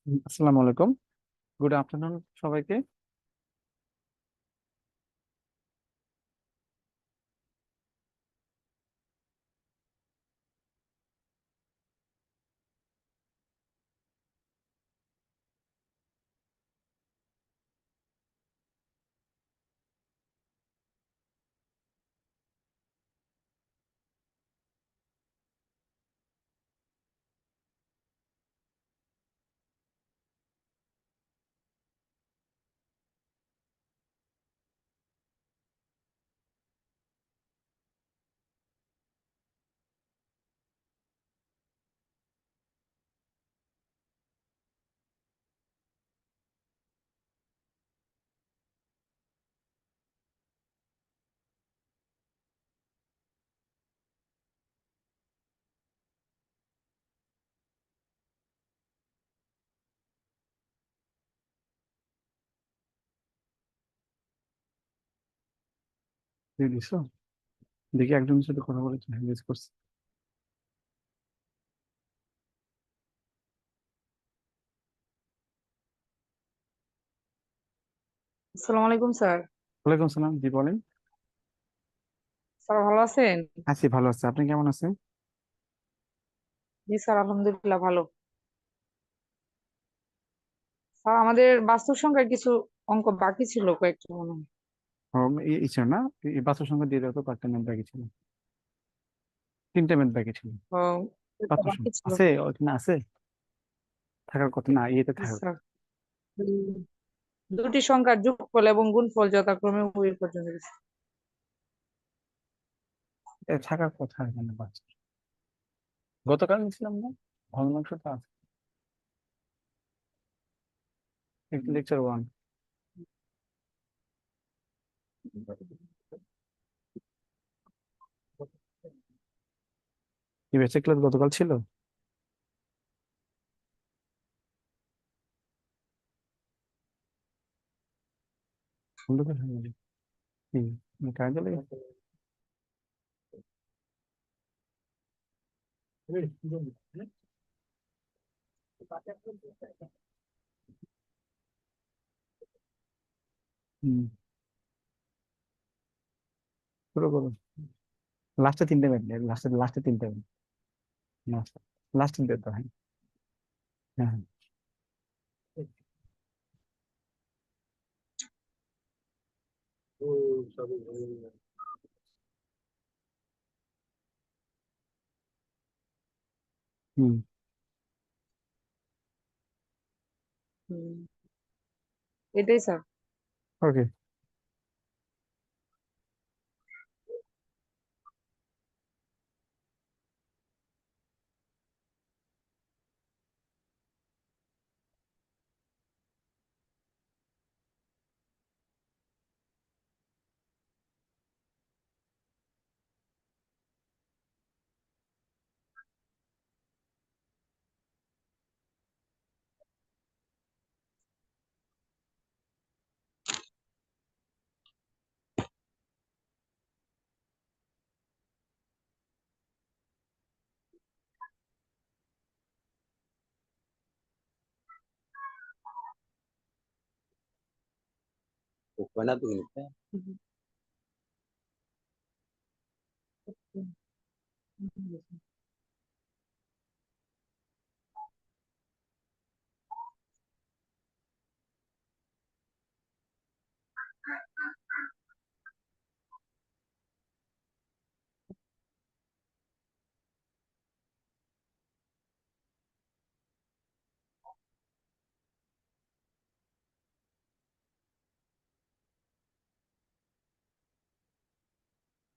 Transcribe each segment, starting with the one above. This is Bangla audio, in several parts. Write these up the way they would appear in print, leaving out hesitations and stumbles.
আসসালামু আলাইকুম। গুড আফটারনুন সবাইকে। দিয়ে দিছো? দেখি একজনের সাথে কথা বলেছে, হ্যান্ডেস করছে। আসসালামু আলাইকুম স্যার। ওয়ালাইকুম সালাম, জি বলেন। স্যার ভালো আছেন? আছি, ভালো আছে। আপনি কেমন আছেন? জি স্যার, আলহামদুলিল্লাহ ভালো। স্যার আমাদের বাস্তব সংখ্যার কিছু অঙ্ক বাকি ছিল, কয়েকটা মনে হয়। ও, ইচ্ছা না, এই বাচ্চার সঙ্গে দিয়ে দেওয়া তো কয়েকটা ম্যাথ বাকি ছিল, 3টে ম্যাথ বাকি ছিল। তো কয়েকটা বাচ্চার বাকি সঙ্গে ছিল। আছে, ওখানে আছে, থাকার কথা না, ইয়েতে জি থাকার কথা। স্যার। উম, দুটি সংখ্যার যোগফল এবং গুণফল যথাক্রমে উভয় পর্যন্ত গেছে। থাকার কথা এখানে বাচ্চা। গতকাল নিয়েছিলাম না, ভগ্নাংশটা আছে, লেকচার 1। কি বেঁচে ক্লাস গতকাল ছিল? বন্ধ করে হয়ে গেল। কি, কাজে চলে গেছে? হুম, শুরু করো। লাস্টে 3টে ম্যাথ, লাস্টে লাস্টে 3টে ম্যাথ, লাস্ট দিতে হয়। হ্যাঁ, হ্যাঁ। হুম। হুম, এটাই স্যার। ওকে।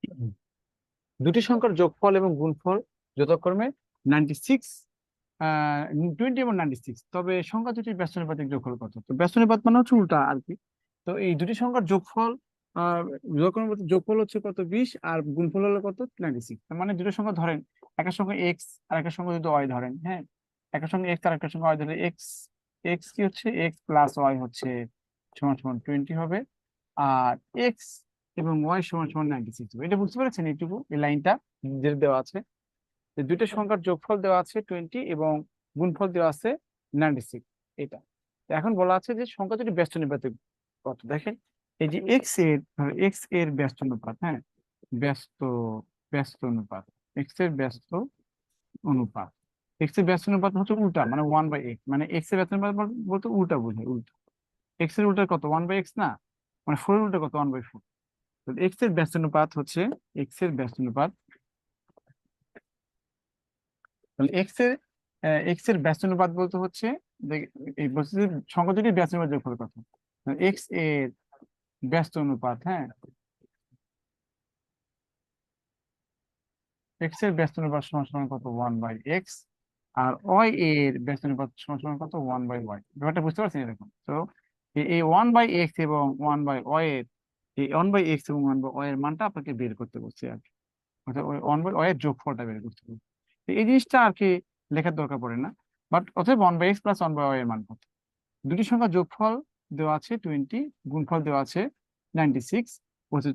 হুম, দুটি সংখ্যার যোগফল এবং গুণফল যথাক্রমে 96, 20 এবং 96, তবে সংখ্যা দুটির ব্যস্তানুপাতিক যোগফল কত? তো ব্যস্তানুপাত মানে হচ্ছে উল্টা আর কি। তো এই দুটি সংখ্যার যোগফল, আহ যথাক্রমে যোগফল হচ্ছে কত, 20, আর গুণফল হলো কত, 96। তার মানে দুটো সংখ্যা ধরেন, একটা সংখ্যা এক্স আর একটা সংখ্যা যদি ওয়াই ধরেন, হ্যাঁ, একটা সঙ্গে এক্স আর একটা সঙ্গে ওয়াই ধরে, এক্স এক্স কি হচ্ছে, এক্স প্লাস ওয়াই হচ্ছে সমান সমান 20 হবে। আর এক্স এবং ওয়াই সমান সমান 96 হবে। এটা বুঝতে পেরেছেন এইটুকু, এই লাইনটা যেটা দেওয়া আছে, যে দুইটা সংখ্যার যোগফল দেওয়া আছে 20 এবং গুণফল দেওয়া আছে 96। এটা। তো এখন বলা আছে যে সংখ্যা দুটি ব্যস্ত অনুপাতে কত। দেখেন এই যে এক্স এর ব্যস্ত অনুপাত, হ্যাঁ, ব্যস্ত ব্যস্ত অনুপাত, এক্স এর ব্যস্ত অনুপাত, এক্স এর ব্যস্ত অনুপাত হচ্ছে উল্টা, মানে 1/x, মানে এক্স এর ব্যস্ত অনুপাত বলতে উল্টা বোঝায়, উল্টা। এক্স এর উল্টা কত, 1/x না, মানে 4 এর উল্টা কত, 1/4। এক্স এর ব্যস্ত অনুপাত হচ্ছে, এক্স এর ব্যস্ত অনুপাত, তাহলে এক্স এর ব্যস্ত অনুপাত বলতে হচ্ছে এই বলছে যে সংখ্যা দুটির ব্যস্ত অনুপাত যোগফল কত। এক্স এর ব্যস্ত অনুপাত, হ্যাঁ, এক্স এর ব্যস্ত অনুপাত সমান সমান কত, 1/x, আর ওয়াই এর ব্যস্ত অনুপাত সমান সমান কত, 1/y। ব্যাপারটা বুঝতে পারছেন এরকম। তো এই 1/x এবং 1/y এর, এই 1/x এবং 1/y এর মানটা আপনাকে বের করতে বলছে আর কি, অর্থাৎ ওই 1/y এর যোগফলটা বের করতে বলছে। তো এই জিনিসটা আর কি লেখার দরকার পড়ে না, বাট অতএব 1/x প্লাস 1/y এর মান কত। দুটি সংখ্যা যোগফল দেওয়া আছে 20, গুণফল দেওয়া আছে 96,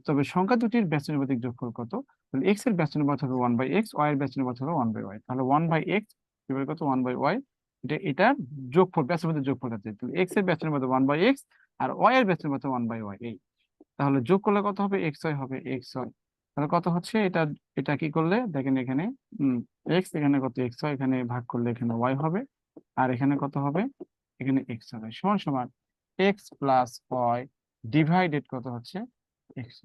তবে সংখ্যা দুটির ব্যস্তানুপাতিক যোগফল কত। তাহলে এক্স এর ব্যস্তানুপাত হবে 1/x, ওয়াই এর ব্যস্তানুপাত হবে 1/y। তাহলে 1/x এবার কত, 1/y, এটার যোগফল, ব্যস্তানুপাতিক যোগফল আছে। তাহলে এক্স এর ব্যস্তানুপাত 1/x আর ওয়াই এর ব্যস্তানুপাত 1/y, এই। তাহলে যোগ করলে কত হবে, এক্স ওয়াই হবে, এক্স ওয়াই। তাহলে কত হচ্ছে এটা, এটা কি করলে দেখেন এখানে এক্স, এখানে কত এক্স ওয়াই, এখানে ভাগ করলে এখানে ওয়াই হবে, আর এখানে কত হবে, এখানে এক্স হবে, সমান সমান এক্স প্লাস ওয়াই ডিভাইডেড কত হচ্ছে, এক্স।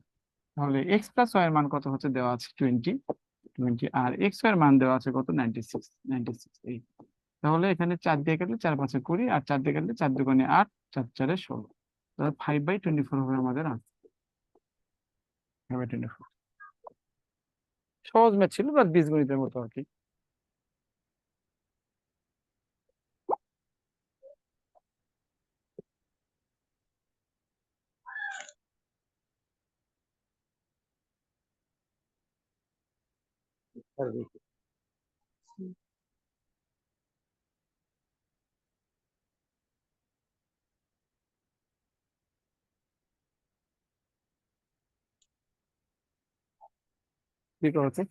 তাহলে এক্স প্লাস ওয়াই এর মান কত হচ্ছে দেওয়া আছে 20, 20, আর এক্স ওয়াই এর মান দেওয়া আছে কত, 96, 96, এই। তাহলে এখানে 4 দিয়ে কাটলে 4×5 20, আর 4 দিয়ে কাটলে 4×2 8, 4×4 16। তাহলে 5/24 হবে আমাদের আনসার, 5/24। সহজ ম্যাথ ছিল, বাট বীজগণিতের মতো আর কি। কি হচ্ছে,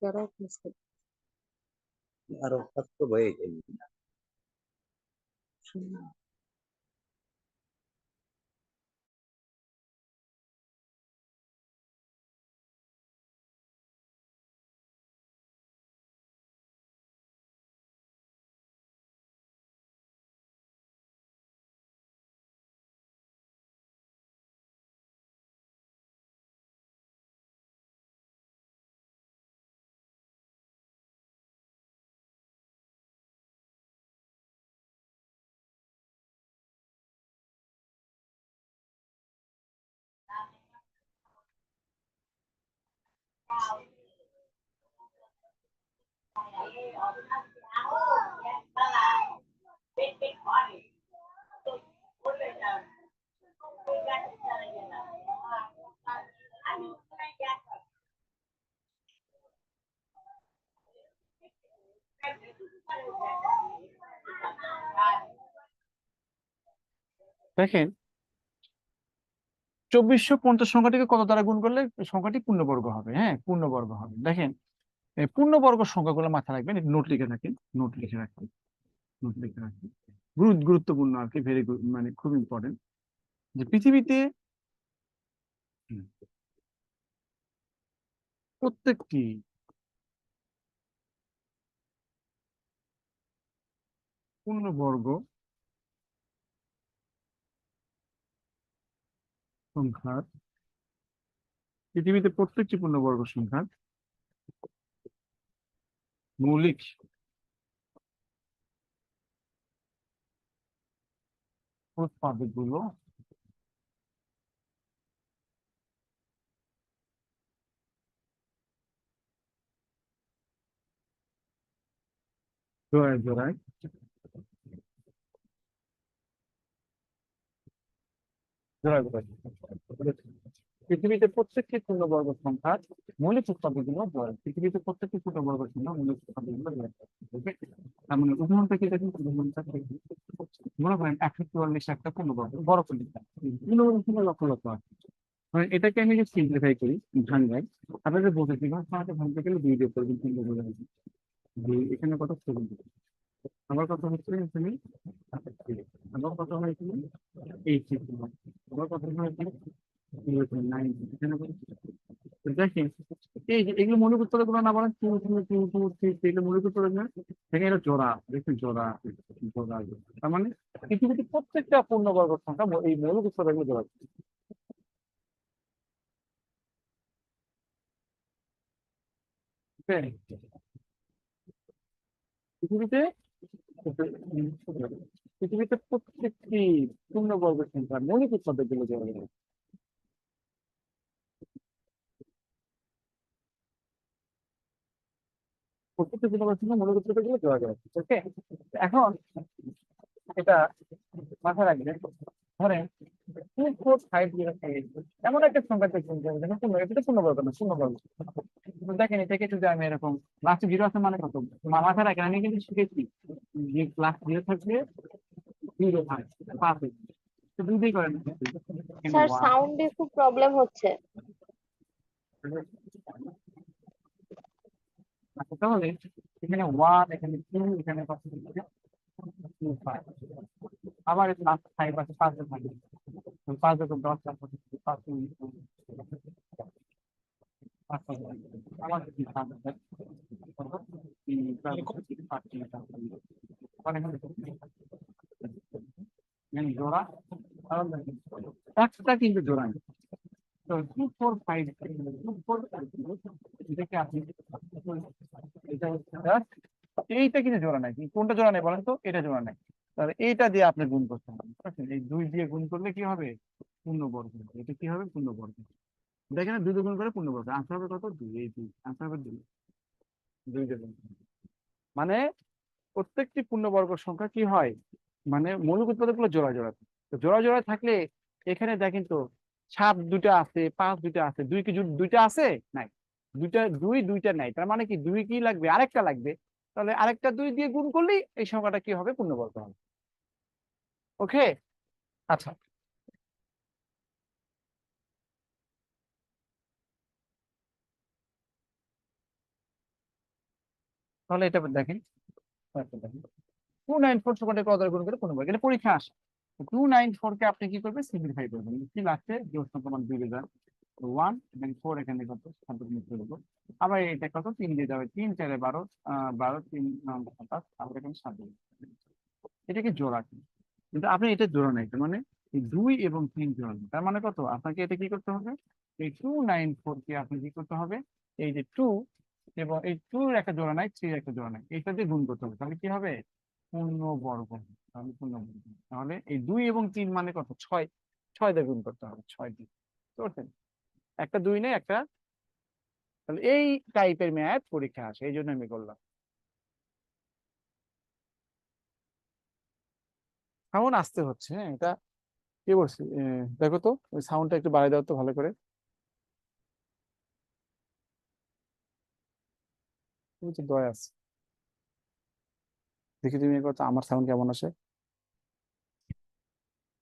যারা বুঝতে পারছেন না। দেখেন 2450 সংখ্যাটিকে কত দ্বারা গুণ করলে সংখ্যাটি পূর্ণবর্গ হবে, হ্যাঁ, পূর্ণবর্গ হবে। দেখেন এই পূর্ণবর্গ সংখ্যাগুলো মাথায় রাখবেন, নোট লিখে রাখেন, নোট লিখে রাখবেন, নোট লিখে রাখবেন। গুরুত্বপূর্ণ আর কি, ভেরি গুড, মানে খুব ইম্পর্টেন্ট, যে পৃথিবীতে হুম, প্রত্যেকটি পূর্ণবর্গ সংখ্যার, পৃথিবীতে প্রত্যেকটি পূর্ণবর্গ সংখ্যার মৌলিক উৎপাদকগুলো জোড়ায় জোড়ায় জোড়া জোড়া। পৃথিবীতে প্রত্যেকটি পূর্ণবর্গ সংখ্যার মৌলিক উৎপাদকগুলো জোড়া। পৃথিবীতে প্রত্যেকটি পূর্ণবর্গ সংখ্যা মৌলিক উৎপাদকগুলো জোড়া। Okay? তার মানে উদাহরণটা কি দেখুন, উদাহরণটা দেখুন। মনে করেন 144 একটা পূর্ণবর্গ বড় পূর্ণবর্গ, পূর্ণবর্গ সংখ্যা লক্ষ লক্ষ আছে। মানে এটাকে আমি যদি সিম্পলিফাই করি, ভাঙাই, আপনাদের বলতে ভাঙতে ভাঙতে গেলে 2 দিয়ে করবেন, 3 দিয়ে বোঝা যাবে। যে এখানে কত 70, আমার কথা হচ্ছে এখানে 38, আমার কথা হয় এখানে 80, আমার কথা হয় এখানে 90, এখানে কত? তো দেখেন, এই যে এগুলো মৌলিক উত্তর গুলো না বলেন 2 2 2 2 3, এগুলো মৌলিক উত্তর না, দেখেন এটা জোড়া, দেখুন জোড়া জোড়া জোড়া। তার মানে পৃথিবীতে প্রত্যেকটা পূর্ণবর্গ সংখ্যা এই মৌলিক উত্তর গুলো জোড়া। Okay? পৃথিবীতে পৃথিবীতে প্রত্যেকটি পূর্ণবর্গ সংখ্যা মৌলিক উৎপাদক গুলো জোড়া জোড়া। প্রত্যেকটি পূর্ণবর্গ সংখ্যা মৌলিক উৎপাদক গুলো জোড়া জোড়া। ওকে, এখন এটা মাথায় রাখবেন। ধরেন 24505, এমন একটা সংখ্যা দেখবেন যে এটা পূর্ণবর্গ না, শূন্যবর্গ। কিন্তু দেখেন এটাকে যদি আমি এরকম লাস্টে জিরো আছে মানে কত, মাথায় রাখেন আমি কিন্তু শিখেছি যে ক্লাস জিরো থাকবে, জিরো থাকবে 5, তো দুই দিয়ে করেন। স্যার সাউন্ডে খুব প্রবলেম হচ্ছে। আচ্ছা, তাহলে এখানে 1, এখানে 2, এখানে কত হচ্ছে 25, আবার এটা লাস্ট 5 আছে, 5 এর থাকবে 5 এর 10 আছে, 5 আমার কি থাকবে, জোড়া, কারণ দেখেন, একটা কিন্তু জোড়া নেই। তো 245, 245, এটাকে আপনি এটা হচ্ছে এইটা কিন্তু জোড়া নাই, কোনটা জোড়া নেই বলেন তো, এটা জোড়া নাই। তাহলে এইটা দিয়ে আপনি গুণ করতে হবে, বুঝছেন? এই 2 দিয়ে গুণ করলে কি হবে, পূর্ণবর্গ। এটা কি হবে, পূর্ণবর্গ। দেখেন 2 দিয়ে গুণ করে পূর্ণবর্গ, আনসার হবে কত, 2, এই 2 আনসার হবে 2, 2 দিয়ে গুণ। মানে প্রত্যেকটি পূর্ণবর্গ সংখ্যা কি হয়, মানে মৌলিক উৎপাদক গুলো জোড়া জোড়া। তো জোড়া জোড়া থাকলে এখানে দেখেন তো 7 দুইটা আছে, 5 দুইটা আছে, 2 কি দুইটা আছে, নাই, দুইটা নাই। তার মানে কি 2 কি লাগবে, আরেকটা লাগবে। তাহলে আরেকটা 2 দিয়ে গুণ করলেই এই সংখ্যাটা কি হবে, পূর্ণবর্গ হবে। ওকে, আচ্ছা, তাহলে এটা দেখেন, 294 সংখ্যাটা কত দ্বারা গুণ করে পূর্ণবর্গ, এটা পরীক্ষা আসে। 294 কে আপনি কি করবেন, সিম্পলিফাই করবেন, কি লাগছে, জোড় সংখ্যা মান 2000, 1 এবং 4 এখানে কত, সাত মিনিট দেবো। আবার এটা কত, 3 দিয়ে যাবে, 3 4 12, 12 3 27, আবার এখানে 7 দেবে। এটাকে জোড়া কি? কিন্তু আপনি এটা জোড়া নাই, তার মানে এই 2 এবং 3 জোড়া নেই। তার মানে কত, আপনাকে এটা কি করতে হবে, এই 294 কে আপনি কি করতে হবে, এই যে 2 এবং এই 2 এর একটা জোড়া নাই, 3 এর একটা জোড়া নাই, এটা দিয়ে গুণ করতে হবে। তাহলে কি হবে, পূর্ণবর্গ। তাহলে পূর্ণবর্গ, তাহলে এই 2 এবং 3 মানে কত, 6, 6 দিয়ে গুণ করতে হবে, 6 দিয়ে করছেন, একটা 2 নেই একটা। তাহলে এই টাইপের ম্যাথ পরীক্ষা আসে, এই জন্য আমি করলাম। সাউন্ড আসতে হচ্ছে, হ্যাঁ, এটা কি বলছি, দেখো তো ওই সাউন্ডটা একটু বাড়িয়ে দাও তো ভালো করে। তুমি তো দয়া আছে, দেখি তুমি একবার তো আমার সাউন্ড কেমন আসে,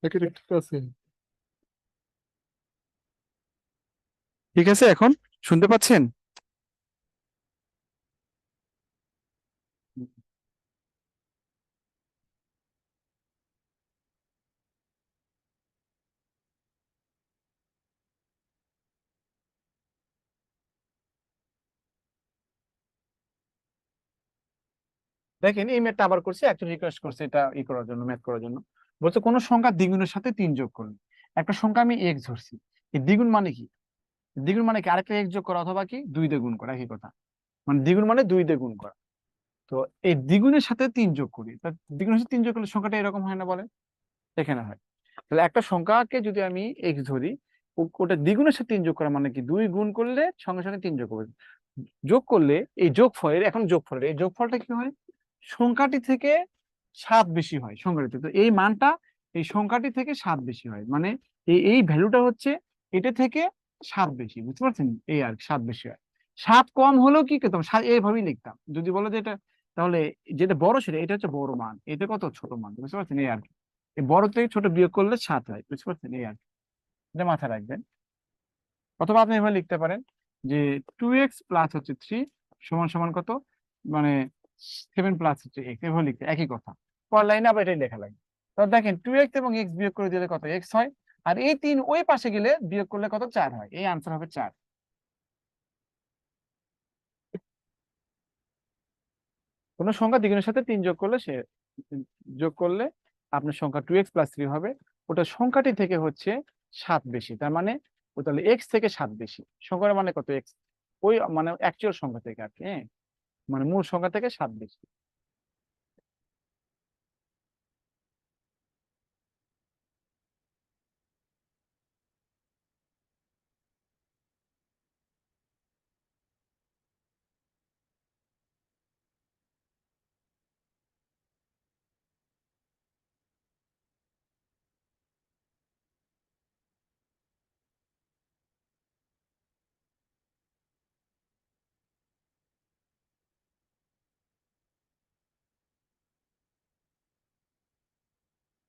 দেখি ঠিক আছে, ঠিক আছে এখন শুনতে পাচ্ছেন? দেখেন এই ম্যাথটা আবার করছি, একজন রিকোয়েস্ট করছে এটা ই করার জন্য, ম্যাথ করার জন্য। বলছে কোন সংখ্যা দ্বিগুণের সাথে 3 যোগ করুন। একটা সংখ্যা আমি এক্স ধরছি, এই দ্বিগুণ মানে কি, দ্বিগুণ মানে কি আরেকটা এক্স যোগ করা, অথবা কি 2 দিয়ে গুণ করা, একই কথা। মানে দ্বিগুণ মানে 2 দিয়ে গুণ করা। তো এই দ্বিগুণের সাথে 3 যোগ করি, তা দ্বিগুণের সাথে 3 যোগ করলে সংখ্যাটা এরকম হয় না বলেন, এখানে হয়। তাহলে একটা সংখ্যাকে যদি আমি এক্স ধরি, ওটা দ্বিগুণের সাথে 3 যোগ করা মানে কি, 2 গুণ করলে সঙ্গে সঙ্গে 3 যোগ করবে, যোগ করলে এই যোগফলের, এখন যোগফলের এই যোগফলটা কি হয়, সংখ্যাটি থেকে 7 বেশি হয় সংখ্যাটি, তো এই মানটা এই সংখ্যাটি থেকে 7 বেশি হয়, মানে এই ভ্যালুটা হচ্ছে এটা থেকে 7 বেশি, বুঝতে পারছেন? এই আর 7 বেশি হয়। 7 কম হলেও কি করতাম, এইভাবেই লিখতাম। যদি বলো যে এটা, তাহলে যেটা বড় সেটা, এটা হচ্ছে বড় মান, এটা কত ছোট মান, বুঝতে পারছেন? এই আর কি, এই বড় থেকে ছোট বিয়োগ করলে 7 হয়, বুঝতে পারছেন? এই আর কি, এটা মাথায় রাখবেন। অথবা আপনি এভাবে লিখতে পারেন যে 2x প্লাস হচ্ছে 3 সমান সমান কত, মানে 7 প্লাস হচ্ছে x, এভাবে লিখতে একই কথা। পরের লাইনে আবার এটাই লেখা লাগে। তো দেখেন 2x এবং x বিয়োগ করে দিলে কত, x হয়। আর এই 3 ওই পাশে গেলে বিয়োগ করলে কত, 4 হয়। এই আনসার হবে 4। কোনো সংখ্যা দ্বিগুণের সাথে 3 যোগ করলে যোগ করলে আপনার সংখ্যা 2x প্লাস 3 হবে। ওটা সংখ্যাটি থেকে হচ্ছে 7 বেশি, তার মানে ও তাহলে x থেকে 7 বেশি। সংখ্যার মানে কত, x, ওই মানে অ্যাকচুয়াল সংখ্যা থেকে আর কি, হ্যাঁ, মানে মূল সংখ্যা থেকে 7 বেশি।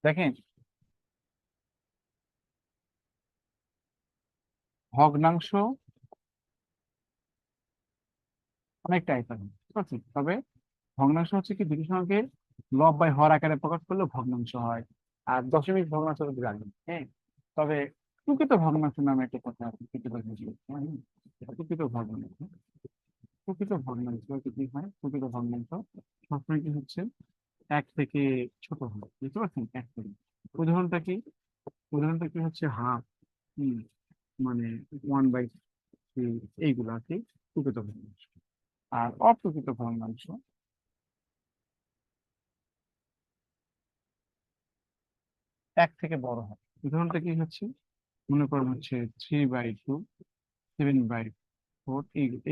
দেখেন ভগ্নাংশ অনেক টাইপ আছে, ঠিক আছে? তবে ভগ্নাংশ হচ্ছে কি, দুটি সংখ্যাকে লব বাই হর আকারে প্রকাশ করলে ভগ্নাংশ হয়। আর দশমিক ভগ্নাংশ যদি রাখবেন, হ্যাঁ। তবে প্রকৃত ভগ্নাংশ নামে একটা কথা আছে, প্রকৃত ভগ্নাংশ, প্রকৃত ভগ্নাংশ কি হয়, প্রকৃত ভগ্নাংশ সবসময় কি হচ্ছে, এক থেকে ছোট হয়, বুঝতে পারছেন? এক থেকে, উদাহরণটা কি, উদাহরণটা কি হচ্ছে হাফ, মানে 1/3, এইগুলো আর কি প্রকৃত ভগ্নাংশ। আর অপ্রকৃত ভগ্নাংশ এক থেকে বড় হয়। উদাহরণটা কি হচ্ছে, মনে করেন হচ্ছে 3/2, 7/4,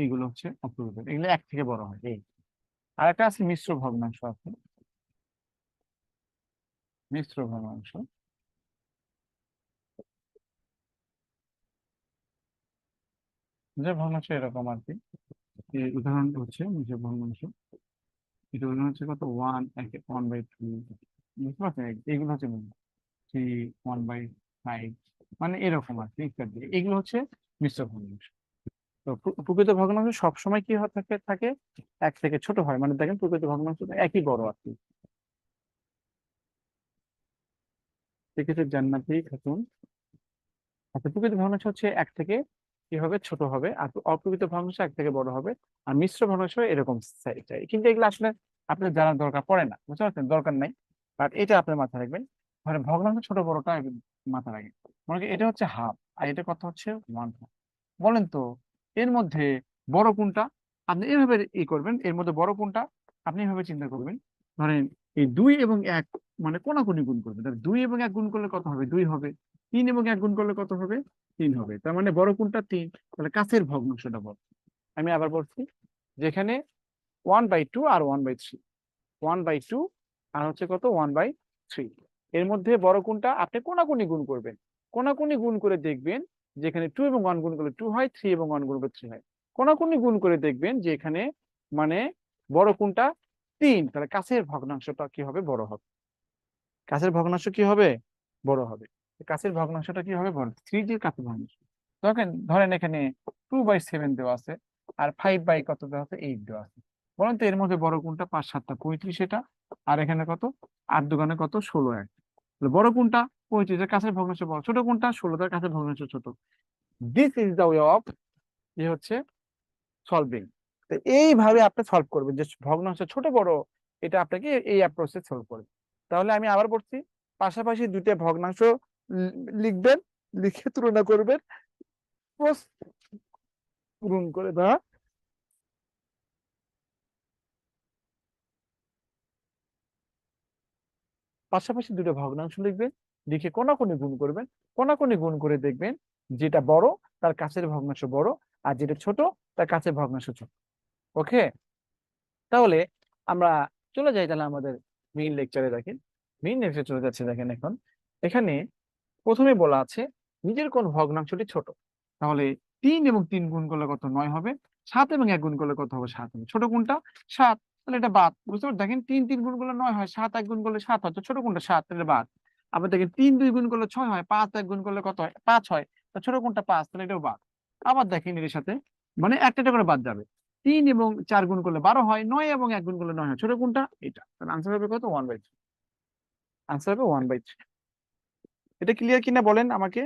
এইগুলো হচ্ছে অপ্রকৃত, এগুলো এক থেকে বড় হয়। এই আর একটা আছে মিশ্র ভগ্নাংশ আছে, মিশ্র ভগ্নাংশ, যে ভগ্নাংশ এরকম আর কি। এই উদাহরণ হচ্ছে মিশ্র ভগ্নাংশ, এটা উদাহরণ হচ্ছে কত, 1/2, বুঝতে পারছেন? এইগুলো হচ্ছে 3/5, মানে এরকম আর কি ইত্যাদি, এগুলো হচ্ছে মিশ্র ভগ্নাংশ। তো প্রকৃত ভগ্নাংশ সবসময় কি থাকে থাকে এক থেকে ছোট হয়, মানে দেখেন প্রকৃত ভগ্নাংশ তো একই বড় আর কি। সেক্ষেত্রে জান্নাতি খাতুন, আচ্ছা, প্রকৃত ভগ্নাংশ হচ্ছে এক থেকে কি হবে, ছোট হবে। আর অপ্রকৃত ভগ্নাংশ এক থেকে বড় হবে। আর মিশ্র ভগ্নাংশ এরকম চাই, কিন্তু এগুলো আসলে আপনার জানার দরকার পড়ে না, বুঝতে পারছেন? দরকার নাই। বাট এটা আপনার মাথায় রাখবেন, মানে ভগ্নাংশ ছোট বড়টা মাথায় রাখবেন। মনে করেন এটা হচ্ছে হাফ, আর এটা কত হচ্ছে 1/2। বলেন তো এর মধ্যে বড় কোনটা? আপনি এইভাবে করবেন, এর মধ্যে বড় কোনটা আপনি এইভাবে চিন্তা করবেন। ধরেন এই 2 এবং 1, মানে কোনাকুনি গুণ করবেন, তাহলে 2 এবং 1 গুণ করলে কত হবে, 2 হবে। 3 এবং 1 গুণ করলে কত হবে, 3 হবে। তার মানে বড় কোনটা, 3। তাহলে কাছের ভগ্নাংশটা বড়। আমি আবার বলছি, যেখানে 1/2 আর 1/3, 1/2 আর হচ্ছে কত, 1/3, এর মধ্যে বড় কোনটা, আপনি কোনাকুনি গুণ করবেন। কোনাকুনি গুণ করে দেখবেন যেখানে 2 এবং 1 গুণ করলে 2 হয়, 3 এবং 1 গুণ করলে 3 হয়। কোনাকুনি গুণ করে দেখবেন যে এখানে, মানে বড় কোনটা, 3, তাহলে কাছের ভগ্নাংশটা কি হবে, বড় হবে। কাছের ভগ্নাংশ কি হবে, বড় হবে। কাছের ভগ্নাংশটা কি হবে, বড়, 3 এর কাছের ভগ্নাংশ। দেখেন ধরেন এখানে 2/7 দেওয়া আছে, আর 5 কত দেওয়া আছে, 8 দেওয়া আছে। বলেন তো এর মধ্যে বড় কোনটা, 5 7 35 এটা, আর এখানে কত, 8 2 কত, 16 তাহলে বড় কোনটা, 35 এর কাছের ভগ্নাংশ বড়। ছোট কোনটা, 16 এর কাছের ভগ্নাংশ ছোট। This is the way of, যে হচ্ছে সলভিং। তো এইভাবে আপনি সলভ করবেন, যে ভগ্নাংশ ছোট বড়, এটা আপনাকে এই অ্যাপ্রোচে সলভ করবে। তাহলে আমি আবার বলছি, পাশাপাশি দুইটা ভগ্নাংশ লিখবেন, লিখে তুলনা করবেন, ক্রস পূরণ করে দেওয়া, পাশাপাশি দুটো ভগ্নাংশ লিখবেন, লিখে কোনাকুনি গুণ করবেন। কোনাকুনি গুণ করে দেখবেন যেটা বড় তার কাছের ভগ্নাংশ বড়, আর যেটা ছোট তার কাছের ভগ্নাংশ ছোট। ওকে, তাহলে আমরা চলে যাই তাহলে আমাদের মেইন লেকচারে। দেখেন মেইন লেকচারে চলে যাচ্ছে, দেখেন এখন এখানে প্রথমে বলা আছে নিজের কোন ভগ্নাংশটি ছোট। তাহলে 3 এবং 3 গুণ করলে কত, 9 হবে। 7 এবং 1 গুণ করলে কত হবে, 7 হবে। ছোট কোনটা, 7। তাহলে এটা বাদ। বুঝতে পারছেন? দেখেন 3 3 গুণ করলে 9 হয়, 7 1 গুণ করলে 7 হয়, তো ছোট কোনটা, 7, তাহলে বাদ। আবার দেখেন 3 2 গুণ করলে 6 হয়, 5 1 গুণ করলে কত হয়, 5 হয়, তো ছোট কোনটা, 5, তাহলে এটাও বাদ। আবার দেখেন এর সাথে মানে একটা একটা করে বাদ যাবে। 3 এবং 4 গুণ করলে 12 হয়, 9 এবং 1 গুণ করলে 9 হয়, ছোট কোনটা, এটা। তাহলে আনসার হবে কত, 1/3। আনসার হবে 1/3। এটা ক্লিয়ার কিনা বলেন আমাকে।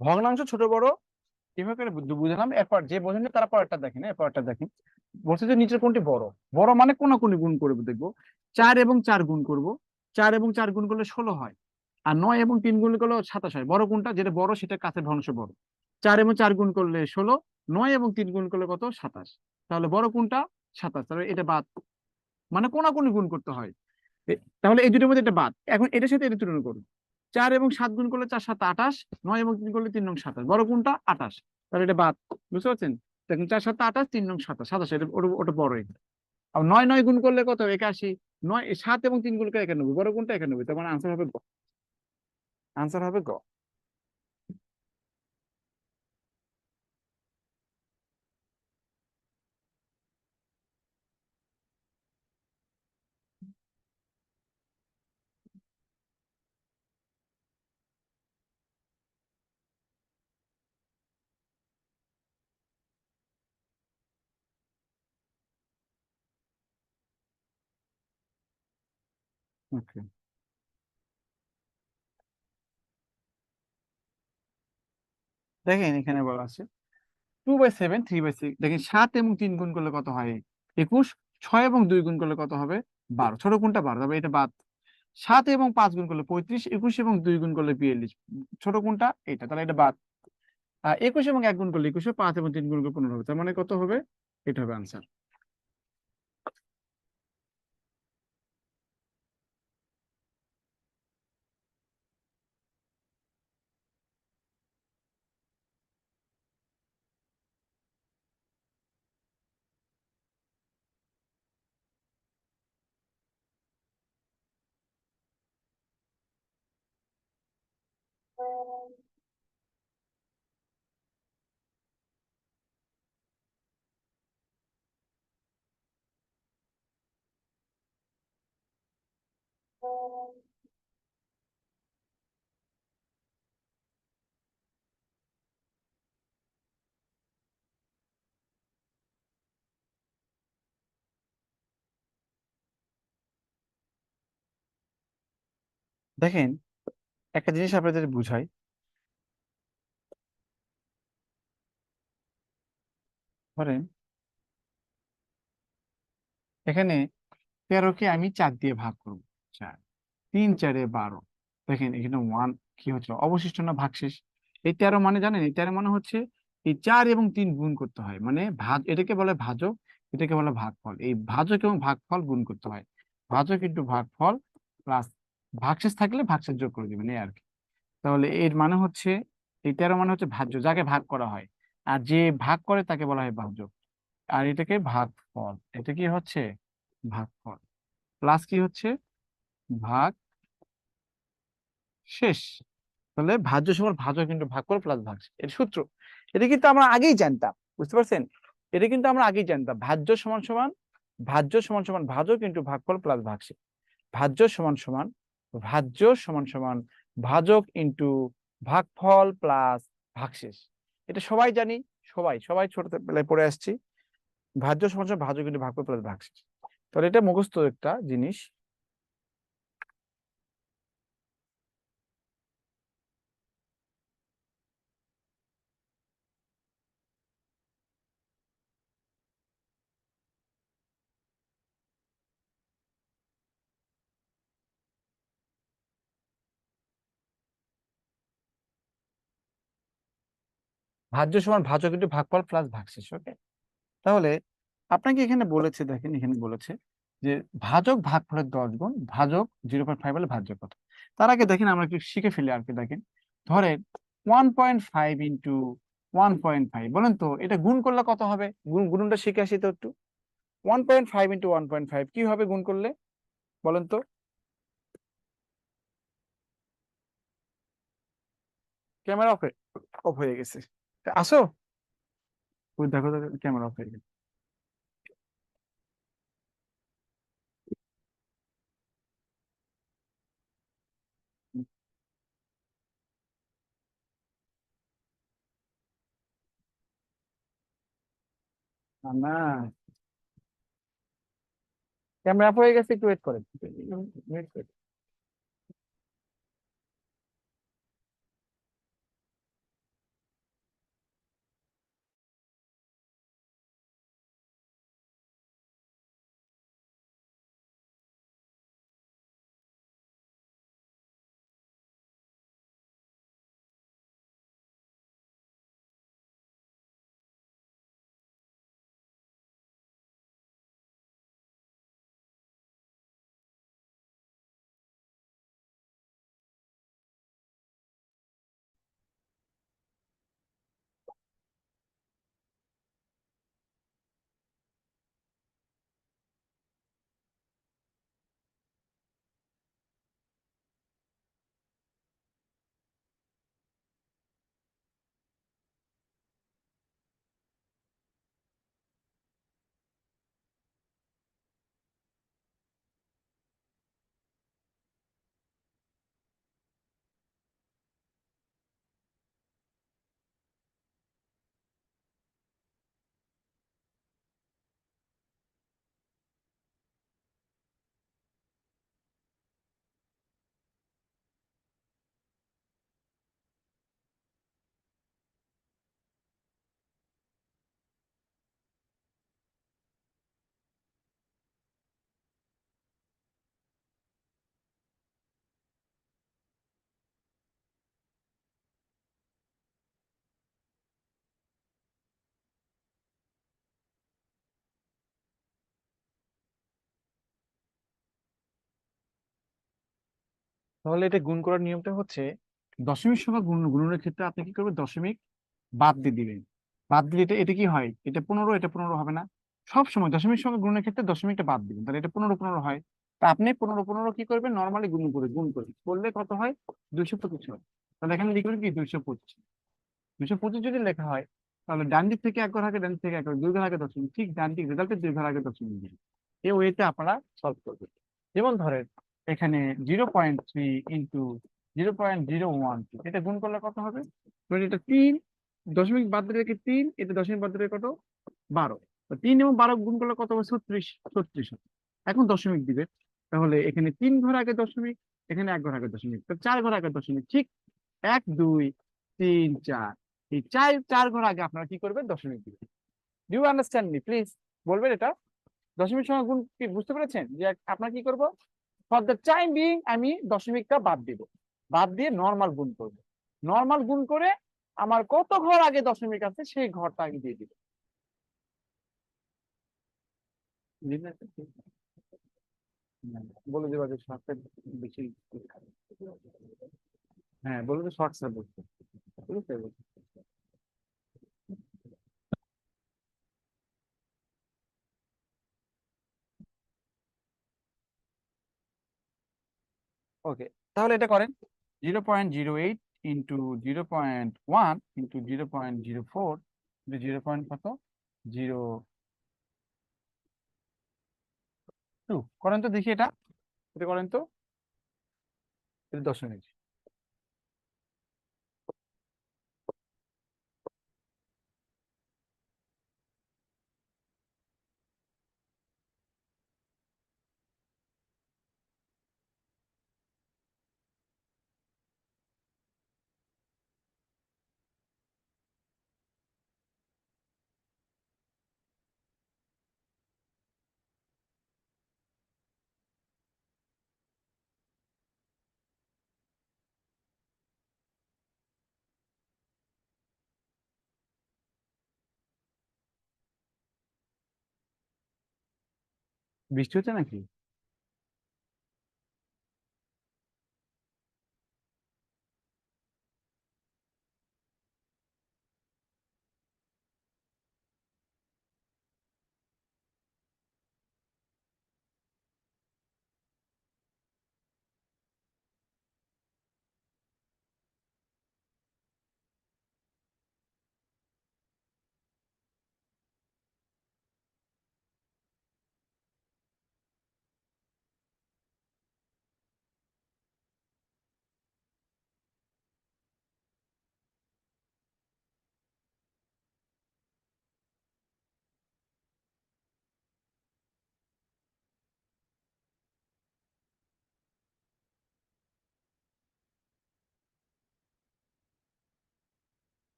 ভগ্নাংশ ছোট বড় কিভাবে করে বুঝলাম। এরপর যে বোঝেন না তারা পরেরটা দেখেন, এরপরটা দেখেন। বলছে যে নিচের কোনটি বড়। বড় মানে কোনাকুনি গুণ করবো, দেখবো 4 এবং 4 গুণ করব। 4 এবং 4 গুণ করলে 16 হয়। আর 9 এবং 3 গুণ করলে 27 হয়। বড় কোনটা, যেটা বড় সেটা কাছের ভগ্নাংশ বড়। 4 এবং 4 গুণ করলে 16, 9 এবং 3 গুণ করলে কত, 27। তাহলে বড় কোনটা, 27। তাহলে এটা বাদ, মানে কোনাকুনি গুণ করতে হয়। তাহলে এই দুটোর মধ্যে এটা বাদ। এখন এটার সাথে এটা তুলনা করুন। 4 এবং 7 গুণ করলে 4 7 28, 9 এবং 3 করলে 3 নং 27। বড় কোনটা, 28। তাহলে এটা বাদ। বুঝতে পারছেন? দেখুন 4 7 28, 3 নং 27, 27, এটা ওটা বড় এটা। আর 9 9 গুণ করলে কত, 81। 7 এবং 3 গুণ করে 91। বড় কোনটা, 91। তার মানে আনসার হবে গ। আনসার হবে গ। ওকে, দেখেন এখানে বলা আছে 2/7 3/6। দেখেন 7 এবং 3 গুণ করলে কত হয়, 21। 6 এবং 2 গুণ করলে কত হবে, 12। ছোট কোনটা, 12, তবে এটা বাদ। 7 এবং 5 গুণ করলে 35, 21 এবং 2 গুণ করলে 42। ছোট কোনটা, এটা, তাহলে এটা বাদ। 21 এবং 1 গুণ করলে 21, 5 এবং 3 গুণ করলে 15 হবে, তার মানে কত হবে, এটা হবে আনসার। দেখেন একটা জিনিস আপনাদের বুঝাই। ধরেন এখানে 13কে আমি 4 দিয়ে ভাগ করবো। 4, 3 4 12। দেখেন এখানে 1 কি হচ্ছে, অবশিষ্ট না ভাগশেষ। এই 13 মানে জানেন, এই 13 মানে হচ্ছে এই 4 এবং 3 গুণ করতে হয়, মানে এটাকে বলে ভাজক, এটাকে বলে ভাগফল। এই ভাজক এবং ভাগফল গুণ করতে হয়, ভাজক ইন্টু ভাগফল প্লাস ভাগশেষ থাকলে ভাগশেষ যোগ করে দিবেন, এই আর কি। তাহলে এর মানে হচ্ছে এই 13 মানে হচ্ছে ভাজ্য, যাকে ভাগ করা হয়, আর যে ভাগ করে তাকে বলা হয় ভাজক। আর এটাকে ভাগফল, এটা কি হচ্ছে ভাগফল প্লাস কি হচ্ছে ভাগ শেষ। তাহলে ভাজ্য সমান ভাজক কিন্তু ভাগফল প্লাস ভাগশেষ, এর সূত্র। এটা কিন্তু আমরা আগেই জানতাম, বুঝতে পারছেন? এটা কিন্তু আমরা আগেই জানতাম, ভাজ্য সমান সমান ভাজক কিন্তু ভাগফল প্লাস ভাগশেষ। ভাজ্য সমান সমান ভাজ্য সমান সমান ভাজক ইন্টু ভাগফল প্লাস ভাগশেষ। এটা সবাই জানি, সবাই সবাই ছোটবেলায় পড়ে আসছি। ভাজ্য সমান সমান ভাজক ইন্টু ভাগফল প্লাস ভাগশেষ। তাহলে এটা মুখস্থ একটা জিনিস। ভাজ্য সমান ভাজক ইন্টু ভাগফল প্লাস ভাগশেষ। ওকে, তাহলে আপনাকে এখানে বলেছে, দেখেন এখানে বলেছে যে ভাজক ভাগফলের 10 গুণ, ভাজক 0.5 হলে ভাজ্য কত। তার আগে দেখেন আমরা একটু শিখে ফেলি আর কি। দেখেন ধরেন 1.5 ইন্টু 1.5, বলেন তো এটা গুণ করলে কত হবে? গুণটা শিখে আসি তো একটু। 1.5 ইন্টু 1.5 কি হবে গুণ করলে, বলেন তো? ক্যামেরা অফ হয়ে গেছে, আসো। ওই দেখো দেখো, ক্যামেরা অফ হয়ে গেছে। না, ক্যামেরা অফ হয়ে গেছে, একটু ওয়েট করেন, wait করেন। তাহলে এটা গুণ করার নিয়মটা হচ্ছে, দশমিক সংখ্যা গুণনের ক্ষেত্রে আপনি কি করবেন, দশমিক বাদ দিয়ে দিবেন। বাদ দিলে এটা এটা কি হয়, এটা 15, এটা 15 হবে না? সব সময় দশমিক সংখ্যা গুণনের ক্ষেত্রে দশমিকটা বাদ দিবেন, তাহলে এটা 15 হয়। তা আপনি 15 কি করবেন, নর্মালি গুণ করলে কত হয়, 225 হয়। তাহলে এখানে লিখবেন কি 225। 225 যদি লেখা হয়, তাহলে ডান দিক থেকে এক ঘর আগে, ডান দিক থেকে এক ঘর, 2 ঘর আগে দশমিক, ঠিক ডান দিক রেজাল্টের 2 ঘর আগে দশমিক দিবেন। এই ওয়েতে আপনারা সলভ করবেন। যেমন ধরেন এখানে 0.3 ইন্টু 0.012, এটা গুণ করলে কত হবে? ধরেন এটা 3, দশমিক বাদ দিলে কি 3, এটা দশমিক বাদ দিলে কত, 12। 3 এবং 12 গুণ করলে কত হবে, 36। 36 হবে। এখন দশমিক দিবে, তাহলে এখানে 3 ঘর আগে দশমিক, এখানে 1 ঘর আগে দশমিক, তো 4 ঘর আগে দশমিক, ঠিক 1 2 3 4। এই চার চার ঘর আগে আপনারা কি করবেন, দশমিক দিবেন। Do you understand me please? বলবেন এটা দশমিক সংখ্যা গুণ কি বুঝতে পেরেছেন? যে আপনার কি করব, ফর দ্য টাইম বিং আমি দশমিকটা বাদ দিব। বাদ দিয়ে নর্মাল গুণ করবো। নর্মাল গুণ করে আমার কত ঘর আগে দশমিক আছে সেই ঘরটা আগে দিয়ে দিব। বলে দেবা যে শর্টকাট বেশি। হ্যাঁ, বলে যে শর্ট সার্কিট বলতে, ঠিক আছে। ওকে, তাহলে এটা করেন 0.08 ইন্টু 0.1 ইন্টু 0.04 জিরো পয়েন্ট কত 0.2 করেন তো দেখি। এটা এটা করেন তো, এটা দশমিক। বৃষ্টি হচ্ছে নাকি?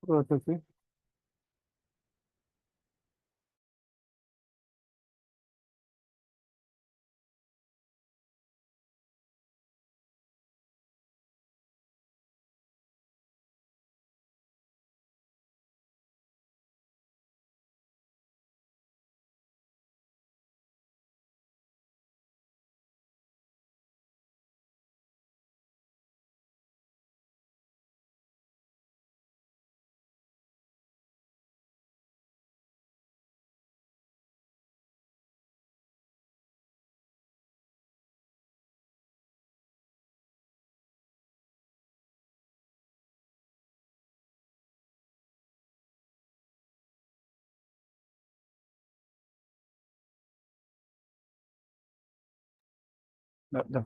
করতেছি। দাও, দাও।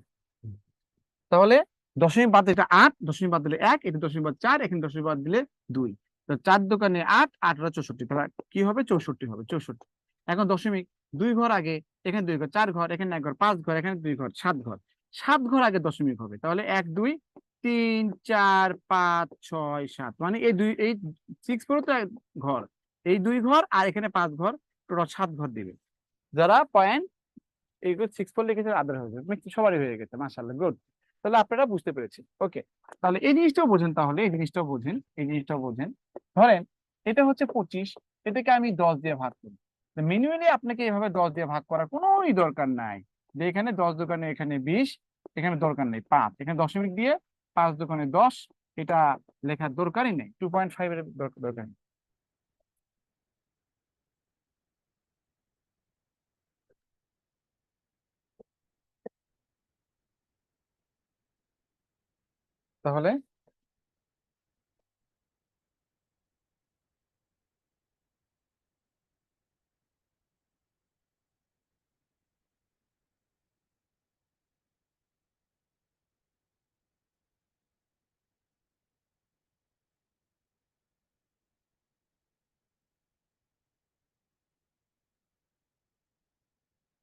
তাহলে দশমিক বাদ দিলে এটা 8, দশমিক বাদ দিলে 1, এটা দশমিক বাদ 4, এখানে দশমিক বাদ দিলে 2। তো 4 দোকানে 8, 8 আর 64, তাহলে কি হবে 64 হবে, 64। এখন দশমিক 2 ঘর আগে, এখানে 2 ঘর, 4 ঘর, এখানে 1 ঘর, 5 ঘর, এখানে 2 ঘর, 7 ঘর। 7 ঘর আগে দশমিক হবে, তাহলে 1 2 3 4 5 6 7, মানে এই 6 পুরো তো ঘর, এই 2 ঘর আর এখানে 5 ঘর, টোটাল 7 ঘর দিবে। যারা পয়েন্ট এইগুলো 6 লিখেছে আদার হয়ে যাবে, সবারই হয়ে গেছে, মাশাআল্লাহ, গুড। তাহলে আপনারা বুঝতে পেরেছেন। ওকে, তাহলে এই জিনিসটাও বোঝেন, তাহলে এই জিনিসটাও বোঝেন, এই জিনিসটাও বোঝেন। ধরেন এটা হচ্ছে 25, এটাকে আমি 10 দিয়ে ভাগ করি। ম্যানুয়ালি আপনাকে এভাবে 10 দিয়ে ভাগ করার কোনোই দরকার নাই, যে এখানে 10 দোকানে এখানে 20, এখানে দরকার নেই 5, এখানে দশমিক দিয়ে 5 দোকানে 10, এটা লেখার দরকারই নেই, 2.5 এর দরকার নেই। তাহলে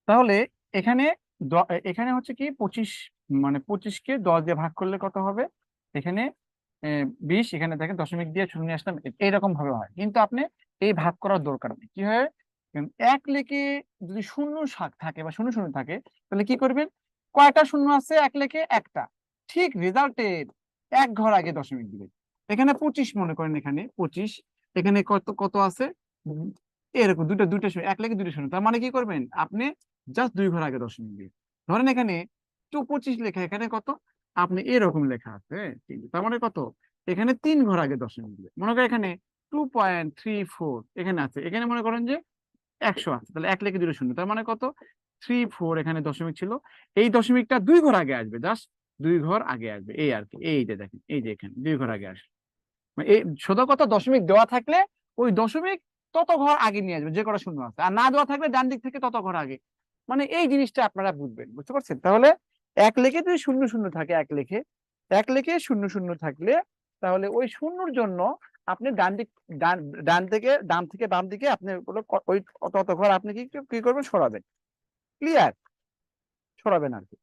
তাহলে এখানে এখানে হচ্ছে কি 25, মানে 25 কে 10 দিয়ে ভাগ করলে কত হবে, এখানে 20, এখানে দেখেন দশমিক দিয়ে শূন্য নিয়ে আসলাম, এইরকম ভাবে হয়। কিন্তু আপনি এই ভাগ করার দরকার নেই, কি হয়, এক লেখে যদি শূন্য থাকে বা শূন্য শূন্য থাকে, তাহলে কি করবেন, কয়টা শূন্য আছে এক লেখে, একটা। ঠিক রেজাল্টের এক ঘর আগে দশমিক দিবে। এখানে 25 মনে করেন, এখানে 25, এখানে কত কত আছে, উম, এরকম দুইটা দুইটা শূন্য, এক লেখে দুইটা শূন্য, তার মানে কি করবেন আপনি, জাস্ট 2 ঘর আগে দশমিক দিবেন। ধরেন এখানে 25 লেখা, এখানে কত, আপনি এরকম লেখা আছে, তার মানে কত, এখানে 3 ঘর আগে দশমিক দিবে। মনে করেন এখানে 2.34 এখানে আছে, এখানে মনে করেন যে 100 আছে, তাহলে এক লেখে দুটো শূন্য, তার মানে কত, 34 এখানে দশমিক ছিল, এই দশমিকটা 2 ঘর আগে আসবে, জাস্ট 2 ঘর আগে আসবে, এই আর কি, এই যে দেখেন, এই যে এখানে 2 ঘর আগে আসবে। মানে এই শুধু কত দশমিক দেওয়া থাকলে ওই দশমিক তত ঘর আগে নিয়ে আসবে যে কটা শূন্য আছে, আর না দেওয়া থাকলে ডান দিক থেকে তত ঘর আগে। মানে এই জিনিসটা আপনারা বুঝবেন, বুঝতে পারছেন? তাহলে এক লেখে যদি শূন্য শূন্য থাকে, এক লেখে শূন্য শূন্য থাকলে, তাহলে ওই শূন্যর জন্য আপনি ডান দিক, ডান ডান থেকে বাম দিকে আপনি ওই তত ঘর আপনি কি কি করবেন, সরাবেন। ক্লিয়ার? সরাবেন আর কি।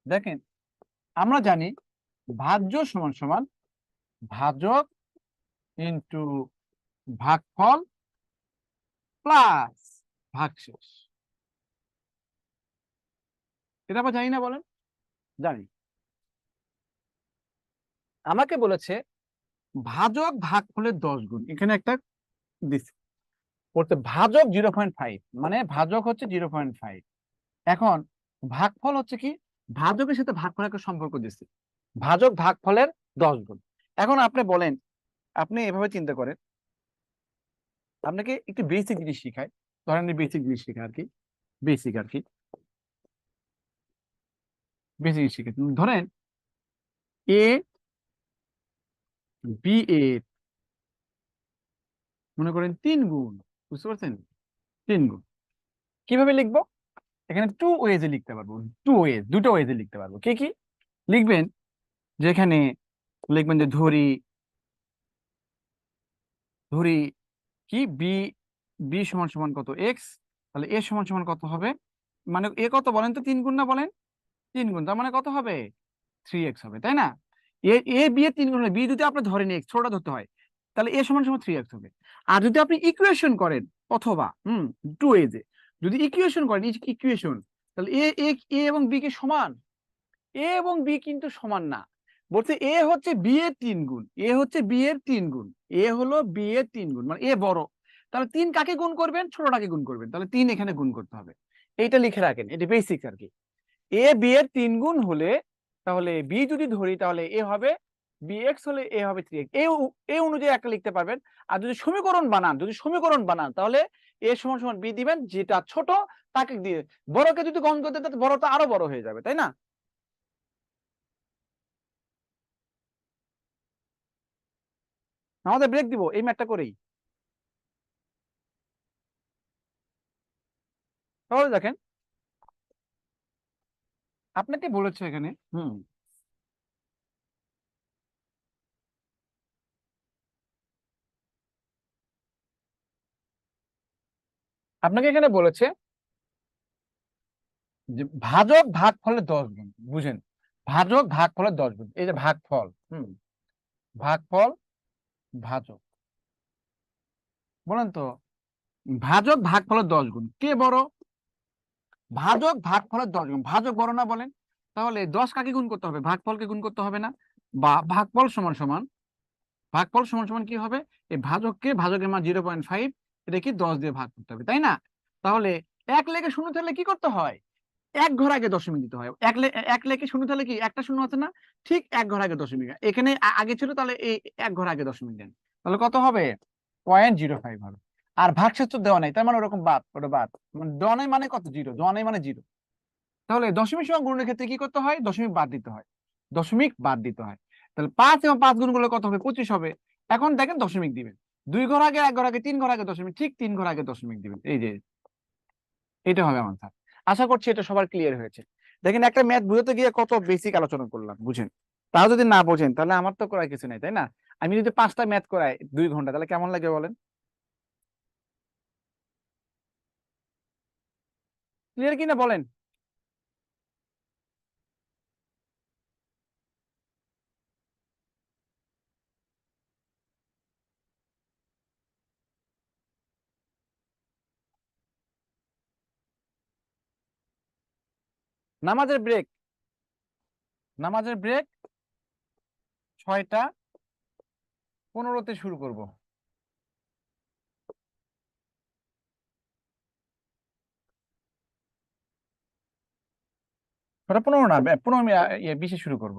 দেখেন, আমরা জানি ভাজ্য সমান সমান ভাজক ইন্টু ভাগফল প্লাস ভাগশেষ। এটা আমরা জানি না, বলেন? জানি। আমাকে বলেছে ভাজক ভাগফলের 10 গুণ, এখানে একটা দিচ্ছে, করতে ভাজক 0.5, মানে ভাজক হচ্ছে 0.5। এখন ভাগফল হচ্ছে কি, ভাজকের সাথে ভাগফলের একটা সম্পর্ক দিচ্ছে, ভাজক ভাগফলের 10 গুণ। এখন আপনি বলেন, আপনি এভাবে চিন্তা করেন, আপনাকে একটু বেসিক জিনিস শিখায়, ধরেন বেসিক জিনিস শেখা আর কি, বেসিক আর কি, বেসিক জিনিস শিখে ধরেন এ বি এর মনে করেন 3 গুণ, বুঝতে পারছেন? 3 গুণ কিভাবে লিখবো? এখানে টু ওয়েজে লিখতে পারবো, টু ওয়েজ, দুটো ওয়েজে লিখতে পারবো। কি কি লিখবেন? যেখানে লিখবেন যে ধরি, ধরি কি বি, বি সমান সমান কত, এক্স, তাহলে এ সমান সমান কত হবে, মানে এ কত বলেন তো, 3 গুণ না বলেন? 3 গুণ, তার মানে কত হবে, 3x হবে, তাই না? এ, এ বি এর 3 গুণ হলে, বি যদি আপনি ধরেন এক্স, ছোটটা ধরতে হয়, তাহলে এ সমান সমান 3x হবে। আর যদি আপনি ইকুয়েশন করেন, অথবা টু এজে যদি ইকুয়েশন করেন, ইকুয়েশন, তাহলে এ, এ এবং বি কে সমান, এ এবং বি কিন্তু সমান না। বলছে এ হচ্ছে বি এর 3 গুণ, এ হচ্ছে বি এর 3 গুণ, এ হলো বি এর 3 গুণ, মানে এ বড়। তাহলে 3 কাকে গুণ করবেন, ছোটটাকে গুণ করবেন, তাহলে 3 এখানে গুণ করতে হবে। এইটা লিখে রাখেন, এটা বেসিক আর কি। এ বি এর 3 গুণ হলে, তাহলে বি যদি ধরি, তাহলে এ হবে, বি এক্স হলে এ হবে 3x, এ অনুযায়ী একটা লিখতে পারবেন। আর যদি সমীকরণ বানান, তাহলে এ সমান সমান বি দিবেন, যেটা ছোট তাকে দিয়ে, বড়কে যদি গণ করতে, তাহলে বড়টা আরো বড় হয়ে যাবে, তাই না? আমাদের ব্রেক দিব এই ম্যাথটা করেই। তাহলে দেখেন, আপনাকে বলেছে এখানে, আপনাকে এখানে বলেছে যে ভাজক ভাগ ফলের 10 গুণ, বুঝেন? ভাজক ভাগ ফলের 10 গুণ, এই যে ভাগফল, ভাগফল ভাজক, বলেন তো, ভাজক ভাগ ফলের 10 গুণ কে বড়? ভাজক ভাগ ফলের 10 গুণ, ভাজক বড় না, বলেন? তাহলে 10 কাকে গুণ করতে হবে, ভাগফলকে গুণ করতে হবে না? বা ভাগফল সমান সমান, ভাগফল সমান সমান কি হবে, এই ভাজককে, ভাজকের মান 0.5, এটা কি 10 দিয়ে ভাগ করতে হবে, তাই না? তাহলে এক লেখে শূন্য থাকলে কি করতে হয়, এক ঘর আগে দশমিক দিতে হয়। এক লেখে শূন্য থাকলে কি একটা শূন্য আছে না, ঠিক এক ঘর আগে দশমিক, এখানে আগে ছিল, তাহলে এই এক ঘর আগে দশমিক দেন, তাহলে কত হবে, 0.05 হবে। আর ভাগশেষ তো দেওয়া নাই, তার মানে ওরকম বাদ, ওটা বাদ, মানে দেওয়া নাই মানে কত, জিরো, দেওয়া নাই মানে জিরো। তাহলে দশমিক সংখ্যা গুণের ক্ষেত্রে কি করতে হয়, দশমিক বাদ দিতে হয়, দশমিক বাদ দিতে হয়। তাহলে 5 এবং 5 গুণ করলে কত হবে, 25 হবে। এখন দেখেন দশমিক দিবেন, 2 ঘর আগে, 1 ঘর আগে, 3 ঘর আগে দশমিক, ঠিক 3 ঘর আগে দশমিক দিবেন, এই যে এটা হবে আমার স্যার। আশা করছি এটা সবার ক্লিয়ার হয়েছে। দেখেন, একটা ম্যাথ বুঝতে গিয়ে কত বেসিক আলোচনা করলাম, বুঝেন? তাও যদি না বোঝেন, তাহলে আমার তো করার কিছু নেই, তাই না? আমি যদি 5টা ম্যাথ করাই 2 ঘন্টা, তাহলে কেমন লাগে বলেন? ক্লিয়ার কিনা বলেন? নামাজের ব্রেক 6:15 শুরু করব। ওটা 15 না, 15 20 শুরু করব।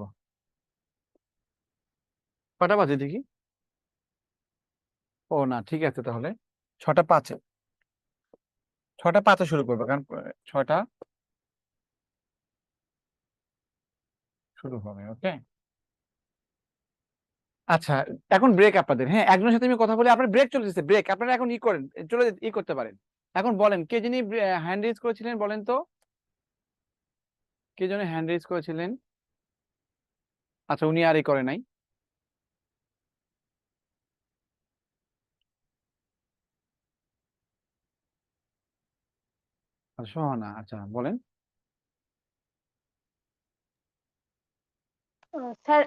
কটা বাজে দেখি? ও না, ঠিক আছে, তাহলে 6:05 6:05 শুরু করবো, কারণ 6টা শুরু হবে। ওকে, আচ্ছা, এখন ব্রেক আপনাদের। হ্যাঁ, একজনের সাথে আমি কথা বলি, আপনার ব্রেক চলতেছে, ব্রেক আপনারা এখন ই করেন, চলে করতে পারেন। এখন বলেন, কে যিনি হ্যান্ড রেজ করেছিলেন বলেন তো, কে যিনি হ্যান্ড রেজ করেছিলেন? আচ্ছা, উনি আর করে নাই। আচ্ছা, সোহানা, আচ্ছা বলেন। স্যার,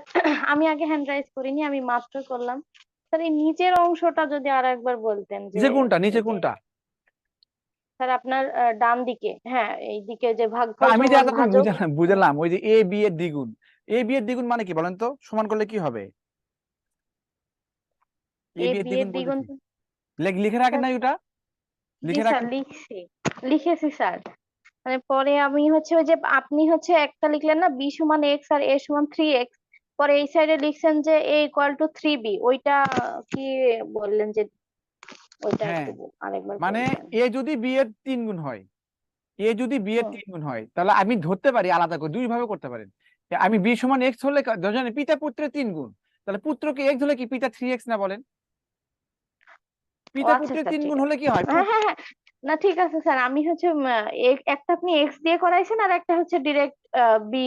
আমি আগে হ্যান্ড রাইজ করিনি, আমি মাত্র করলাম। স্যার, এই নিচের অংশটা যদি আর একবার বলতেন যে নিচে কোনটা, নিচে এই যে কোনটা? স্যার আপনার ডান দিকে, হ্যাঁ এই দিকে যে তো ভাগফল আমি যে সমান এতক্ষণ ভাজক। বুঝালাম বুঝালাম, ওই যে এ বি এর দ্বিগুণ, এ বি এর দ্বিগুণ মানে কি বলেন তো, সমান করলে কি হবে? এ এ বি এর বি এর দ্বিগুণ বলতে দ্বিগুণ। কি? লিখে রাখেন স্যার, নাই ওটা? জি লিখে স্যার রাখেন। লিখেছি স্যার। মানে পরে আমি হচ্ছে ওই যে আপনি হচ্ছে একটা লিখলেন না, বি সমান এক্স আর এ সমান 3x, পরে এই সাইডে লিখছেন যে এ ইকুয়াল টু 3b, ওইটা কি বললেন যে ওইটা হ্যাঁ, একটু আরেকবার মানে বলবেন। এ যদি বি এর 3 গুণ হয়, এ যদি বি এর হুম। 3 গুণ হয়, তাহলে আমি ধরতে পারি আলাদা করে দুই ভাবে করতে পারেন। আমি বি সমান এক্স হলে ধরেন পিতা পুত্রের 3 গুণ, তাহলে পুত্রকে এক্স হলে কি পিতা 3x না বলেন? ও পিতা আচ্ছা পুত্রের স্যার, তিন ঠিক গুণ আছে। হলে কি হয়? হ্যাঁ হ্যাঁ হ্যাঁ, না ঠিক আছে স্যার, আমি হচ্ছে একটা আপনি এক্স দিয়ে করাইছেন আর একটা হচ্ছে ডিরেক্ট বি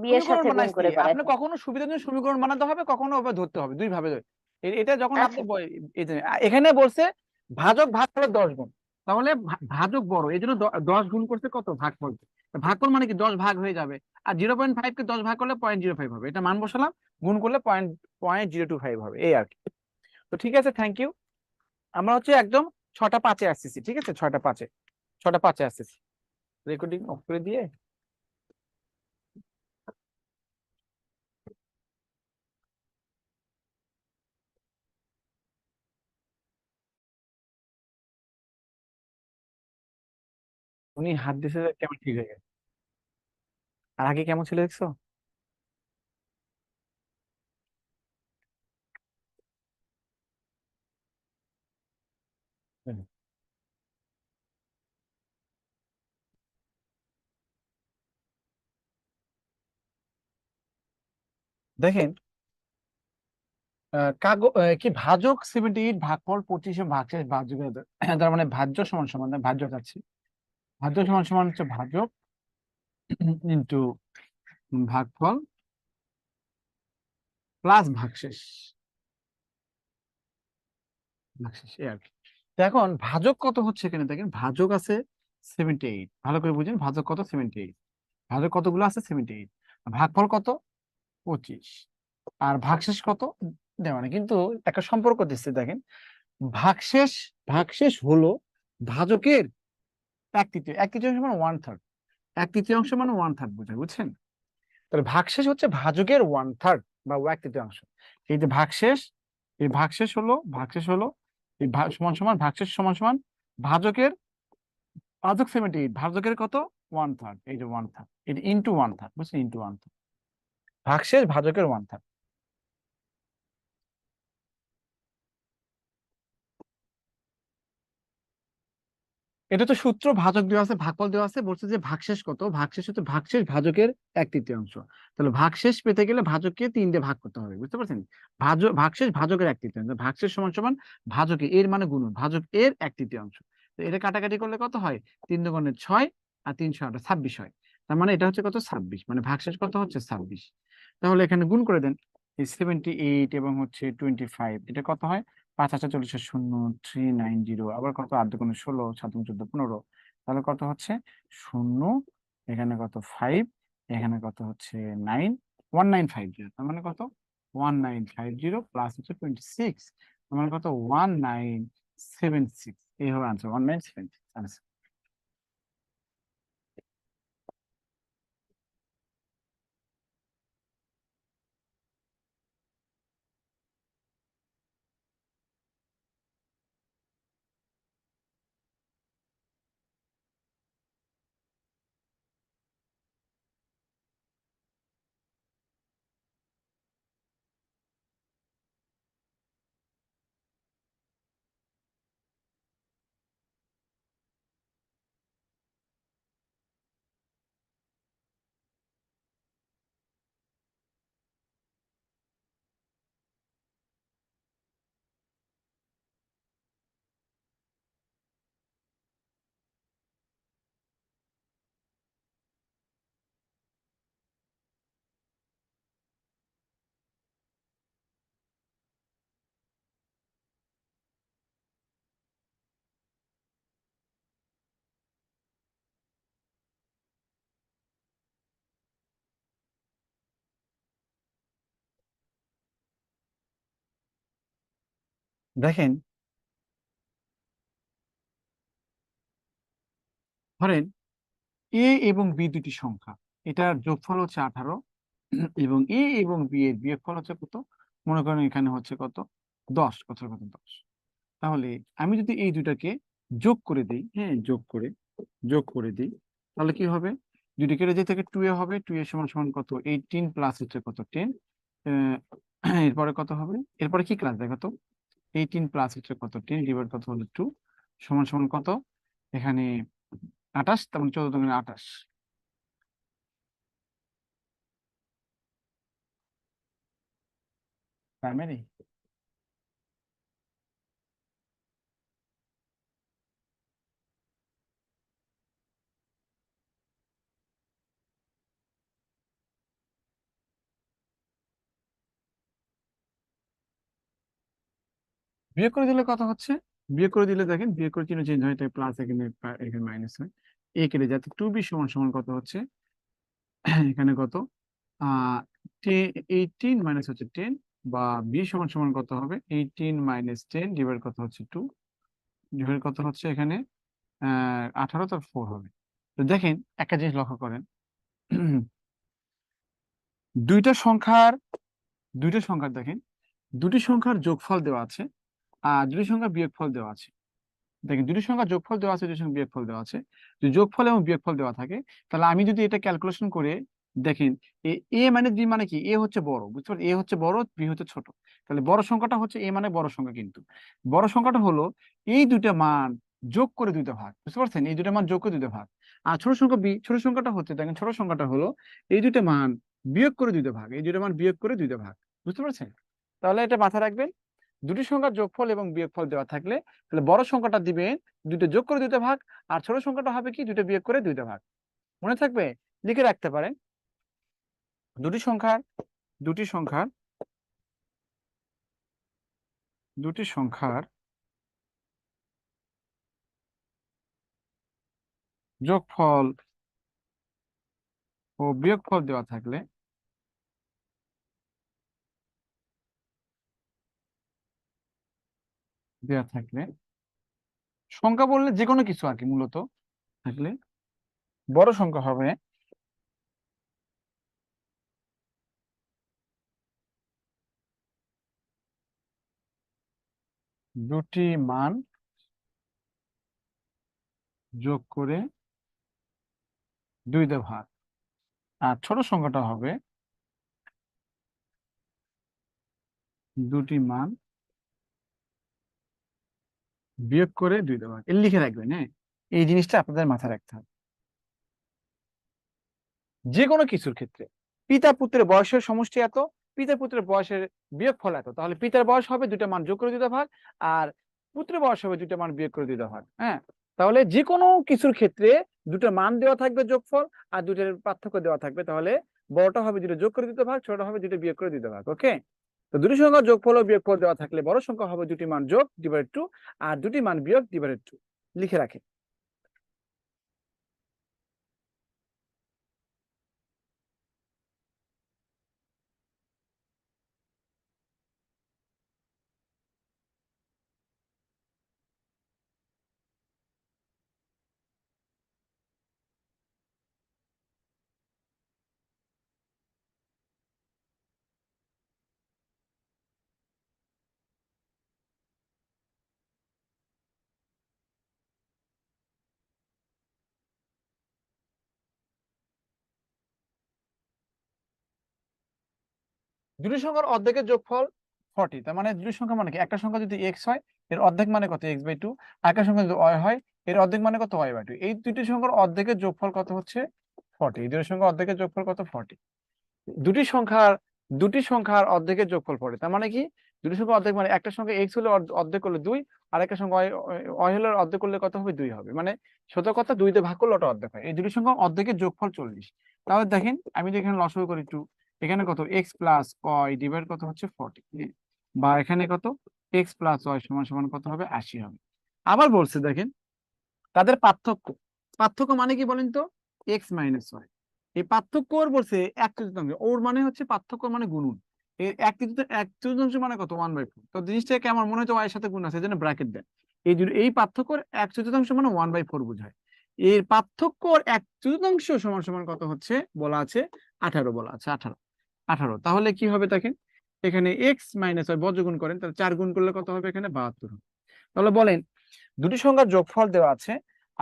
বি এর সমীকরণ সাথে গুণ বানাইছি, করে আপনি করাইছেন। কখনো সুবিধার জন্য সমীকরণ বানাতে হবে, কখনো ওভাবে ধরতে হবে, দুই ভাবে এটা যখন আপনি আচ্ছা স্যার। এই যে এখানে বলছে ভাজক ভাগ করে 10 গুণ, তাহলে ভাজক বড়, এই জন্য 10 গুণ করছে কত ভাগফল। ভাগফল মানে কি 10 ভাগ হয়ে যাবে, আর 0.5 কে 10 ভাগ করলে 0.05 হবে, এটা মান বসালাম, গুণ করলে 0.025 হবে, এই আর কি। তো ঠিক আছে, থ্যাংক ইউ। আমরা হচ্ছে একদম 6:05 আসতেছি, ঠিক আছে, 6:05 আসতেছি। রেকর্ডিং অফ করে দিয়ে উনি হাত দিয়েছে, কেমন ঠিক হয়ে গেছে। আর আগে কেমন ছিল দেখছো? হুম। দেখেন, কি ভাজক 78, ভাগফল 25, ভাগশেষ ভাজক, তার মানে ভাজ্য সমান সমান, ভাজ্য যাচ্ছে, ভাজ্য সমান সমান হচ্ছে ভাজক ইন্টু ভাগফল প্লাস ভাগশেষ, এই আর কি। তো এখন ভাজক কত হচ্ছে, এখানে দেখেন ভাজক আছে 78, ভালো করে বুঝেন, ভাজক কত 78, ভাজক কতগুলো আছে 78, ভাগফল কত 25, আর ভাগশেষ কত দেওয়া নেই, কিন্তু একটা সম্পর্ক দিচ্ছে দেখেন, ভাগশেষ ভাগশেষ হলো ভাজকের 1/3, 1/3 মানে 1/3, 1/3 মানে 1/3 বোঝায়, বুঝছেন? তাহলে ভাগশেষ হচ্ছে ভাজকের 1/3 বা 1/3। এই যে ভাগশেষ, এই ভাগশেষ হলো এই সমান সমান ভাগশেষ সমান সমান ভাজকের, ভাজক 78, ভাজকের কত 1/3, এই যে 1/3, এটা ইন্টু 1/3, বুঝছেন, ইন্টু 1/3, ভাগশেষ ভাজকের 1/3। এটা তো সূত্র, ভাজক দেওয়া আছে, ভাগফল দেওয়া আছে, বলছে যে ভাগশেষ কত, ভাগশেষ হচ্ছে ভাগশেষ ভাজকের 1/3। তাহলে ভাগশেষ পেতে গেলে ভাজককে 3 দিয়ে ভাগ করতে হবে, বুঝতে পারছেন? ভাগশেষ ভাজকের 1/3, ভাগশেষ সমান সমান ভাজকে এর মানে গুণন ভাজক এর 1/3। তো এটা কাটাকাটি করলে কত হয়? 3 দুগুণে 6 আর 3 6 26 হয়। তার মানে এটা হচ্ছে কত 26, মানে ভাগশেষ কত হচ্ছে 26। তাহলে এখানে গুণ করে দেন, এই 78 এবং হচ্ছে 25, এটা কত হয়? 5 8 40 0 3990, আবার কত 8 দুগুণে 16, 7 দুগুণে 14 15, তাহলে কত হচ্ছে 0, এখানে কত 5, এখানে কত হচ্ছে 9, 1950, তার মানে কত 1950 প্লাস হচ্ছে 26, তার মানে কত 1976, এই হবে আনসার, 1976 আনসার। দেখেন, ধরেন এ এবং বি দুটি সংখ্যা, এটার যোগফল হচ্ছে 18 এবং এ এবং বি এর বিয়োগফল হচ্ছে কত? মনে করেন এখানে হচ্ছে কত? 10, কথার কথা 10। তাহলে আমি যদি এই দুটাকে যোগ করে দিই, হ্যাঁ যোগ করে দিই, তাহলে কি হবে? যদি কেটে যেতে থেকে 2a হবে, 2a সমান সমান কত? 18 প্লাস হচ্ছে কত? 10। এরপরে কত হবে? এরপরে কি ক্লাস দেখো তো? 18 প্লাস হচ্ছে কত? 10 ডিভাইড কত হলো 2 সমান সমান কত? এখানে 28, তার মানে 14 দুগুণে 28। প্রাইমারি বিয়োগ করে দিলে কত হচ্ছে? বিয়োগ করে দিলে দেখেন, বিয়োগ করে চিহ্ন চেঞ্জ হয়, তাই প্লাস এখানে এখানে মাইনাস হয়। এ কেটে যাতে 2b সমান সমান কত হচ্ছে? এখানে কত? আহ 18 মাইনাস হচ্ছে 10, বা বি সমান সমান কত হবে? 18 মাইনাস 10 ডিভাইড কত হচ্ছে 2, ডিভাইড কত হচ্ছে এখানে 18, তার 4 হবে। তো দেখেন একটা জিনিস লক্ষ্য করেন, দুইটা সংখ্যার দুইটা সংখ্যার দেখেন, দুটি সংখ্যার যোগফল দেওয়া আছে আর দুটি সংখ্যার বিয়োগফল দেওয়া আছে। দেখেন দুটি সংখ্যার যোগফল দেওয়া আছে, দুটি সংখ্যার বিয়োগফল দেওয়া আছে। যদি যোগফল এবং বিয়োগফল দেওয়া থাকে, তাহলে আমি যদি এটা ক্যালকুলেশন করে দেখেন, এ এ মানে বি মানে কি? এ হচ্ছে বড়, বুঝতে পারছেন? এ হচ্ছে বড়, বি হচ্ছে ছোট। তাহলে বড় সংখ্যাটা হচ্ছে এ, মানে বড় সংখ্যা। কিন্তু বড় সংখ্যাটা হলো এই দুইটা মান যোগ করে দুইটা ভাগ, বুঝতে পারছেন? এই দুইটা মান যোগ করে দুইটা ভাগ। আর ছোট সংখ্যা বি, ছোট সংখ্যাটা হচ্ছে, দেখেন ছোট সংখ্যাটা হলো এই দুইটা মান বিয়োগ করে দুইটা ভাগ, এই দুইটা মান বিয়োগ করে দুইটা ভাগ, বুঝতে পারছেন? তাহলে এটা মাথায় রাখবেন, দুটি সংখ্যার যোগফল এবং বিয়োগফল দেওয়া থাকলে তাহলে বড় সংখ্যাটা দিবেন দুটো যোগ করে দুইটা ভাগ, আর ছোট সংখ্যাটা হবে কি? দুটো বিয়োগ করে দুইটা ভাগ। মনে থাকবে? লিখে রাখতে পারেন। দুটি সংখ্যার দুটি সংখ্যার দুটি সংখ্যার যোগফল ও বিয়োগফল দেওয়া থাকলে সংখ্যা বললে যে কোনো কিছু আর কি, মূলত থাকলে বড় সংখ্যা হবে দুটি মান যোগ করে দুইটা ভাগ, আর ছোট সংখ্যাটা হবে দুটি মান বিয়োগ করে দুইটা ভাগ। এটা লিখে রাখবেন, হ্যাঁ? এই জিনিসটা আপনাদের মাথায় রাখতে হবে যে কোনো কিছুর ক্ষেত্রে। পিতা পুত্রের বয়সের সমষ্টি এত, পিতা পুত্রের বয়সের বিয়োগফল এত, তাহলে পিতার বয়স হবে দুইটা মান যোগ করে দুইটা ভাগ, আর পুত্রের বয়স হবে দুইটা মান বিয়োগ করে দুইটা ভাগ। হ্যাঁ, তাহলে যে কোনো কিছুর ক্ষেত্রে দুটো মান দেওয়া থাকবে যোগফল, আর দুটোর পার্থক্য দেওয়া থাকবে। তাহলে বড়টা হবে দুটো যোগ করে দিতে ভাগ, ছোটটা হবে দুটো বিয়োগ করে দিতে ভাগ। ওকে, তো দুটি সংখ্যা যোগফল ও বিয়োগফল দেওয়া থাকলে বড় সংখ্যা হবে দুটি মান যোগ ডিভাইড 2, আর দুটি মান বিয়োগ ডিভাইড 2। লিখে রাখে। দুটি সংখ্যার অর্ধেকের যোগফল 40, তার মানে দুটি সংখ্যা মানে কি? একটা সংখ্যা যদি এক্স হয়, এর অর্ধেক মানে কত? x/2। আর একটা সংখ্যা যদি ওয়াই হয়, এর অর্ধেক মানে কত? y/2। এই দুটি সংখ্যার অর্ধেকের যোগফল কত হচ্ছে? 40। এই দুটি সংখ্যার অর্ধেকের যোগফল কত? 40। দুটি সংখ্যার দুটি সংখ্যার অর্ধেকের যোগফল 40, তার মানে কি? দুটি সংখ্যার অর্ধেক মানে একটা সংখ্যা এক্স হলে অর্ধেক করলে 2, আর একটা সংখ্যা ওয়াই হলে অর্ধেক করলে কত হবে? 2 হবে। মানে সোজা কথা, 2 দিয়ে ভাগ করলে ওটা অর্ধেক হয়। এই দুটি সংখ্যা অর্ধেকের যোগফল 40। তাহলে দেখেন, আমি যদি এখানে লসাগু করি 2, এখানে কত? এক্স প্লাস ওয়াই ডিভাইড কত হচ্ছে? 40। বা এখানে কত? এক্স প্লাস ওয়াই সমান সমান কত হবে? 80 হবে। আবার বলছে দেখেন, তাদের পার্থক্য, পার্থক্য মানে কি বলেন তো? X minus y. এই পার্থক্য ওর বলছে এক চতুর্থাংশ, ওর মানে হচ্ছে পার্থক্য মানে গুণন। এক চতুর্থাংশ মানে কত, 1/4। তো জিনিসটাকে আমার মনে হচ্ছে y এর সাথে গুণ আছে, এই জন্য ব্র্যাকেট দেন। এই পার্থক্য এক চতুর্থাংশ মানে 1/4 বোঝায়। এর পার্থক্য এক চতুর্থাংশ সমান সমান কত হচ্ছে বলা আছে, 18 বলা আছে, 18। তাহলে কি হবে দেখেন, এখানে এক্স মাইনাস ওয়াই বজ্রগুণ করেন, তাহলে 4 গুণ করলে কত হবে, এখানে 72 হবে। তাহলে বলেন দুটি সংখ্যার যোগফল দেওয়া আছে,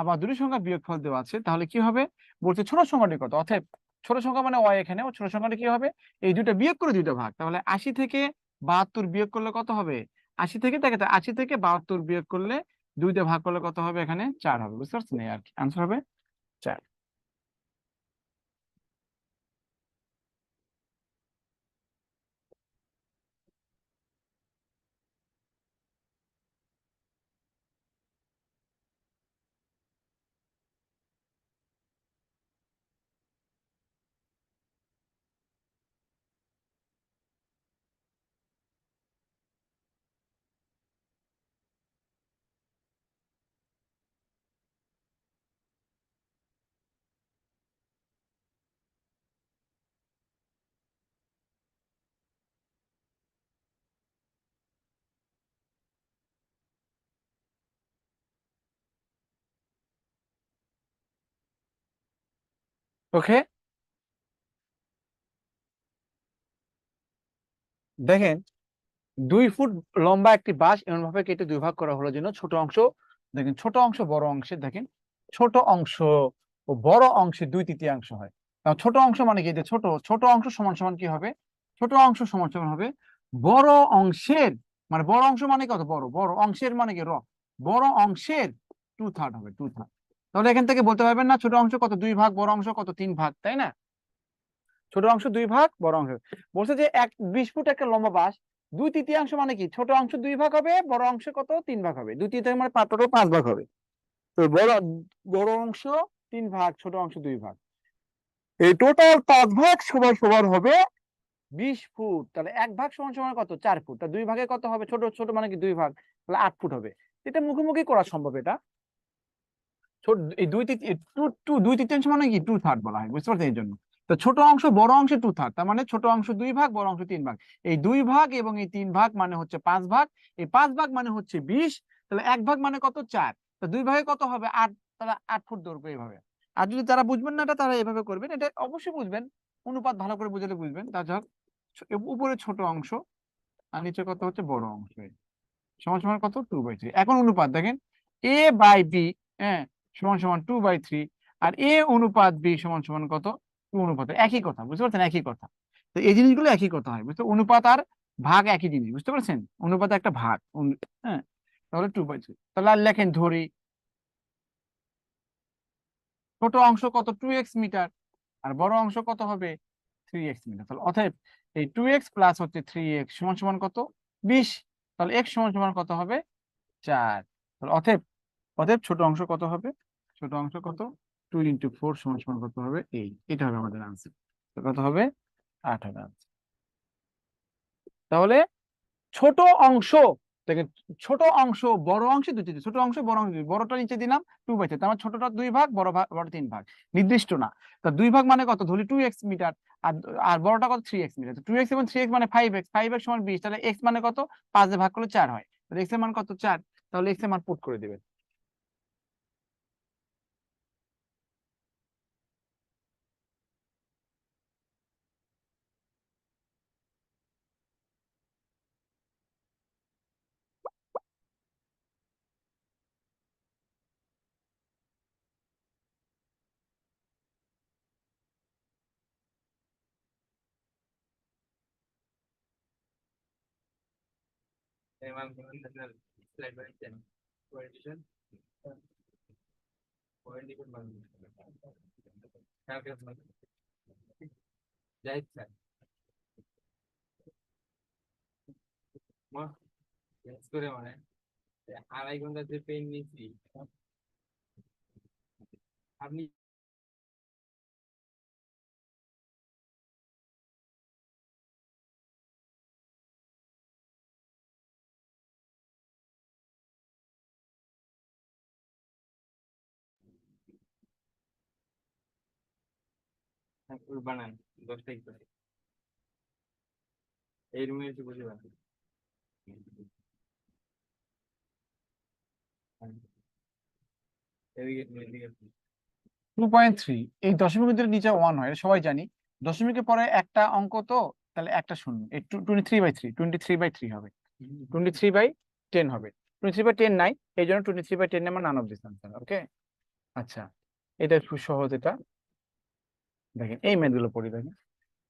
আবার দুটি সংখ্যার বিয়োগফল দেওয়া আছে, তাহলে কি হবে, বলছে ছোট সংখ্যাটি কত। অতএব ছোট সংখ্যা মানে ওয়াই, এখানে ও ছোট সংখ্যাটা কি হবে, এই দুটো বিয়োগ করে দুইটা ভাগ। তাহলে 80 থেকে 72 বিয়োগ করলে কত হবে, 80 থেকে 72 বিয়োগ করলে দুইটা ভাগ করলে কত হবে, এখানে 4 হবে। বুঝতে পারছেন, এই আর কি আনসার হবে 4। ওকে, দেখেন 2 ফুট লম্বা একটি বাঁশ এমন ভাবে কেটে দুই ভাগ করা হলো যেন ছোট অংশ, দেখেন ছোট অংশ বড় অংশে, দেখেন ছোট অংশ ও বড় অংশে 2/3 হয়। কারণ ছোট অংশ মানে কি, যে ছোট ছোট অংশ সমান সমান কি হবে, ছোট অংশ সমান সমান হবে বড় অংশের, মানে বড় অংশ মানে কত, বড় বড় অংশের মানে কি বড় অংশের 2/3 হবে, 2/3। তাহলে এখান থেকে বলতে পারবেন না ছোট অংশ কত 2 ভাগ, বড় অংশ কত 3 ভাগ, তাই না? ছোট অংশ 2 ভাগ, বড় অংশ, বলছে যে 20 ফুট একটা লম্বা বাঁশ 2/3 মানে কি, ছোট অংশ 2 ভাগ হবে, বড় অংশ কত 3 ভাগ হবে, 2/3 মানে 5 ভাগ হবে। তো বড় বড় অংশ 3 ভাগ, ছোট অংশ 2 ভাগ, এই টোটাল 5 ভাগ সমান সমান হবে 20 ফুট। তাহলে 1 ভাগ সমান সমান কত, 4 ফুট। তা 2 ভাগে কত হবে, ছোট ছোট মানে কি 2 ভাগ, তাহলে 8 ফুট হবে। এটা মুখোমুখি করা সম্ভব, এটা ছোট এই 2/3 মানে কি 2/3 বলা হয়, বুঝতে পারছেন, এই জন্য। তো ছোট অংশ বড় অংশে 2/3, তার মানে ছোট অংশ 2 ভাগ, বড় অংশ 3 ভাগ। এই 2 ভাগ এবং এই 3 ভাগ মানে হচ্ছে 5 ভাগ, এই 5 ভাগ মানে হচ্ছে 20। তাহলে 1 ভাগ মানে কত, 4। তো 2 ভাগে কত হবে, 8। তাহলে 8 ফুট দৈর্ঘ্য এইভাবে। আর যদি তারা বুঝবেন না এটা, তারা এভাবে করবেন, এটা অবশ্যই বুঝবেন, অনুপাত ভালো করে বুঝলে বুঝবেন। তা যাক, উপরে ছোট অংশ আর নিচে কত হচ্ছে বড় অংশ, সমান সমান কত, 2/3। এখন অনুপাত দেখেন, এ বাই বি, হ্যাঁ, সমান সমান 2/3। আর এ অনুপাত বি সমান সমান কত, 2 অনুপাত, একই কথা, বুঝতে পারছেন, একই কথা। তো এই জিনিসগুলো একই কথা হয়, বুঝতে, অনুপাত আর ভাগ একই জিনিস, বুঝতে পারছেন, অনুপাত একটা ভাগ, হ্যাঁ। তাহলে 2/3, তাহলে আর লেখেন ধরি ছোট অংশ কত 2x মিটার, আর বড় অংশ কত হবে 3x মিটার। তাহলে অতএব এই 2x প্লাস হচ্ছে 3x সমান সমান কত, 20। তাহলে x সমান সমান কত হবে, 4। তাহলে অতএব অতএব ছোট অংশ কত হবে, ছোট অংশ কত, 2 × 4 সমান সমান কত হবে, এটা হবে আমাদের আনসার। কত হবে, 8 হবে answer। তাহলে ছোট অংশ, দেখেন ছোট অংশ বড় অংশে দুটি, ছোট অংশ বড় অংশ বড়টা নিচে দিলাম 2/3, তার মানে ছোটটা 2 ভাগ, বড় 3 ভাগ, নির্দিষ্ট না। তা 2 ভাগ মানে কত, ধরি 2x মিটার, আর আর বড়টা কত 3x মিটার। 2x এবং 3x মানে 5x, 5x সমান 20। তাহলে x মানে কত, 5 দিয়ে ভাগ করলে 4 হয়, তাহলে x এর মান কত, 4। তাহলে x এর মান পুট করে দিবেন। এই রুমে একটু বসে পারবে। 2.3 এই দশমিক ভিতরে নিচে 1 হয় এটা সবাই জানি। দশমিকের পরে একটা অঙ্ক তো, তাহলে একটা শূন্য, 23/3, 23/3 হবে, 23/10 হবে। 23/10 নাই, এই জন্য 23/10 আমার নান অফ দিস আনসার। ওকে, আচ্ছা, এটা খুব সহজ। এটা দেখেন, এই ম্যাথগুলো পড়ি। দেখেন,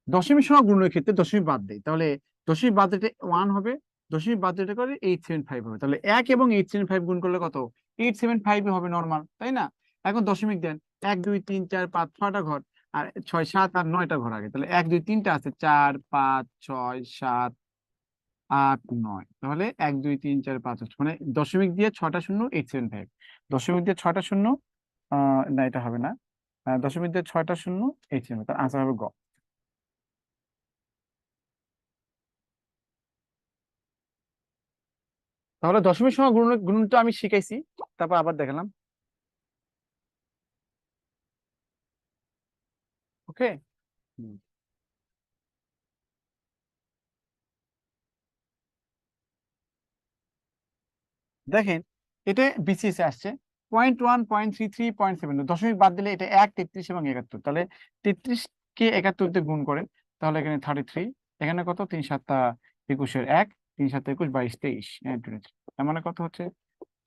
দশমিক সংখ্যা গুণনের ক্ষেত্রে দশমিক বাদ দেয়, তাহলে দশমিক বাদ দিতে 1 হবে, দশমিক বাদ দিতে করে 875 হবে। তাহলে 1 এবং 875 গুণ করলে কত? 875 হবে নর্মাল, তাই না? এখন দশমিক দেন, 1 2 3 4 5 6টা ঘর, আর 6 7 আর 9টা ঘর আগে, তাহলে 1 2 3টা আছে, 4 5 6 7 8 9, তাহলে 1 2 3 4 5 6, মানে দশমিক দিয়ে 6টা শূন্য 875, দশমিক দিয়ে 6টা শূন্য, না এটা হবে না, দশমিক দিয়ে 6টা শূন্য 875, তার আনসার হবে গ। তাহলে দশমিক সংখ্যা গুণনটা আমি শিখাইছি, তারপর আবার দেখালাম। ওকে, দেখেন, এটা বিসিএস এ আসছে 0.1 0.33 0.7, দশমিক বাদ দিলে এটা 1 33 এবং 71, তাহলে 33 কে 71 দিয়ে গুণ করেন, তাহলে এখানে 33, এখানে কত, 3 7 21 1, 3 7 21 22 23, 23, তার মানে কত হচ্ছে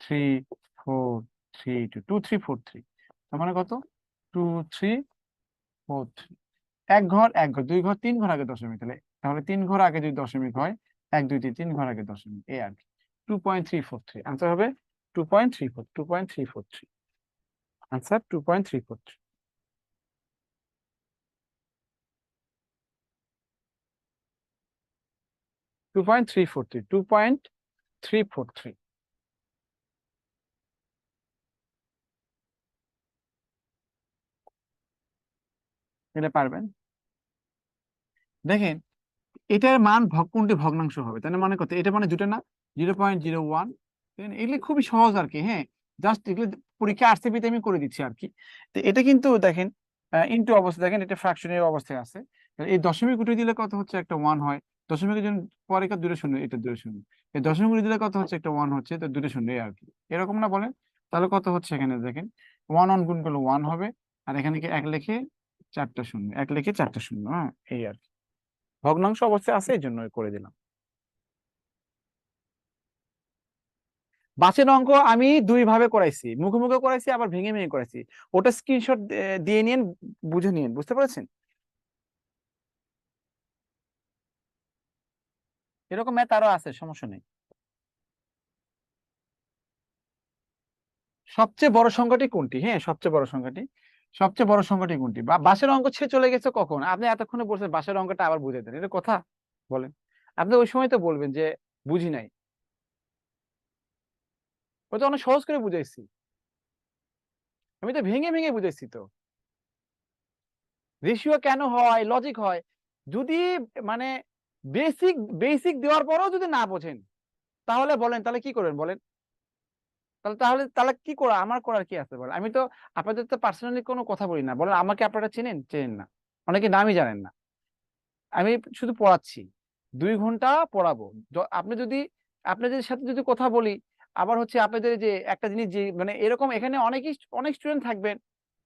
3 4 3 2 2 3 4 3, তার মানে কত 2 3 4 3, এক ঘর এক ঘর, দুই ঘর তিন ঘর আগে দশমিক, তাহলে তাহলে 3 ঘর আগে যদি দশমিক হয়, 1 2 3 3 ঘর আগে দশমিক, এই আর কি। 2.343, আনসার হবে 2.34, আনসার 2.343, 2.343, 2.343। এটা পারবেন। দেখেন, এটার মান কোনটি ভগ্নাংশ হবে, তাহলে মানে কত, এটা মানে দুটো না, 0.01, এগুলো খুবই সহজ আর কি। হ্যাঁ, জাস্ট এগুলো পরীক্ষা আরসিবি তে আমি করে দিচ্ছি আর কি। তো এটা কিন্তু দেখেন, ইনটু অবস্থা, দেখেন এটা ফ্র্যাকশনের অবস্থায় আছে, তাহলে এই দশমিক উঠে দিলে কত হচ্ছে, একটা 1 হয়, দশমিকের জন্য পরে দুটো শূন্য, এটা দুটো শূন্য, এই দশমিক উঠে দিলে কত হচ্ছে, একটা 1 হচ্ছে, তো দুটো শূন্য, এই আর কি, এরকম না বলেন? তাহলে কত হচ্ছে, এখানে দেখেন 1 1 গুণ করলে 1 হবে, আর এখানে কি 1 লিখে 4টা শূন্য, 1 লিখে 4টা শূন্য, হ্যাঁ, এই আর কি, ভগ্নাংশ অবস্থায় আছে এই জন্য করে দিলাম। বাঁশের অঙ্ক আমি দুই ভাবে করাইছি, মুখে মুখে করাইছি, আবার ভেঙে ভেঙে করাইছি, ওটা স্ক্রিনশট দিয়ে নিন, বুঝে নিন, বুঝতে পেরেছেন? এরকম ম্যাথ আরো আছে, সমস্যা নেই। সবচেয়ে বড় সংখ্যাটি কোনটি? হ্যাঁ, সবচেয়ে বড় সংখ্যাটি, সবচেয়ে বড় সংখ্যাটি কোনটি? বা বাঁশের অঙ্ক ছেড়ে চলে গেছে কখন? আপনি এতক্ষণে বলছেন বাঁশের অঙ্কটা আবার বুঝে দেন, এটা কথা বলেন? আপনি ওই সময় তো বলবেন যে বুঝি নাই, ওই তো অনেক সহজ করে বুঝাইছি, আমি তো ভেঙে ভেঙে বুঝাইছি তো। রেশিও কেন হয়, লজিক হয়, যদি মানে বেসিক বেসিক দেওয়ার পরেও যদি না বোঝেন, তাহলে বলেন, তাহলে কি করবেন বলেন? তাহলে তাহলে তাহলে কি করা, আমার করার কি আছে বলেন? আমি তো আপনাদের তো পার্সোনালি কোনো কথা বলি না, বলেন আমাকে আপনারা চেনেন, চেনেন না, অনেকে নামই জানেন না, আমি শুধু পড়াচ্ছি, 2 ঘন্টা পড়াবো। আপনি যদি আপনাদের সাথে যদি কথা বলি, আবার হচ্ছে আপনাদের যে একটা জিনিস, যে মানে এরকম এখানে অনেক স্টুডেন্ট থাকবেন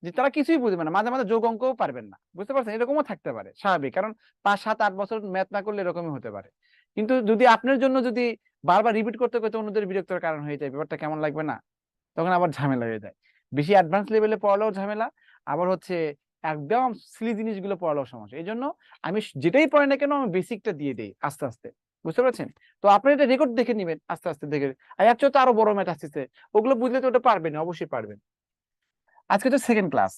যে তারা কিছুই বুঝবে না, মাঝে মাঝে যোগ অঙ্কও পারবেন না, বুঝতে পারছেন? এরকমও থাকতে পারে, স্বাভাবিক, কারণ 5 7 8 বছর ম্যাথ না করলে এরকমই হতে পারে। কিন্তু যদি আপনার জন্য যদি বারবার রিপিট করতে করতে অন্যদের বিরক্তের কারণ হয়ে যায়, ব্যাপারটা কেমন লাগবে না? তখন আবার ঝামেলা হয়ে যায়, বেশি অ্যাডভান্স লেভেলে পড়ালেও ঝামেলা, আবার হচ্ছে একদম সিলি জিনিসগুলো পড়ালেও সমস্যা। এই জন্য আমি যেটাই পড়ে না কেন, আমি বেসিকটা দিয়ে দিই আস্তে আস্তে, বুঝতে পারছেন? তো আপনি এটা রেকর্ড দেখে নিবেন আস্তে আস্তে দেখে, আর এর চেয়ে তো আরো বড় ম্যাথ আসতেছে, ওগুলো বুঝলে তো ওটা পারবেন, অবশ্যই পারবেন। আজকে তো সেকেন্ড ক্লাস।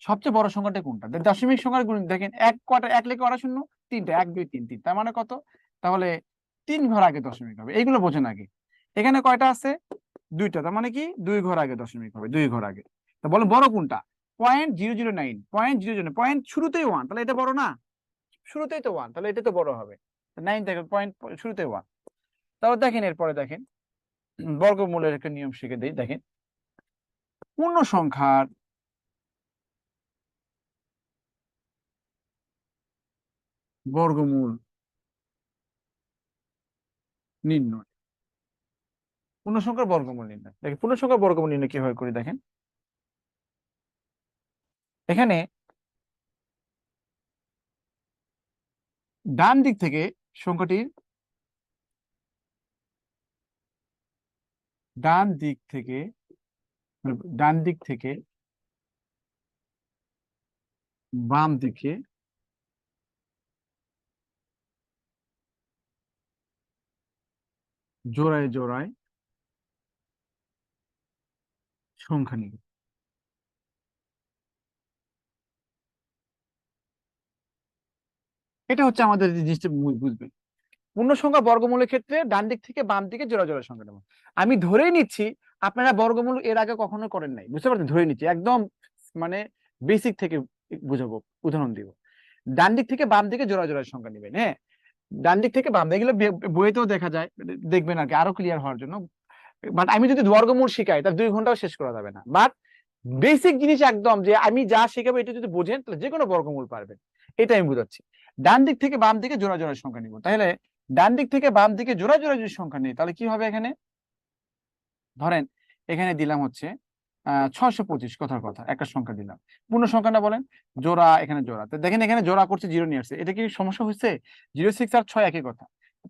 সবচেয়ে বড় সংখ্যাটা কোনটা? দশমিক সংখ্যার গুণ দেখেন, এক কটা, এক লেখে কটা শূন্য, তিনটা, 1 2 3 3, তার মানে কত? তাহলে 3 ঘর আগে দশমিক হবে, এইগুলো বোঝেন আগে। এখানে কয়টা আছে? 2টা, তার মানে কি 2 ঘর আগে দশমিক হবে, 2 ঘর আগে। তা বলেন বড় কোনটা? 0.009, 0.00, পয়েন্ট শুরুতেই 1, তাহলে এটা বড় না? শুরুতেই তো 1, তাহলে এটা তো বড় হবে। 9 থেকে পয়েন্ট শুরুতে 1। তারপর দেখেন, এরপরে দেখেন, বর্গমূলের একটা নিয়ম শিখে দিই। দেখেন, পূর্ণ সংখ্যার বর্গমূল নির্ণয়। পূর্ণ সংখ্যার বর্গমূল নির্ণয়। দেখেন পূর্ণ সংখ্যার বর্গমূল নির্ণয় কিভাবে করি দেখেন। এখানে ডান দিক থেকে সংখ্যাটির ডান দিক থেকে ডান দিক থেকে বাম দিকে জোড়ায় জোড়ায় সংখ্যা নিব। এটা হচ্ছে আমাদের যে জিনিসটা বুঝবেন। পূর্ণ সংখ্যা বর্গমূলের ক্ষেত্রে ডান দিক থেকে বাম দিকে জোড়া জোড়া সংখ্যা নেব। আমি ধরেই নিচ্ছি আপনারা বর্গমূল এর আগে কখনো করেন নাই, বুঝতে পারছেন? ধরে নিচ্ছি একদম মানে বেসিক থেকে বুঝাবো, উদাহরণ দিব। ডান দিক থেকে বাম দিকে জোড়া জোড়া সংখ্যা নেবেন। হ্যাঁ, ডান দিক থেকে বাম দিকে, এগুলো বইতেও দেখা যায়, দেখবেন আর কি আরো ক্লিয়ার হওয়ার জন্য। বাট আমি যদি বর্গমূল শিখাই তাহলে 2 ঘন্টাও শেষ করা যাবে না। বাট বেসিক জিনিস একদম, যে আমি যা শেখাবো এটা যদি বোঝেন তাহলে যে কোনো বর্গমূল পারবেন, এটা আমি বুঝাচ্ছি। ডান দিক থেকে বাম দিকে জোড়া জোড়া সংখ্যা নিব। তাহলে ডান দিক থেকে বাম দিকে জোড়া জোড়া যদি সংখ্যা নেই তাহলে কি হবে? এখানে ধরেন এখানে দিলাম হচ্ছে 625, কথার কথা একটা সংখ্যা দিলাম, পূর্ণ সংখ্যা না বলেন, জোড়া, এখানে জোড়া। তো দেখেন এখানে জোড়া করছে, 0 নিয়ে আসছে, এটা কি সমস্যা হচ্ছে? 06 আর 6 একই কথা,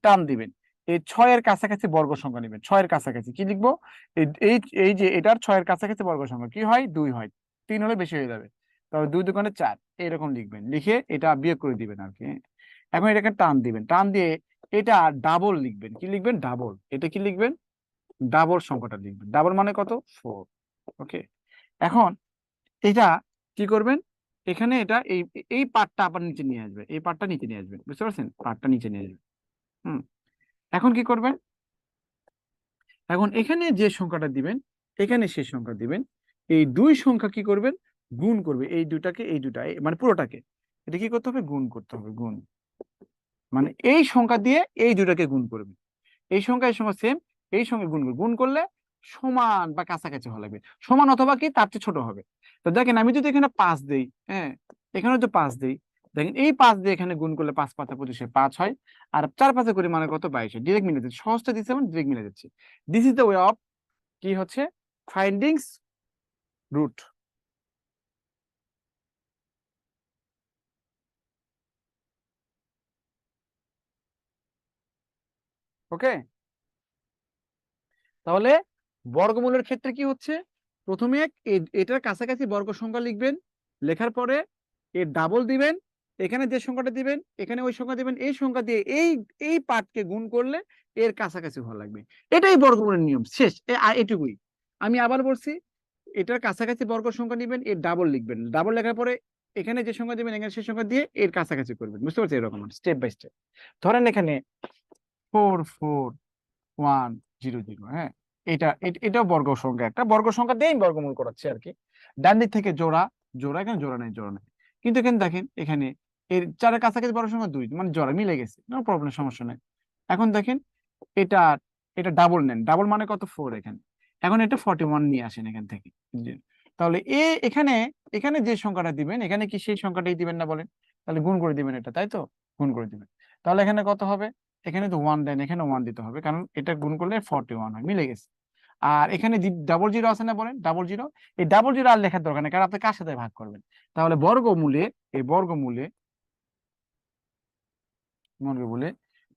টান দিবেন। এই 6 এর কাছাকাছি বর্গ সংখ্যা নেবেন। 6 এর কাছাকাছি কি লিখবো? এই এই এই যে এটার 6 এর কাছাকাছি বর্গ সংখ্যা কি হয়? 2 হয়। 3 হলে বেশি হয়ে যাবে, তবে 2 দোকানে 4 এরকম লিখবেন, লিখে এটা বিয়োগ করে দিবেন আর কি। এখন এটাকে টান দিবেন, টান দিয়ে এটা ডাবল লিখবেন। কি লিখবেন? ডাবল। এটা কি লিখবেন? ডাবল সংখ্যাটা লিখবেন। ডাবল মানে কত? 4। ওকে, এখন এটা কি করবেন? এখানে এটা এই এই পার্টটা আবার নিচে নিয়ে আসবে, এই পার্টটা নিচে নিয়ে আসবেন, বুঝতে পারছেন? পার্টটা নিচে নিয়ে আসবেন। হুম, এখন কি করবেন? এখন এখানে যে সংখ্যাটা দিবেন, এখানে সেই সংখ্যা দিবেন। এই দুই সংখ্যা কি করবেন? গুণ করবে, এই দুটাকে এই দুটা মানে পুরোটাকে এটা কি করতে হবে? গুণ করতে হবে। গুণ মানে এই সংখ্যা দিয়ে এই দুটাকে গুণ করবে। এই সংখ্যা এই সংখ্যা সেম, এই সঙ্গে গুণ করবে। গুণ করলে সমান বা কাছাকাছি হওয়া লাগবে, সমান অথবা কি তার চেয়ে ছোট হবে। তো দেখেন আমি যদি এখানে 5 দেই, হ্যাঁ, এখানে তো 5 দেই, দেখেন এই 5 দিয়ে এখানে গুণ করলে 5 5 25 5 হয়, আর 4 5 করে মানে কত? 22 হয়। ডিরেক্ট মিলে যাচ্ছে, সহজটা দিচ্ছে মানে ডিরেক্ট মিলে যাচ্ছে। This is the way of কি হচ্ছে ফাইন্ডিংস রুট। ওকে, তাহলে বর্গমূলের ক্ষেত্রে কি হচ্ছে? প্রথমে এটার কাছাকাছি বর্গ সংখ্যা লিখবেন, লেখার পরে এর ডাবল দিবেন, এখানে যে সংখ্যাটা দিবেন এখানে ওই সংখ্যা দিবেন, এই সংখ্যা দিয়ে এই এই পার্টকে গুণ করলে এর কাছাকাছি হওয়া লাগবে। এটাই বর্গমূলের নিয়ম, শেষ। এটুকুই। আমি আবার বলছি, এটার কাছাকাছি বর্গ সংখ্যা নিবেন, এর ডাবল লিখবেন, ডাবল লেখার পরে এখানে যে সংখ্যা দিবেন এখানে সেই সংখ্যা দিয়ে এর কাছাকাছি করবেন, বুঝতে পারছেন? এরকম স্টেপ বাই স্টেপ। ধরেন এখানে 44100, হ্যাঁ, এটাও বর্গ সংখ্যা, একটা বর্গ সংখ্যা দিয়ে আমি বর্গমূল করাচ্ছি আর কি। ডান দিক থেকে জোড়া জোড়া, এখানে জোড়া নাই, জোড়া নাই। কিন্তু এখানে দেখেন এখানে এর 4-এর কাছাকাছি বর্গ সংখ্যা 2, মানে জোড়া মিলে গেছে, নো প্রবলেম, সমস্যা নাই। এখন দেখেন এটা এটা ডাবল নেন, ডাবল মানে কত? 4 এখানে। এখন এটা 41 নিয়ে আসেন এখান থেকে। তাহলে এখানে এখানে যে সংখ্যাটা দিবেন এখানে কি সেই সংখ্যাটাই দিবেন না বলেন? তাহলে গুণ করে দিবেন এটা, তাই তো? গুণ করে দিবেন। তাহলে এখানে কত হবে? এখানে তো 1 দেন, এখানে 1 দিতে হবে, কারণ এটা গুণ করলে 41 হয়, মিলে গেছে। আর এখানে ডাবল জিরো আছে না বলেন? ডাবল জিরো, এই ডাবল জিরো আর লেখার দরকার নেই, কারণ আপনি কার সাথে ভাগ করবেন। তাহলে বর্গমূলে এই বর্গমূলে বর্গমূলে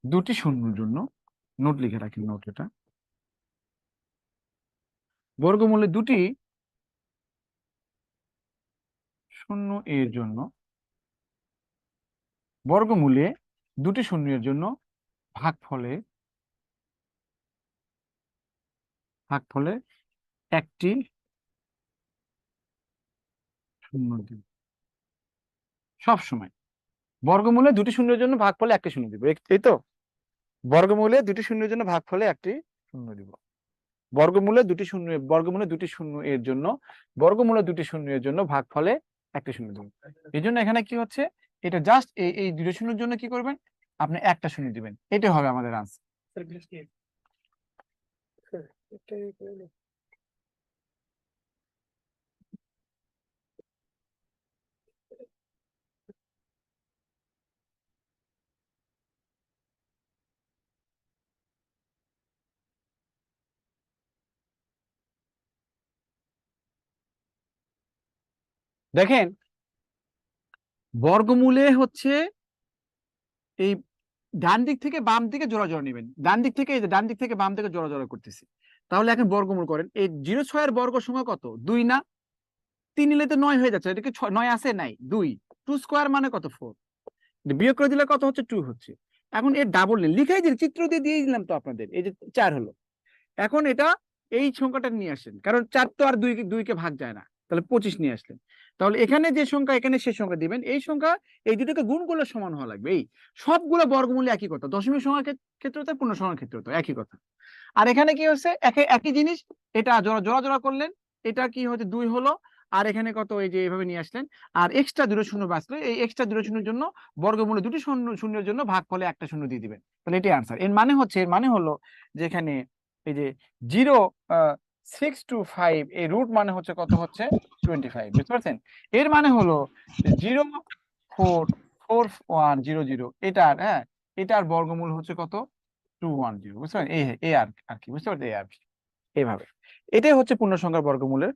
দুটি শূন্যর জন্য, নোট লিখে রাখেন, নোট এটা, বর্গমূলে দুটি শূন্য এর জন্য, বর্গমূলে দুটি শূন্যের জন্য ভাগফলে ভাগফলে একটি শূন্য দিব সব সময়। বর্গমূলে দুটি শূন্যের জন্য ভাগফলে একটি শূন্য দিব, এই তো। বর্গমূলে দুটি শূন্যের জন্য ভাগফলে একটি শূন্য দিব। বর্গমূলে দুটি শূন্য এর জন্য, বর্গমূলে দুটি শূন্য এর জন্য ভাগফলে একটি শূন্য দিব। এই জন্য এখানে কি হচ্ছে? এটা জাস্ট এই দুটি শূন্যের জন্য কি করবেন? আপনি একটা শূন্য দিবেন, এটা হবে আমাদের আনসার। দেখেন বর্গমূলে হচ্ছে এই ডান দিক থেকে বাম দিকে জোড়া জোড়া নেবেন, ডান দিক থেকে এই যে ডান দিক থেকে বাম দিকে জোড়া জোড়া করতেছি। তাহলে এখন বর্গমূল করেন, এই 0.6 বর্গ সংখ্যা কত? 2 না? 3 নিলে তো 9 হয়ে যাচ্ছে, এটা কি 9 আছে? নাই, 2। 2 স্কোয়ার মানে কত? 4। বিয়োগ করে দিলে কত হচ্ছে? 2 হচ্ছে। এখন এর ডাবল নেন, লিখাই দিন, চিত্র দিয়ে দিয়ে দিলাম তো আপনাদের, এই যে 4 হলো। এখন এটা এই সংখ্যাটা নিয়ে আসেন, কারণ 4 তো আর 2 কে ভাগ যায় না, তাহলে 25 নিয়ে আসলেন। তাহলে এখানে যে সংখ্যা, এখানে সে সংখ্যা দিবেন, এই সংখ্যা এই দুটোকে গুণ করলে সমান হওয়া লাগবে। এই সবগুলো বর্গমূলে একই কথা, দশমিক সংখ্যার ক্ষেত্রে তো পূর্ণ সংখ্যার ক্ষেত্রে তো একই কথা। আর এখানে কি হচ্ছে? একই জিনিস, এটা জোড়া জোড়া জোড়া করলেন, এটা কি হচ্ছে? 2 হলো। আর এখানে কত? এই যে এইভাবে নিয়ে আসলেন। আর এক্সট্রা দুটো শূন্য বাঁচলো, এই এক্সট্রা দুটো শূন্যের জন্য বর্গমূলে দুটি শূন্য শূন্যের জন্য ভাগ ফলে একটা শূন্য দিয়ে দিবেন, তাহলে এটাই আনসার। এর মানে হচ্ছে, এর মানে হলো যে এখানে এই যে 0.625, এই রুট মানে হচ্ছে কত? হচ্ছে 25, বুঝতে পারছেন? এর মানে হলো 0.441100, এটার, হ্যাঁ, এটার বর্গমূল হচ্ছে কত? 210, বুঝতে পারছেন? এই এই আর কি, বুঝতে পারছেন? এই আর কি, এইভাবে। এটাই হচ্ছে পূর্ণ সংখ্যার বর্গমূলের।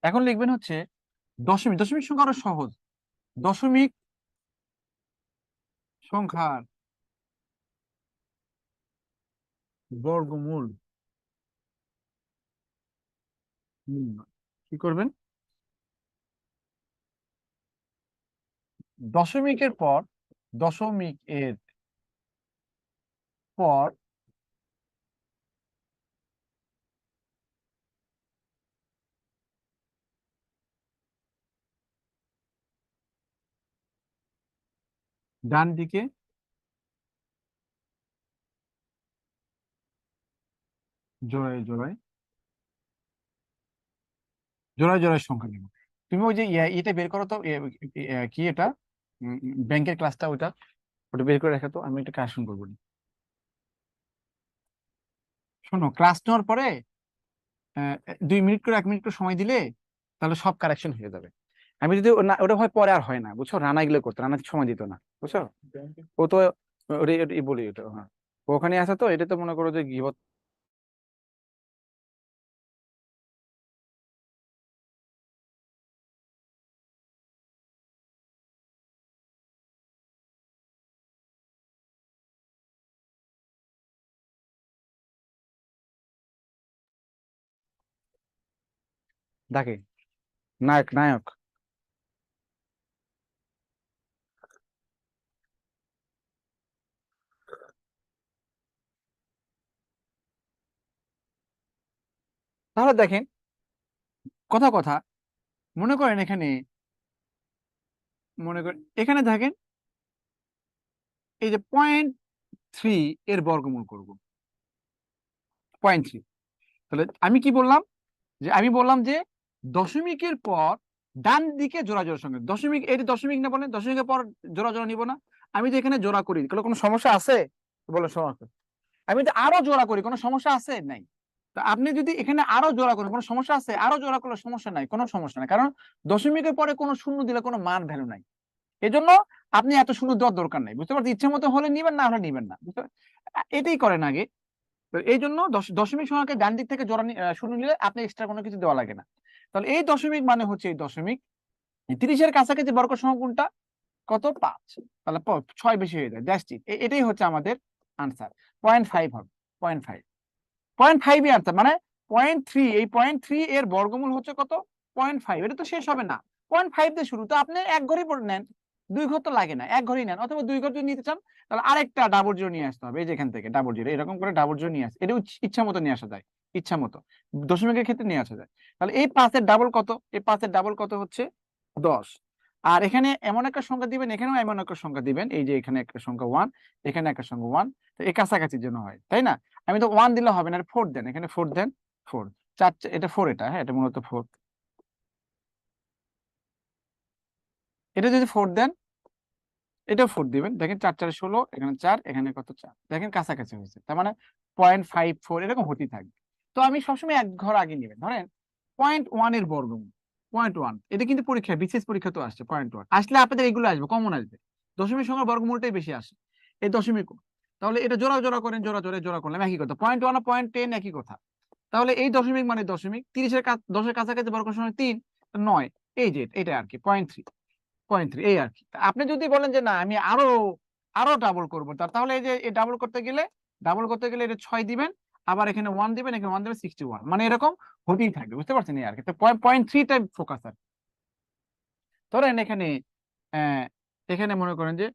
এখন লিখবেন হচ্ছে দশমিক, দশমিক সংখ্যা আরো সহজ। দশমিক সংখ্যার বর্গমূল নির্ণয়। কি করবেন? দশমিকের পর, দশমিক এর পর ডান দিকে জোড়ায় জোড়ায় জোড়ায় জোড়ায় সংখ্যা নেব। তুমি ওই যে এটা বের করো তো, কি এটা, ব্যাংকের ক্লাসটা, ওটা ওটা বের করে রাখো তো, আমি একটা কারেকশন করবো। শোনো, ক্লাস নেওয়ার পরে 2 মিনিট করে 1 মিনিট করে সময় দিলে তাহলে সব কারেকশন হয়ে যাবে। আমি যদি ওটা হয় পরে আর হয় না, বুঝছো? রানা এগুলো করতো, রানা সময় দিত না, বুঝছো? ও তো ওটাই বলি, ওটা, হ্যাঁ, ও ওখানে আছে তো, এটা তো মনে করো যে গিবত। ডাকে নায়ক, নায়ক। তাহলে দেখেন, কথা কথা, মনে করেন এখানে, মনে করেন এখানে দেখেন, এই যে 0.3 এর বর্গমূল করব, 0.3। তাহলে আমি কি বললাম? যে আমি বললাম যে দশমিকের পর ডান দিকে জোড়া জোড়া সঙ্গে, দশমিক, এটি দশমিক না, বলেন দশমিকের পর জোড়া জোড়া নিব না? আমি তো এখানে জোড়া করি, তাহলে কোনো সমস্যা আছে? বলো সমস্যা। আমি যদি আরো জোড়া করি, কোনো সমস্যা আছে? নাই। তো আপনি যদি এখানে আরো জোড়া করেন, কোনো সমস্যা আছে? আরো জোড়া করলে সমস্যা নাই, কোনো সমস্যা নাই, কারণ দশমিকের পরে কোনো শূন্য দিলে কোনো মান ভ্যালু নাই। এজন্য আপনি এত শূন্য দেওয়ার দরকার নাই, বুঝতে পারছেন? ইচ্ছে মতো হলে নিবেন, না হলে নিবেন না, বুঝতে পারছেন? এটাই করেন আগে। তো এই জন্য দশমিক সংখ্যাকে ডান দিক থেকে জোড়া শূন্য নিলে আপনি এক্সট্রা কোনো কিছু দেওয়া লাগে না। তাহলে এই দশমিক মানে হচ্ছে এই দশমিক। 30-এর কাছাকাছি বর্গ সংখ্যা কোনটা? কত? 5। তাহলে 6 বেশি হয়ে যায়, দ্যাটস ইট। এটাই হচ্ছে আমাদের আনসার। 0.5 হবে, 0.5, 0.5ই আনসার, মানে 0.3, এই 0.3 এর বর্গমূল হচ্ছে কত? 0.5। এটা তো শেষ হবে না, 0.5 দিয়ে শুরু, তো আপনি এক ঘরই পড়ে নেন, 2 ঘর তো লাগে না, এক ঘরই নেন, অথবা 2 ঘর যদি নিতে চান তাহলে আরেকটা ডাবল জিরো নিয়ে আসতে হবে, এই যে এখান থেকে ডাবল জিরো, এরকম করে ডাবল জিরো নিয়ে আসে, এটা ইচ্ছা মতো নিয়ে আসা যায়, ইচ্ছা মতো দশমিকের ক্ষেত্রে নিয়ে আসা যায়। তাহলে এই 5-এর ডাবল কত? এই 5-এর ডাবল কত হচ্ছে? 10। আর এখানে এমন একটা সংখ্যা দিবেন, এখানেও এমন একটা সংখ্যা দিবেন, এই যে এখানে একটা সংখ্যা 1, এখানে একটা সংখ্যা 1, তো এই কাছাকাছি যেন হয়, তাই না? আমি তো 1 দিলে হবে না, 4 দেন, এখানে 4 দেন, 4, 4, এটা 4, এটা, হ্যাঁ, এটা মূলত 4। এটা যদি 4 দেন, এটাও 4 দিবেন, দেখেন 4 4 16, এখানে 4, এখানে কত? 4, দেখেন কাছাকাছি হয়েছে, তার মানে 0.54 এরকম হতেই থাকবে। তো আমি সবসময় এক ঘর আগে নেবেন, ধরেন 0.1 এর বর্গমূল, 0.1, এটা কিন্তু পরীক্ষা বিশেষ পরীক্ষা তো আসছে 0.1, আসলে আপনাদের এগুলো আসবে, কমন আসবে, দশমিক সংখ্যার বর্গমূলটাই বেশি আসে, এই দশমিক। তাহলে এটা জোড়া জোড়া করেন, জোড়া করলাম, একই কথা, 0.1 আর 0.10 একই কথা। তাহলে এই দশমিক মানে দশমিক, 30-এর 10-এর কাছাকাছি বর্গ সংখ্যা 3, 9, এই যে এটা আর কি 0.3, এই আর কি। আপনি যদি বলেন যে না আমি আরো ডাবল করবো, তাহলে এই যে ডাবল করতে গেলে এটা 6 দিবেন, আবার এখানে 1 দিবেন, এখানে 1 দিবেন, 61, মানে এরকম হতেই থাকবে, বুঝতে পারছেন এই আর কি। তো 0.3 টাইপ ফোকাস আর কি। ধরেন এখানে এখানে মনে করেন যে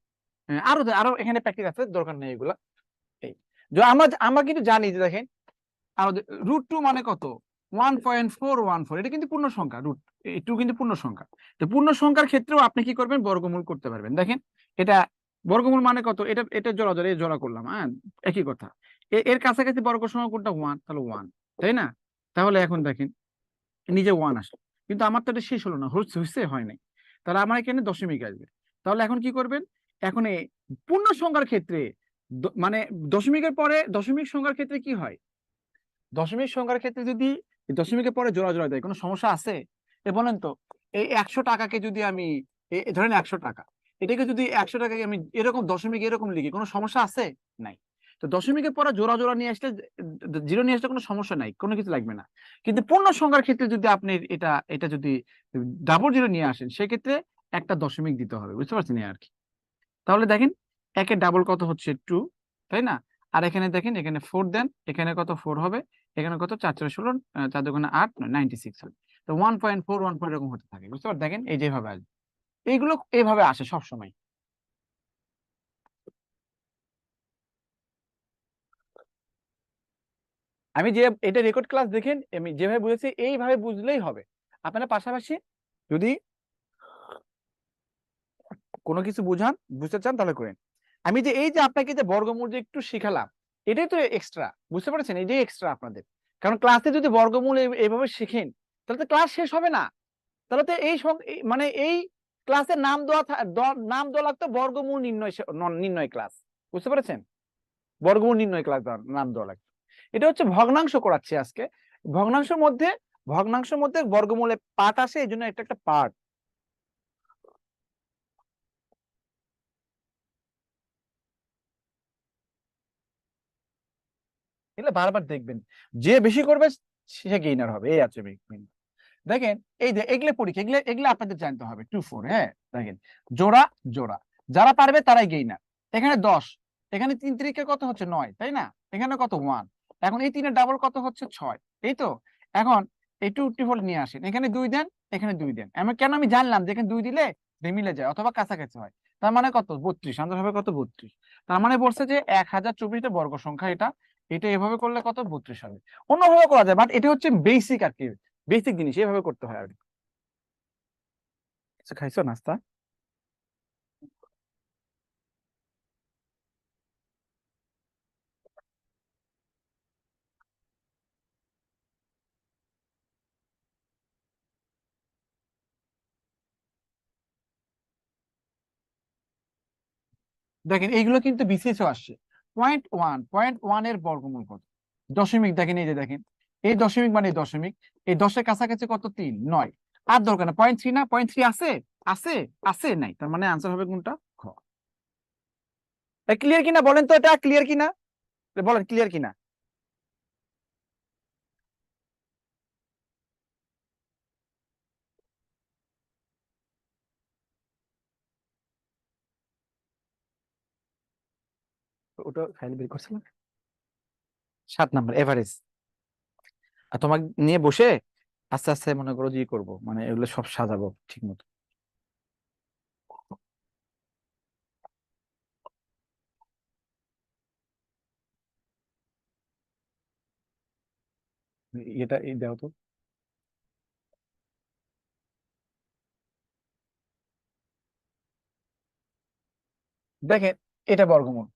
আরো আরো এখানে প্র্যাকটিস আছে, দরকার নেই এগুলা। এই যে আমরা কিন্তু জানি যে দেখেন আর √2 মানে কত, 1.414, এটা কিন্তু পূর্ণ সংখ্যা, √2 কিন্তু পূর্ণ সংখ্যা। তো পূর্ণ সংখ্যার ক্ষেত্রেও আপনি কি করবেন, বর্গমূল করতে পারবেন। দেখেন এটা বর্গমূল মানে কত, এটা জোড়া করলাম, হ্যাঁ একই কথা। এর কাছাকাছি বর্গ সংখ্যা কোনটা, 1, তাহলে 1, তাই না? তাহলে এখন দেখেন নিজে 1 আসলো, কিন্তু আমার তো এটা শেষ হলো না, হচ্ছে হয় নাই, তাহলে আমার এখানে দশমিক আসবে। তাহলে এখন কি করবেন, এখন এই পূর্ণ সংখ্যার ক্ষেত্রে মানে দশমিকের পরে দশমিক সংখ্যার ক্ষেত্রে কি হয়, দশমিক সংখ্যার ক্ষেত্রে যদি দশমিকের পরে জোড়া জোড়া দেয়, কোনো সমস্যা আছে? বলেন তো, এই 100 টাকাকে যদি আমি ধরেন 100 টাকা, এটাকে যদি 100 টাকাকে আমি এরকম দশমিক এরকম লিখি, কোনো সমস্যা আছে? নাই। তো দশমিকের পরে জোড়া জোড়া নিয়ে আসলে, জিরো নিয়ে আসলে কোনো সমস্যা নাই, কোনো কিছু লাগবে না। কিন্তু পূর্ণ সংখ্যার ক্ষেত্রে যদি আপনি এটা যদি ডাবল জিরো নিয়ে আসেন, সেক্ষেত্রে একটা দশমিক দিতে হবে, বুঝতে পারছেন আর কি। তাহলে দেখেন একের ডাবল কত হচ্ছে 2, তাই না? আর এখানে দেখেন এখানে 4 দেন, এখানে কত 4 হবে, এখানে কত 4×4 = 16, 4×8 96 হবে। তো 1.41 এরকম হতে থাকে, বুঝতে পারছেন? দেখেন এই যেভাবে আসবে, এইগুলো এইভাবে আসে সব সময়। আমি যে এটা রেকর্ড ক্লাস দেখেন, আমি যেভাবে বুঝেছি এইভাবে বুঝলেই হবে। আপনারা পাশাপাশি যদি কোনো কিছু বুঝতে চান তাহলে করেন। আমি যে এই যে আপনাকে যে বর্গমূল যে একটু শিখালাম, এটাই তো এক্সট্রা, বুঝতে পারছেন? এটাই এক্সট্রা আপনাদের, কারণ ক্লাসে যদি বর্গমূল এইভাবে শিখেন, তাহলে তো ক্লাস শেষ হবে না। তাহলে তো মানে এই ক্লাসের নাম দেওয়া লাগতো বর্গমূল নির্ণয় ক্লাস, বুঝতে পেরেছেন? বর্গমূল নির্ণয় ক্লাস নাম দেওয়া লাগতো। এটা হচ্ছে ভগ্নাংশ করাচ্ছি আজকে, ভগ্নাংশের মধ্যে বর্গমূলে পার্ট আসে, এই জন্য একটা একটা পার্ট। এগুলো বারবার দেখবেন, যে বেশি করবে সে গেইনার হবে, এই আছে main। দেখেন এই যে এগুলো পরীক্ষা, এগুলো আপনাদের জানতে হবে 2 4, হ্যাঁ দেখেন জোড়া জোড়া, যারা পারবে তারাই গেইনার। এখানে 10, এখানে 3 3 কত হচ্ছে 9, তাই না? এখানে কত 1, এখন এই 3-এর ডাবল কত হচ্ছে 6, এই তো। এখন এই 2 2 নিয়ে আসেন, এখানে 2 দেন, এখানে 2 দেন। কেন আমি জানলাম যে এখানে 2 দিলে মিলে যায় অথবা কাছাকাছি হয়, তার মানে কত 32, আনসার হবে কত 32। তার মানে বলছে যে 1024টা বর্গ সংখ্যা, এটা এটা এভাবে করলে কত 32 হবে। অন্যভাবে করা যায়, বাট এটা হচ্ছে বেসিক আর কি, বেসিক জিনিস এভাবে করতে হয় আর কি। কিছু খাইছো নাস্তা? দেখেন এইগুলো কিন্তু বিসিএস আসছে। 0.1 এর বর্গমূল কত, দশমিক। দেখেন এই যে দেখেন, এই দশমিক মানে দশমিক, এই 10-এর কাছাকাছি কত 3 9, আর দরকার না 0.3, না 0.3 আছে, আছে আছে নাই, তার মানে আনসার হবে কোনটা, খ। ক্লিয়ার কিনা বলেন তো, এটা ক্লিয়ার কিনা বলেন, ক্লিয়ার কিনা? ওটা ফাইল বের করছিলাম, 7 নাম্বার এভারেজ। আর তোমাকে নিয়ে বসে আস্তে আস্তে মনে করো যে করবো, মানে এগুলো সব সাজাবো ঠিক মতো। এটা এই দাও তো। দেখেন এটা বর্গমূল,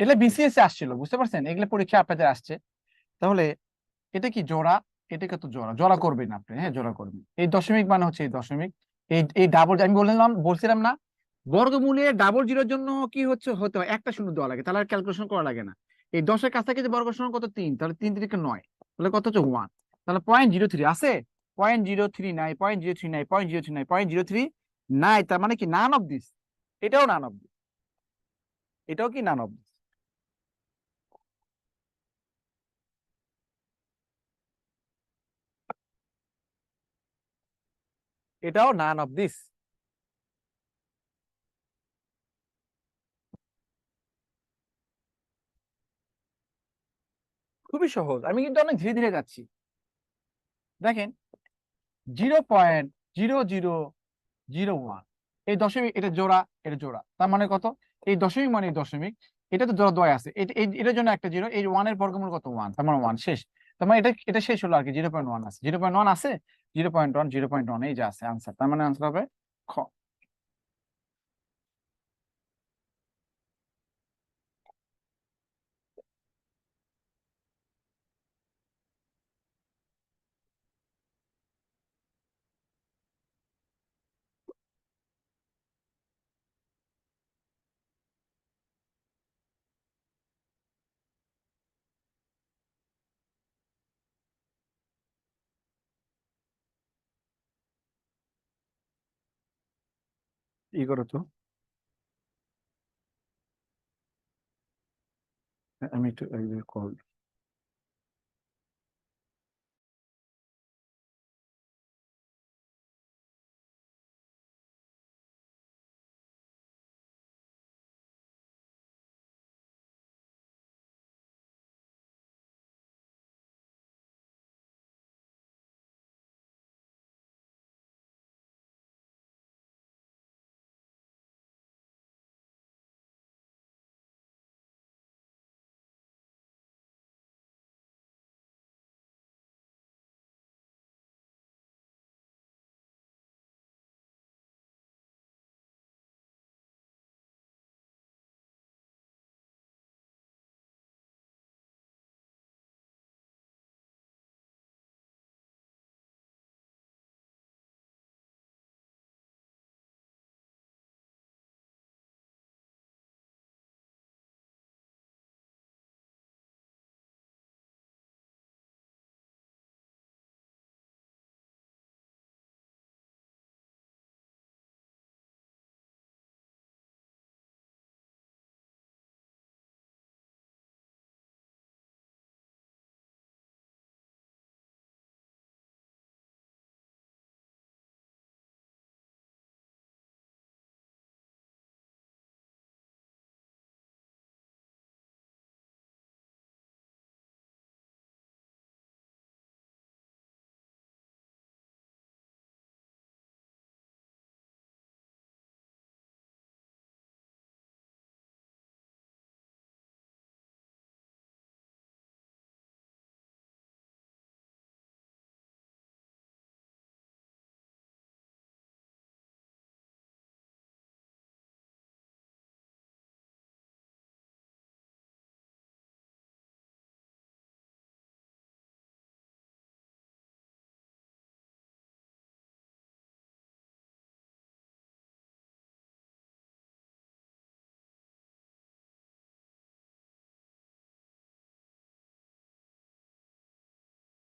এটা বিসিএস এ আসছিল, বুঝতে পারছেন? এগুলো পরীক্ষা আপনাদের আসছে। তাহলে এটা কি জোড়া, এটাকে তো জোড়া জোড়া করবেন আপনি, হ্যাঁ জোড়া করবেন। এই দশমিক মানে হচ্ছে এই দশমিক, এই ডাবল, আমি বলছিলাম না, বর্গমূলে ডাবল জিরোর জন্য কি হতে হয়, একটা শূন্য দেওয়া লাগে, তাহলে ক্যালকুলেশন করা লাগে না। এই 10-এর কাছাকাছি বর্গ সংখ্যা কত 3, তাহলে 3 3 9, তাহলে কত হচ্ছে 1, তাহলে 0.03 আছে, 0.039, 0.039, 0.039, 0.039, তার মানে কি নান অফ দিস। এটাও নান অফ দিস, এটাও কি নান অফ দিস। এটাও নান অফ দিস। খুবই সহজ, আমি কিন্তু অনেক ধীরে ধীরে যাচ্ছি। দেখেন 0.0001, এই দশমিক, এটা জোড়া, এটা জোড়া, তার মানে কত? এই দশমিক মানে এই দশমিক, এটা তো জোড়া দয় আছে, এটার জন্য একটা জিরো, এই ওয়ানের বর্গমূল কত? 1, তার মানে 1 শেষ। তার মানে এটা এটা শেষ হলো আর কি। 0.1 আছে, 0.1 আছে, 0.1, 0.1, এই যে আছে আনসার। তার মানে আনসার হবে খ। ই করো তো, আমি একটু কল।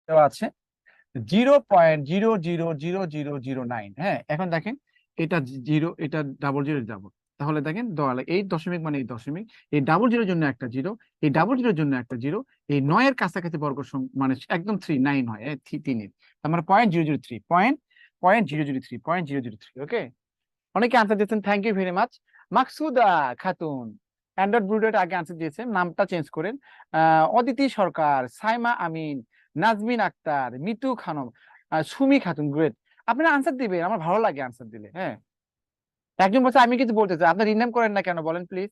দেওয়া আছে 0.0000009। হ্যাঁ, এখন দেখেন এটা জিরো, এটা ডাবল জিরো যাবো, তাহলে দেখেন দেওয়ালে এই দশমিক মানে এই দশমিক, এই ডাবল জিরোর জন্য একটা জিরো, এই ডাবল জিরোর জন্য একটা জিরো, এই 9-এর কাছাকাছি বর্গ মানে একদম 9 হয়, 3-এর, তার মানে 0.003, 0.003, ওকে। অনেকে আনসার দিয়েছেন, thank you very much. Maksuda Khatun Android ব্লুডের আগে আনসার দিয়েছেন, নামটা চেঞ্জ করেন। অদিতি সরকার, সাইমা আমিন, নাজমিন আক্তার, মিতু খানম, সুমি খাতুন, গ্রেট। আপনারা আনসার দিবেন, আমার ভালো লাগে আনসার দিলে। হ্যাঁ, একজন বলছে আমি কিছু বলতে চাই, আপনার রিনেম করেন না কেন বলেন প্লিজ।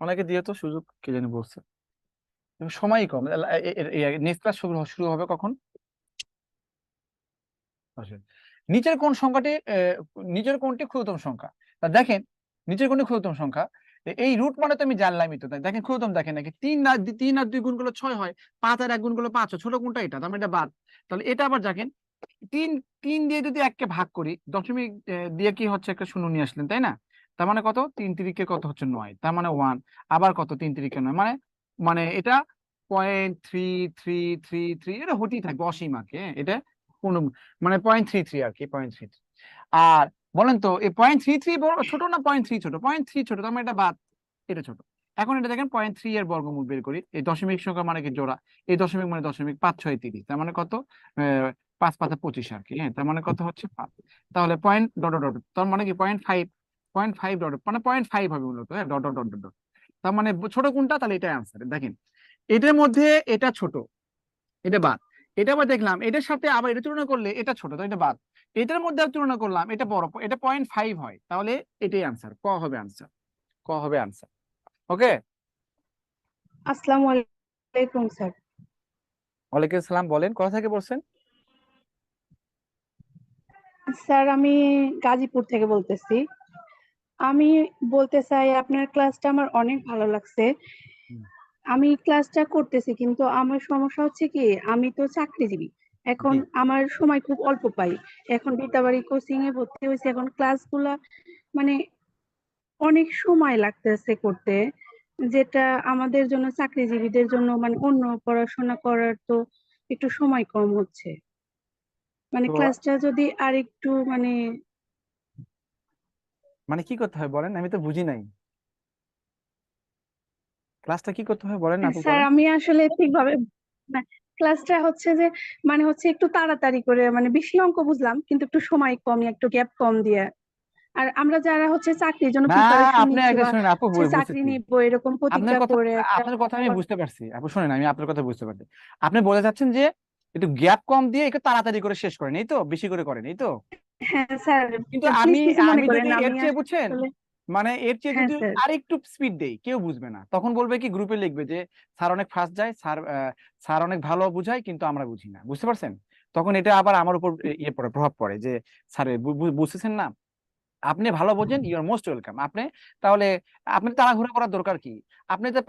অনেকে দিয়ে তো সুযোগ, কে জানি বলছে। সময়ই কম। নেক্সট ক্লাস শুরু শুরু হবে কখন? আসেন। নিচের কোন সংখ্যাটি নিচের কোনটি ক্ষুদ্রতম সংখ্যা? তা দেখেন নিচের কোনটি ক্ষুদ্রতম সংখ্যা। এই রুট মানে তো আমি জানলামই তো। দেখেন ক্ষুদ্রতম, দেখেন নাকি 3 আর 2 গুণ করলে 6 হয়, 5 আর 1 গুণ করলে 5 হয়, ছোট কোনটা? এটা, তার মানে এটা বাদ। তাহলে এটা আবার দেখেন, তিন তিন দিয়ে যদি এককে ভাগ করি, দশমিক দিয়ে কি হচ্ছে, একটা শূন্য নিয়ে আসলেন, তাই না? তার মানে কত? 3 তিরিকে কত হচ্ছে? 9, তার মানে 1। আবার কত? 3 তিরিকে 9, মানে মানে এটা 0.3333, এটা হতেই থাকবে অসীম আর কি, হ্যাঁ এটা কোনো মানে 0.33 আর কি, 0.33। আর বলেন তো এই 0.33 বড় ছোট না 0.3 ছোট? 0.3 ছোট, তার মানে এটা বাদ, এটা ছোট। এখন এটা দেখেন 0.3 এর বর্গমূল বের করি, এই দশমিক সংখ্যা মানে কি জোড়া, এই দশমিক মানে দশমিক, 5 6 30, তার মানে কত? 5 5 25 আর কি, হ্যাঁ তার মানে কত হচ্ছে 5। তাহলে পয়েন্ট ডট ডট ডট, তার মানে কি 0.5, 0.5 ডট মানে 0.5 হবে মূলত, হ্যাঁ ডট ডট ডট ডট। তার মানে ছোট কোনটা, তাহলে এটা অ্যান্সার। দেখেন এটার মধ্যে এটা ছোট, এটা বাদ। এটা আবার দেখলাম এটার সাথে আবার এটা তুলনা করলে এটা ছোট, তো এটা বাদ। এটার মধ্যে আবার তুলনা করলাম এটা বড়, এটা 0.5 হয়, তাহলে এটাই আনসার, ক হবে আনসার, ক হবে আনসার। ওকে, আসসালামু আলাইকুম স্যার। ওয়ালাইকুম আসসালাম, বলেন কোথা থেকে বলছেন? স্যার আমি গাজীপুর থেকে বলতেছি। আমি বলতে চাই আপনার ক্লাসটা আমার অনেক ভালো লাগছে। হুম, আমি ক্লাসটা করতেছি, কিন্তু আমার সমস্যা হচ্ছে কি, আমি তো চাকরিজীবী। এখন জি। আমার সময় খুব অল্প পাই। এখন বিদ্যাবাড়ি কোচিং এ ভর্তি হয়েছে, এখন ক্লাসগুলা মানে অনেক সময় লাগতেছে করতে, যেটা আমাদের জন্য চাকরিজীবীদের জন্য মানে অন্য পড়াশোনা করার তো একটু সময় কম হচ্ছে। মানে তো ক্লাসটা যদি আরেকটু মানে মানে কি করতে হয় বলেন, আমি তো বুঝি নাই, ক্লাসটা কি করতে হয় বলেন না, আপু স্যার বলেন। আমি আসলে ঠিকভাবে ক্লাসটা হচ্ছে যে মানে হচ্ছে একটু তাড়াতাড়ি করে, মানে বেশি অঙ্ক বুঝলাম কিন্তু একটু সময় কম, একটু গ্যাপ কম দিয়ে। আর আমরা যারা হচ্ছে চাকরির জন্য না, প্রিপারেশন আপনি নিচ্ছি আগে বা শুনেন আপু, হচ্ছে চাকরি বুঝতেছি নিব এরকম আপনার প্রতিজ্ঞা কথা, করে একটা আপনার কথা আমি বুঝতে পারছি আপু, শুনেন আমি আপনার কথা বুঝতে পারছি। আপনি বলে যাচ্ছেন যে একটু গ্যাপ কম দিয়ে একটু তাড়াতাড়ি করে শেষ করেন, এই তো, বেশি করে করেন, এই তো। হ্যাঁ স্যার, কিন্তু আমি প্লিজ কিছু মনে আমি করেন যদি না, এর আমি চেয়ে বুঝছেন, আসলে মানে এর চেয়ে হ্যাঁ যদি স্যার। আরেকটু স্পিড দেই কেউ বুঝবে না, তখন বলবে কি গ্রুপে লিখবে যে স্যার অনেক ফাস্ট যায়, স্যার স্যার অনেক ভালো বুঝায় কিন্তু আমরা বুঝি না, বুঝতে পারছেন? তখন এটা আবার আমার উপর ইয়ে পড়ে, প্রভাব পড়ে যে স্যার বুঝতেছেন না, আপনি ভালো বোঝেন, ইউ আর মোস্ট ওয়েলকাম। আপনি তাহলে আপনি তাড়াহুড়া করার দরকার কি? আপনি তো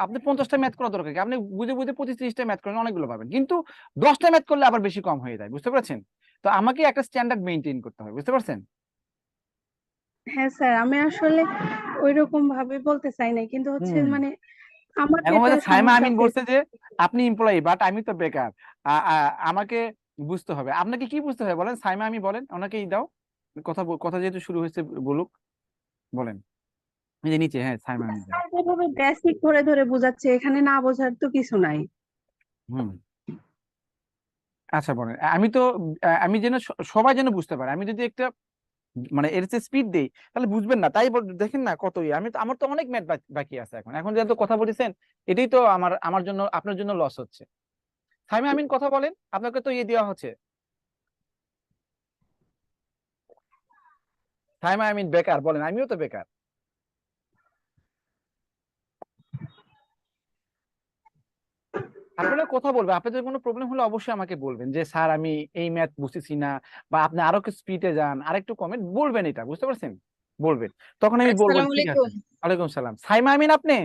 আপনি 50টা ম্যাথ করার দরকার কি? আপনি বুঝে বুঝে 25 30টা ম্যাথ করেন, অনেকগুলো পাবেন, কিন্তু 10টা ম্যাথ করলে আবার বেশি কম হয়ে যায়, বুঝতে পারছেন? তো আমাকে একটা স্ট্যান্ডার্ড মেনটেন করতে হবে, বুঝতে পারছেন? হ্যাঁ স্যার, আমি আসলে ওইরকম ভাবে বলতে চাই নাই, কিন্তু হচ্ছে হুম। মানে আমার এখন যেটা হচ্ছে সাইমা সমস্যা আমিন ফেস। বলছে যে আপনি এমপ্লয়ি বাট আমি তো বেকার, আমাকে বুঝতে হবে। আপনাকে কি বুঝতে হবে বলেন, সাইমা আমি বলেন, ওনাকেই দাও কথা, কথা যেহেতু শুরু হয়েছে বলুক, বলেন। এই যে নিচে, হ্যাঁ সাইমা আমিন দেন। স্যার যেভাবে বেসিক ধরে ধরে বোঝাচ্ছে, এখানে না বোঝার তো কিছু নাই। হুম, আচ্ছা বলেন। আমি তো আমি যেন সবাই যেন বুঝতে পারে, আমি যদি একটা মানে এর চেয়ে স্পিড দেই তাহলে বুঝবেন না, তাই দেখেন না কতই, আমি তো, আমার তো অনেক ম্যাথ বাকি আছে এখন, এখন যেহেতু কথা বলেছেন এটাই তো আমার আমার জন্য আপনার জন্য লস হচ্ছে। সাইমা আমিন কথা বলেন, আপনাকে তো ইয়ে দেওয়া হচ্ছে। সাইমা আমিন বেকার বলেন, আমিও তো বেকার। আপনারা কথা বলবেন, আপনাদের কোনো প্রবলেম হলে অবশ্যই আমাকে বলবেন যে স্যার আমি এই ম্যাথ বুঝতেছি না, বা আপনি আরো একটু স্পিডে যান, আরেকটু কমেন্ট বলবেন, এটা বুঝতে পারছেন, বলবেন, তখন আমি বলবো আসসালামু ঠিক আছে। আলাইকুম। ওয়ালাইকুম সালাম, সাইমা আমিন আপনি?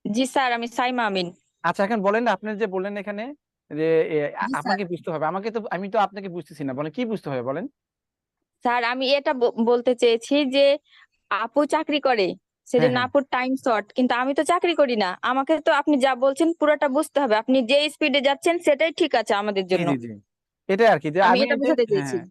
জি স্যার, আমি সাইমা আমিন। আচ্ছা এখন বলেন, আপনি যে বললেন এখানে যে জি স্যার। আপনাকে বুঝতে হবে, আমাকে তো, আমি তো আপনাকে বুঝতেছি না, বলেন কি বুঝতে হবে বলেন। স্যার আমি এটা বলতে চেয়েছি যে আপু চাকরি করে, হ্যাঁ সেজন্য হ্যাঁ, আপুর টাইম শর্ট, কিন্তু আমি তো চাকরি করি না, আমাকে তো আপনি যা বলছেন পুরোটা বুঝতে হবে, আপনি যে স্পিডে যাচ্ছেন সেটাই ঠিক আছে আমাদের জি জন্য। জি জি, এটাই আর কি, যে আমি আমি এটা যে, বোঝাতে হ্যাঁ চেয়েছি। হ্যাঁ,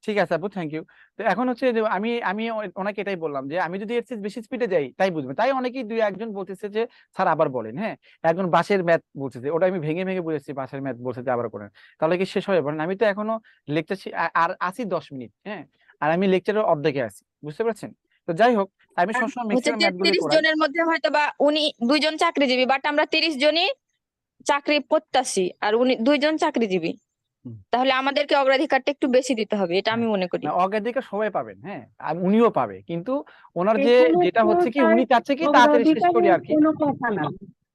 ঠিক আছে আপু, থ্যাংক ইউ। তো এখন হচ্ছে যে আমি আমি ওনাকে এটাই বললাম যে আমি যদি এর চেয়ে বেশি স্পিডে যাই তাই বুঝবে, তাই অনেকেই দুই একজন বলতেছে যে স্যার আবার বলেন, হ্যাঁ একজন বাসের ম্যাথ বলতেছে, ওটা আমি ভেঙে ভেঙে বুঝেছি, বাসের ম্যাথ বলছে যে আবার করেন, তাহলে কি শেষ হবে বলেন? আমি তো এখনো লেকচার আর আছি 10 মিনিট, হ্যাঁ আর আমি লেকচারের অর্ধেকে আছি, বুঝতে পারছেন? তো যাই হোক, আমি আর সবসময় হচ্ছে ম্যাক্সিমাম ম্যাথ গুলো 33 করাই। জনের মধ্যে হয়তো বা উনি দুইজন চাকরিজীবী, বাট আমরা 30 জনই চাকরি প্রত্যাশী, আর উনি দুইজন চাকরিজীবী, হুম, তাহলে আমাদেরকে অগ্রাধিকারটা একটু বেশি দিতে হবে, এটা আমি হ্যাঁ, মনে করি। না অগ্রাধিকার সবাই পাবেন, হ্যাঁ আর উনিও পাবে, কিন্তু ওনার যে এখানে যেটা তো হচ্ছে কি স্যার উনি চাচ্ছে কি তাড়াতাড়ি শেষ করি অগ্রাধিকারের আর কি। কোনো কথা না।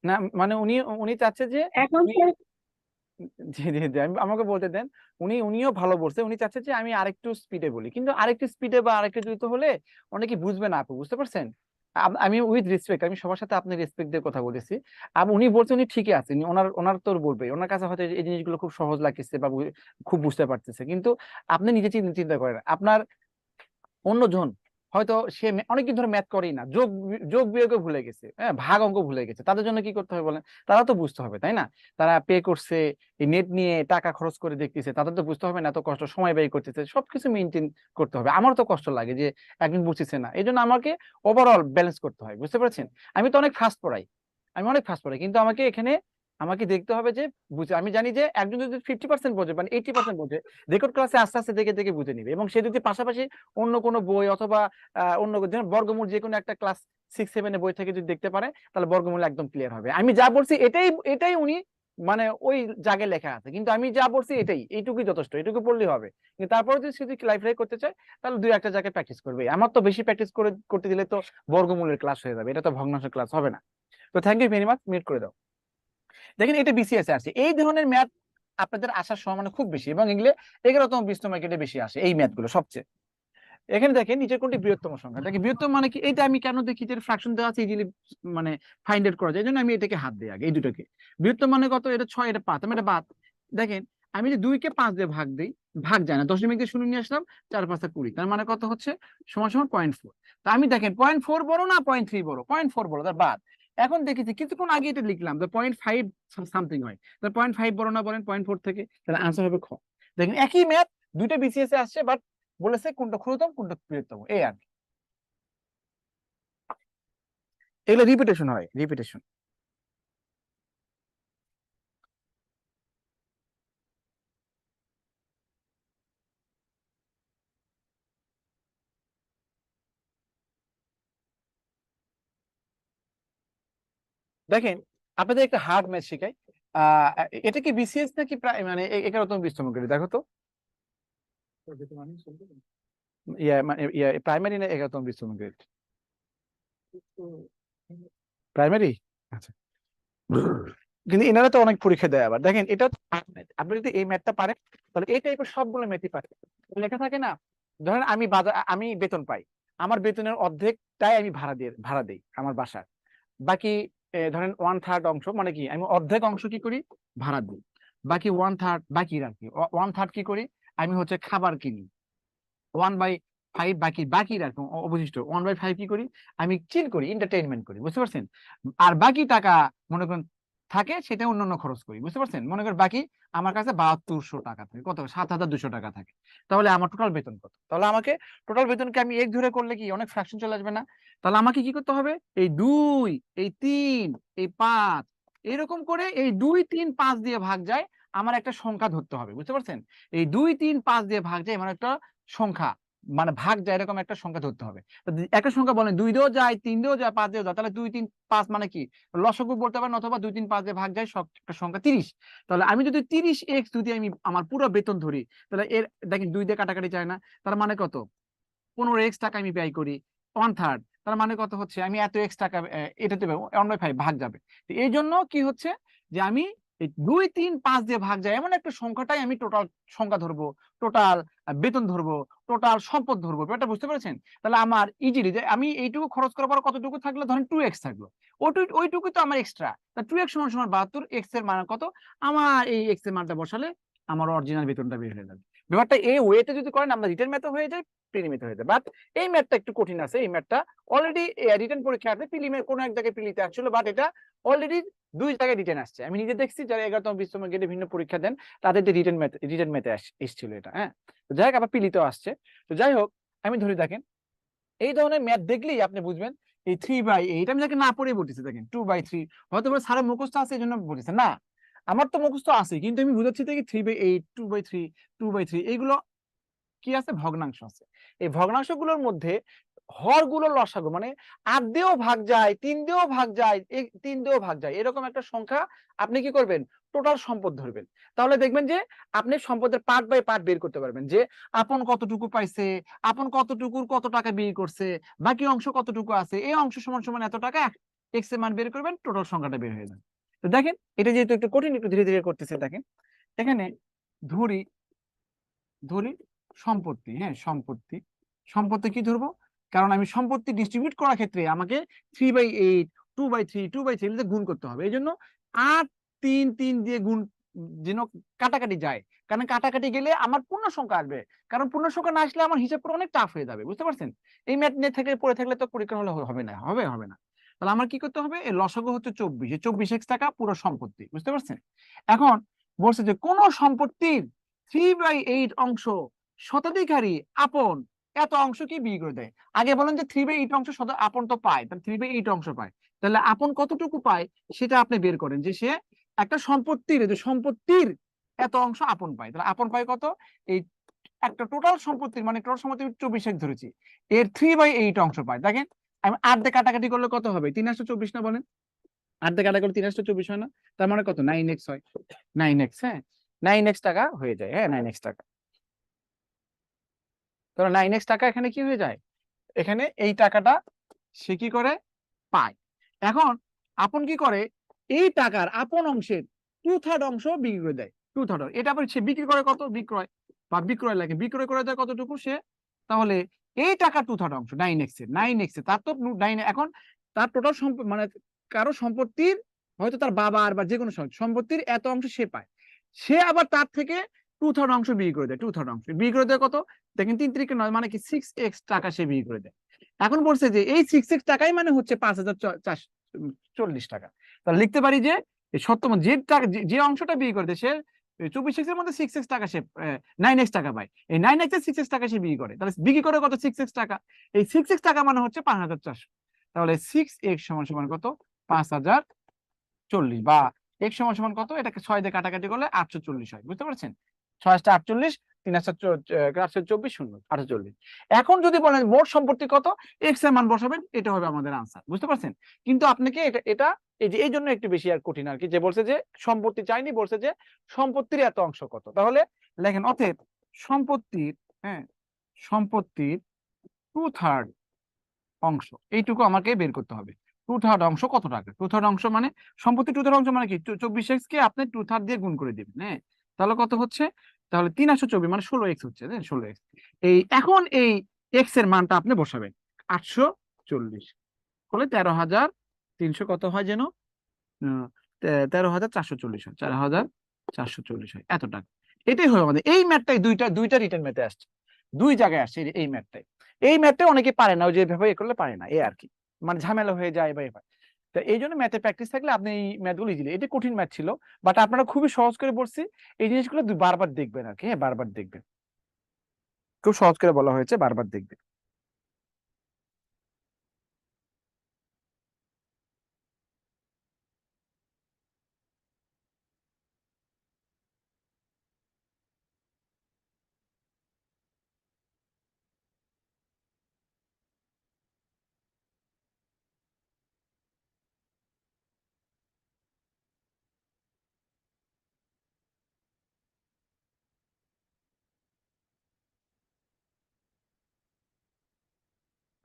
না মানে উনি উনি চাচ্ছে যে এখন উনি, স্যার জি জি জি, আমাকে বলতে দেন। উনিও ভালো বলছে, উনি চাচ্ছে যে আমি আরেকটু স্পিডে বলি, কিন্তু আরেকটু স্পিডে বা আরেকটু দ্রুত হলে অনেকে বুঝবে না আপু, বুঝতে পারছেন? আমি উইথ রেসপেক্ট, আমি সবার সাথে আপনি রেসপেক্ট দিয়ে কথা বলেছি। উনি বলছে উনি ঠিকই আছে, ওনার ওনার তোর বলবে, ওনার কাছে হয়তো এই জিনিসগুলো খুব সহজ লাগতেছে বা খুব বুঝতে পারতেছে, কিন্তু আপনি নিজে চিন্তা করেন আপনার অন্যজন হয়তো সে অনেকদিন ধরে ম্যাথ করেই না, যোগ বিয়োগও ভুলে গেছে, হ্যাঁ, ভাগ অঙ্ক ভুলে গেছে, তাদের জন্য কি করতে হবে বলেন? তারা তো বুঝতে হবে, তাই না? তারা পে করছে, এই নেট নিয়ে টাকা খরচ করে দেখতেছে, তাদের তো বুঝতে হবে না, এত কষ্ট সময় ব্যয় করতেছে, সবকিছু মেনটেন করতে হবে। আমার তো কষ্ট লাগে যে একদিন বুঝতেছে না, এই জন্য আমাকে ওভারঅল ব্যালেন্স করতে হয়, বুঝতে পারছেন? আমি তো অনেক ফাস্ট পড়াই, কিন্তু আমাকে এখানে আমাকে দেখতে হবে যে বুঝে, আমি জানি যে একজন যদি 50% বোঝে মানে 80% বোঝে, রেকর্ড ক্লাসে আস্তে আস্তে দেখে দেখে বুঝে নিবে, এবং সে যদি পাশাপাশি অন্য কোনো বই অথবা অন্য যেমন বর্গমূল যে কোনো একটা ক্লাস 6-7 এর বই থেকে যদি দেখতে পারে, তাহলে বর্গমূল একদম ক্লিয়ার হবে। আমি যা বলছি এটাই এটাই উনি মানে ওই জায়গায় লেখা আছে, কিন্তু আমি যা বলছি এটাই, এইটুকুই যথেষ্ট, এইটুকু পড়লেই হবে। কিন্তু তারপরে যদি সে যদি লাইফ করতে চায়, তাহলে দুই একটা জায়গায় প্র্যাকটিস করবে। আমার তো বেশি প্র্যাকটিস করতে দিলে তো বর্গমূলের ক্লাস হয়ে যাবে, এটা তো ভগ্নাংশের ক্লাস হবে না। তো thank you very much, meet করে দাও। দেখেন এটা বিসিএস এ আসছে, এই ধরনের ম্যাথ আপনাদের আসার সম্ভাবনা খুব বেশি, এবং এগুলো 11তম 20তম মার্কেটে বেশি আসে এই ম্যাথ গুলো সবচেয়ে। এখানে দেখেন নিচের কোনটি বৃহত্তম সংখ্যা, দেখেন বৃহত্তম মানে কি, এটা আমি কেন দেখি যে ফ্র্যাকশন দেওয়া আছে ইজিলি মানে ফাইন্ড আউট করা যায়, এই জন্য আমি এটাকে হাত দিই আগে, এই দুটোকে। বৃহত্তম মানে কত? এটা 6, এটা 5, আমি এটা বাদ। দেখেন আমি যে 2 কে 5 দিয়ে ভাগ দিই, ভাগ যায় না, দশমিক দিয়ে শূন্য নিয়ে আসলাম, 4 5 20, তার মানে কত হচ্ছে? সমান সমান 0.4। তা আমি দেখেন 0.4 বড় না 0.3 বড়? 0.4 বড়, তার বাদ। এখন দেখেছি কিছুক্ষণ আগে এটা লিখলাম, 0.5 সামথিং হয়, তার 0.5 বড় না বলেন 0.4 থেকে? তাহলে আনসার হবে খ। দেখেন একই ম্যাথ দুইটা বিসিএস এ আসছে, বাট বলেছে কোনটা ক্ষুদ্রতম কোনটা বৃহত্তম, এই আর কি। এগুলো রিপিটেশন হয়, রিপিটেশন। দেখেন আপনাদের একটা হার্ড ম্যাথ শেখাই, এটা কি বিসিএস নাকি মানে 11তম 20তম গ্রেড? দেখো তো, প্রাইমারি না 11তম 20তম গ্রেড? প্রাইমারি, আচ্ছা। কিন্তু এনারা তো অনেক পরীক্ষা দেয় আবার। দেখেন এটা আপনি যদি এই ম্যাথটা পারেন, তাহলে এই টাইপের সবগুলো ম্যাথই পারেন। লেখা থাকে না, ধরেন আমি বেতন পাই, আমার বেতনের অর্ধেকটাই আমি ভাড়া দিই আমার বাসার, বাকি ধরেন 1/3 অংশ, মানে কি আমি অর্ধেক অংশ কি করি? ভাড়া দিই। বাকি 1/3 বাকি রাখি, 1/3 কি করি? আমি হচ্ছে খাবার কিনি। 1/5 বাকি রাখি অবশিষ্ট 1/5 কি করি? আমি চিল করি, এন্টারটেইনমেন্ট করি, বুঝতে পারছেন? আর বাকি টাকা মনে করেন থাকে, সেটা অন্যান্য খরচ করি, বুঝতে পারছেন? মনে করেন বাকি আমার কাছে 7200 টাকা থাকে, কত? 7200 টাকা থাকে। তাহলে আমার টোটাল বেতন কত? তাহলে আমাকে টোটাল বেতনকে আমি এক ধরে করলে কি অনেক ফ্র্যাকশন চলে আসবে না? তাহলে আমাকে কি করতে হবে? এই 2, এই 3, এই 5, এরকম করে এই 2 3 5 দিয়ে ভাগ যায়, আমার একটা সংখ্যা ধরতে হবে, বুঝতে পারছেন? এই 2 3 5 দিয়ে ভাগ যায় মানে একটা সংখ্যা, মানে ভাগ যায় এরকম একটা সংখ্যা ধরতে হবে। একটা সংখ্যা বলেন 2 দিয়েও যায়, 3 দিয়েও যায়, 5 দিয়েও যায়, তাহলে 2 3 5 মানে কি লসাগু বলতে পারেন, অথবা 2 3 5 দিয়ে ভাগ যায় একটা সংখ্যা 30। তাহলে আমি যদি 30x যদি আমি আমার পুরো বেতন ধরি, তাহলে এর দেখেন 2 দিয়ে কাটাকাটি যায় না, তার মানে কত? 15x টাকা আমি ব্যয় করি, 1/3, তার মানে কত হচ্ছে? আমি এত এক্স টাকা এটাতে 1/5 ভাগ যাবে। তো এই জন্য কি হচ্ছে যে আমি এই 2 3 5 দিয়ে ভাগ যায় এমন একটা সংখ্যাটাই আমি টোটাল সংখ্যা ধরবো, টোটাল বেতন ধরবো, টোটাল সম্পদ ধরবো, ব্যাপারটা বুঝতে পেরেছেন? তাহলে আমার ইজিলি যে আমি এইটুকু খরচ করার পর কতটুকু থাকলো, ধরেন 2x থাকলো, ওইটুকু তো আমার এক্সট্রা। তা 2x সমান সমান 72, এক্স এর মান কত? আমার এই এক্স এর মানটা বসালে আমার অরিজিনাল বেতনটা বের হয়ে যাবে। ব্যাপারটা এই ওয়েতে যদি করেন, আমরা রিটেন ম্যাথ হয়ে যায়, প্রিলিমিতে হয়ে যায়। বাট এই ম্যাথটা একটু কঠিন আছে, এই ম্যাথটা অলরেডি রিটেন পরীক্ষা আছে, প্রিলিমের কোনো এক জায়গায় প্রিলিতে আসছিল, বাট এটা অলরেডি 2 জায়গায় রিটেন আসছে। আমি নিজে দেখছি যারা 11তম 20তম গ্রেডে ভিন্ন পরীক্ষা দেন, তাদের যে রিটেন ম্যাথে এসেছিল এটা, হ্যাঁ। তো যাই হোক, আবার প্রিলিতেও আসছে। তো যাই হোক, আমি ধরে দেখেন এই ধরনের ম্যাথ দেখলেই আপনি বুঝবেন এই 3/8 আমি যাকে না পড়ে বলতেছি, দেখেন 2/3 হয়তো স্যারের মুখস্থ আছে এই জন্য বলতেছে না, আমার তো মুখস্থ আছে, কিন্তু আমি বুঝাচ্ছি দেখি 3/8, 2/3, 2/3 এইগুলো কি আছে? ভগ্নাংশ আছে। এই ভগ্নাংশগুলোর মধ্যে হরগুলো লসাগু, মানে 8 দিয়েও ভাগ যায়, 3 দিয়েও ভাগ যায়, 3 দিয়েও ভাগ যায়, এরকম একটা সংখ্যা আপনি কি করবেন? টোটাল সম্পদ ধরবেন। তাহলে দেখবেন যে আপনি সম্পদের পার্ট বাই পার্ট বের করতে পারবেন, যে আপন কতটুকু পাইছে, আপন কতটুকুর কত টাকা ব্যয় করছে, বাকি অংশ কতটুকু আছে, এই অংশ সমান সমান এত টাকা, এক্স এর মান বের করবেন, টোটাল সংখ্যাটা বের হয়ে যাবে। তো দেখেন এটা যেহেতু একটু কঠিন, একটু ধীরে ধীরে করতেছে। দেখেন এখানে ধরি ধরি সম্পত্তি, হ্যাঁ সম্পত্তি কি ধরবো? কারণ আমি সম্পত্তি ডিস্ট্রিবিউট করার ক্ষেত্রে আমাকে 3/8, 2/3, 2/3 গুণ করতে হবে, এই জন্য 8 3 3 দিয়ে গুণ যেন কাটাকাটি যায়, কারণ কাটাকাটি গেলে আমার পূর্ণ সংখ্যা আসবে, কারণ পূর্ণ সংখ্যা না আসলে আমার হিসাব করা অনেক টাফ হয়ে যাবে, বুঝতে পারছেন? এই ম্যাথ নিয়ে থেকে পড়ে থাকলে তো পরীক্ষা হলে হবে না, হবে না। তাহলে আমার কি করতে হবে, এই লসাগু হচ্ছে 24, 24x টাকা পুরো সম্পত্তি, বুঝতে পারছেন? এখন বলছে যে কোন সম্পত্তির 3/8 অংশ শতাধিকারী আপন এত অংশ কি বিক্রি করে দেয়। আগে বলেন যে 3/8 অংশ আপন তো পায়, তাহলে 3/8 অংশ পায়, তাহলে আপন কতটুকু পায় সেটা আপনি বের করেন, যে সে একটা সম্পত্তির এত অংশ আপন পায়, তাহলে আপন পায় কত, এই একটা টোটাল সম্পত্তির মানে টোটাল সম্পত্তি 24 ধরেছি, এর 3/8 অংশ পায়। দেখেন আমি 8 দিয়ে কাটাকাটি করলে কত হবে, 3/24 না বলেন, 8 দিয়ে কাটাকাটি 3/24 হয় না, তার মানে কত 9x হয়, 9x, হ্যাঁ 9x টাকা হয়ে যায়, হ্যাঁ 9x টাকা। তাহলে 9x টাকা এখানে কি হয়ে যায়, এখানে এই টাকাটা সে কি করে পায়। এখন আপন কি করে, এই টাকার আপন অংশের 2/3 অংশ বিক্রি করে দেয়, 2/3, এটা আবার সে বিক্রি করে কত, বিক্রয় লাগে, বিক্রয় করে দেয় কতটুকু সে, তাহলে এই টাকা 2/3 অংশ 9x এর তার তো 9, এখন তার টোটাল মানে কারো সম্পত্তির, হয়তো তার বাবার বা যে কোনো সম্পত্তির এত অংশ সে পায়, সে আবার তার থেকে 2/3 অংশ বিক্রি করে দেয়, 2/3 অংশ বিক্রি করে দেয় কত, দেখেন 3 3 9 মানে কি 6x টাকা সে বিক্রি করে দেয়। এখন বলছে যে এই 6x টাকাই মানে হচ্ছে 5,440 টাকা, তাহলে লিখতে পারি যে এই সত্যম যে টাকা যে অংশটা বিক্রি করে দেয় সে 24x এর মধ্যে 6x টাকা সে 9x টাকা পায়, এই 9x এর 6x টাকা সে বিক্রি করে, তাহলে বিক্রি করে কত 6x টাকা, এই 6x টাকা মানে হচ্ছে 5,400, তাহলে 6x সমান সমান কত 5,040, বা x সমান সমান কত, এটাকে 6 দিয়ে কাটাকাটি করলে 840 হয়, বুঝতে পারছেন? 6 8 3 8 840 এখন যদি বলেন মোট সম্পত্তি কত, এক্স এর মান বসাবেন, এটা হবে আমাদের আনসার, বুঝতে পারছেন? কিন্তু আপনাকে এটা এই জন্য একটু বেশি আর কঠিন আর কি, যে বলছে যে সম্পত্তি চাইনি, বলছে যে সম্পত্তির এত অংশ কত, তাহলে লেখেন অতএব সম্পত্তির, হ্যাঁ সম্পত্তির 2/3 অংশ, এইটুকু আমাকে বের করতে হবে। 2/3 অংশ কত টাকা, 2/3 অংশ মানে সম্পত্তি 2/3 অংশ মানে কি 24x কে আপনি 2/3 দিয়ে গুণ করে দিবেন, হ্যাঁ তাহলে কত হচ্ছে, তাহলে 3/24 মানে 16x হচ্ছে, 16x। এই এখন এই x এর মানটা আপনি বসাবেন 840 হলে 13,300 কত হয় যেন, 13,440 হয়, 4,440 হয় এত টাকা। এটাই হয় আমাদের এই ম্যাথটাই, দুইটা রিটার্ন ম্যাথে আসছে, দুই জায়গায় আসছে এই ম্যাথটাই। এই ম্যাথটা অনেকে পারে না, ওই যে ভাবে করলে পারে না, এই আর কি, মানে ঝামেলা হয়ে যায় বা এবার। তো এই জন্য ম্যাথে প্র্যাকটিস থাকলে আপনি এই ম্যাথগুলো ইজিলি, এটা কঠিন ম্যাথ ছিল বাট আপনারা খুবই সহজ করে বলছি, এই জিনিসগুলো বারবার দেখবেন আর কি, হ্যাঁ বারবার দেখবেন, খুব সহজ করে বলা হয়েছে, বারবার দেখবেন।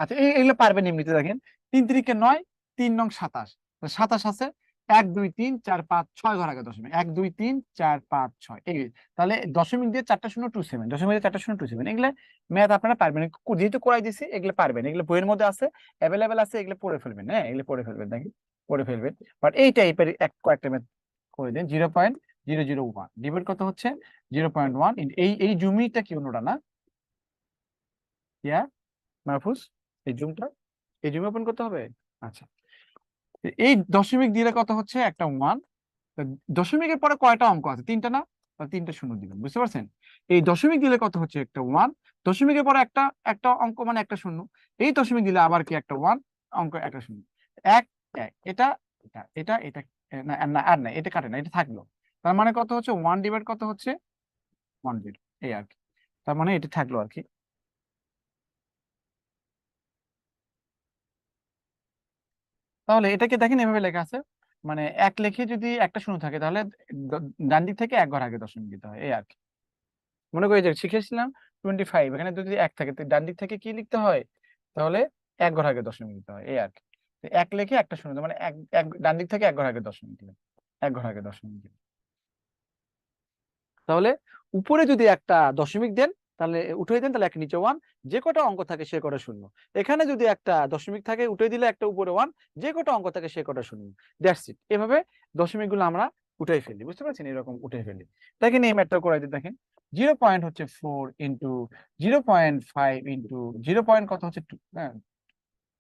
আচ্ছা এগুলো পারবেন এমনিতে, দেখেন 3 3 9, 3 নং 27, 27 আছে 1 2 3 4 5 6 ঘর আগে দশমিক, 1 2 3 4 5 6 এই, তাহলে দশমিক দিয়ে 4টা শূন্য 27, দশমিক দিয়ে 4টা শূন্য 27, এগুলো ম্যাথ আপনারা পারবেন, যেহেতু করাই দিছি এগুলো পারবেন, এগুলো বইয়ের মধ্যে আছে, অ্যাভেলেবেল আছে, এগুলো পড়ে ফেলবেন, হ্যাঁ এগুলো পড়ে ফেলবেন, দেখেন পড়ে ফেলবেন। বাট এই টাইপের কয়েকটা ম্যাথ করে দিন। 0.001 ডিভাইড কত হচ্ছে 0.1, এই জুমিটা কি অন্যটা না, ইয়া মাহফুজ, এই জুমটা, এই জুম ওপেন করতে হবে। আচ্ছা এই দশমিক দিলে কত হচ্ছে একটা 1, দশমিকের পরে কয়টা অঙ্ক আছে, 3টা না, তাহলে 3টা শূন্য দিবেন, বুঝতে পারছেন? এই দশমিক দিলে কত হচ্ছে একটা 1, দশমিকের পরে একটা একটা অঙ্ক মানে একটা শূন্য, এই দশমিক দিলে আবার কি একটা 1 অঙ্ক একটা শূন্য, এক এক, এটা এটা এটা এটা না না আর না, এটা কাটে না, এটা থাকলো, তার মানে কত হচ্ছে 1 ডিভাইড কত হচ্ছে 1 0, এই আর কি, তার মানে এটা থাকলো আর কি। তাহলে এটাকে দেখেন এভাবে লেখা আছে, মানে এক লেখে যদি একটা শূন্য থাকে তাহলে ডান দিক থেকে এক ঘর আগে দশমিক দিতে হয়, এই আর কি। মনে করি যে শিখেছিলাম 25, এখানে যদি এক থাকে তো ডান দিক থেকে কি লিখতে হয়, তাহলে এক ঘর আগে দশমিক দিতে হয়, এই আর কি। তো এক লেখে একটা শূন্য মানে এক এক ডান দিক থেকে এক ঘর আগে দশমিক দিবেন, এক ঘর আগে দশমিক দিবেন। তাহলে উপরে যদি একটা দশমিক দেন তাহলে উঠিয়ে দেন, তাহলে এক নিচে 1, যে কটা অঙ্ক থাকে সে কটা শূন্য, এখানে যদি একটা দশমিক থাকে উঠিয়ে দিলে একটা উপরে 1, যে কটা অঙ্ক থাকে সে কটা শূন্য, দ্যাটস ইট। এভাবে দশমিক গুলো আমরা উঠাই ফেলি, বুঝতে পারছেন, এরকম উঠাই ফেলি। দেখেন এই ম্যাথটা করে দিই, দেখেন 0.4 ইন্টু 0.5 ইন্টু 0. কত হচ্ছে 2, হ্যাঁ।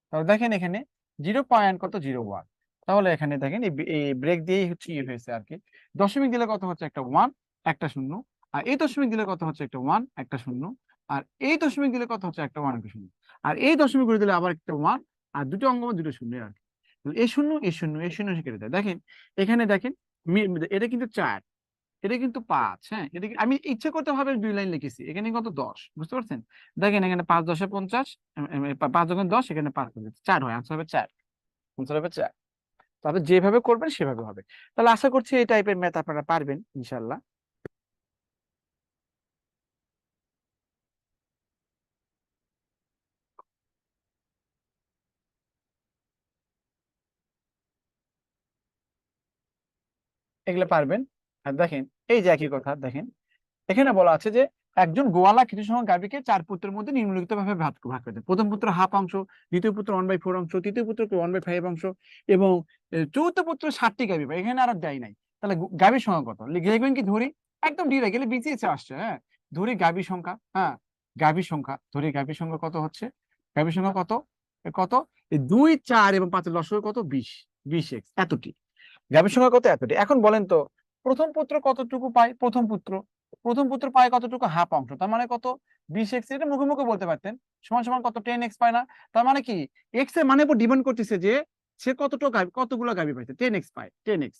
তাহলে দেখেন এখানে 0.01, তাহলে এখানে দেখেন এই ব্রেক দিয়েই হচ্ছে হয়েছে আর কি। দশমিক দিলে কত হচ্ছে একটা 1 একটা 0, আর এই দশমিক দিলে কত হচ্ছে একটা 1 একটা 0, আর এই দশমিক দিলে কত হচ্ছে একটা 1 একটা 0, আর এই দশমিক করে দিলে আবার একটা 1, আর দুটো অঙ্ক দুটো 0 আর কি। এই 0 এই 0 এই 0 কেটে দেয়। দেখেন এখানে দেখেন এটা কিন্তু 4, এটা কিন্তু 5, হ্যাঁ। এটা আমি ইচ্ছে করতে ভাবে 2 লাইন লিখেছি, এখানে কত 10, বুঝতে পারছেন। দেখেন এখানে 5 10 50, 5 যখন 10 এখানে 5 4 হয়, আনসার হবে 4, আনসার হবে 4। তবে যেভাবে করবেন সেভাবে হবে। তাহলে আশা করছি এই টাইপের ম্যাথ আপনারা পারবেন ইনশাল্লাহ। এগুলো পারবেন। আর দেখেন এই যে একই কথা, দেখেন এখানে বলা আছে যে একজন গোয়ালা কিছু সময় গাভীকে 4 পুত্রের মধ্যে নিম্নলিখিত ভাবে ভাগ ভাগ করে দেয়। প্রথম পুত্র হাফ অংশ, দ্বিতীয় পুত্র 1/4 অংশ, তৃতীয় পুত্র 1/5 অংশ, এবং চতুর্থ পুত্র 60টি গাভী পায়। এখানে আর দেয় নাই। তাহলে গাভীর সংখ্যা কত লিখবেন কি ধরি, একদম ডিরেক্ট গেলে বিসিএস আসছে, হ্যাঁ। ধরি গাভীর সংখ্যা, হ্যাঁ, গাভীর সংখ্যা ধরি, গাভীর সংখ্যা কত হচ্ছে, গাভীর সংখ্যা কত, কত, 2 4 এবং 5 লসগু কত, 20, 20x এতটি। গাভীর সংখ্যা কত, এতটি। এখন বলেন তো প্রথম পুত্র কতটুকু পায়, প্রথম পুত্র পায় কতটুকু, হাফ অংশ, তার মানে কত, 20x। এটা মুখে মুখে বলতে পারতেন, সমান সমান কত, 10x পায় না। তার মানে কি x এর মানে উপর ডিপেন্ড করতেছে যে সে কতগুলো গাভী পাইছে, 10x পায়, 10x,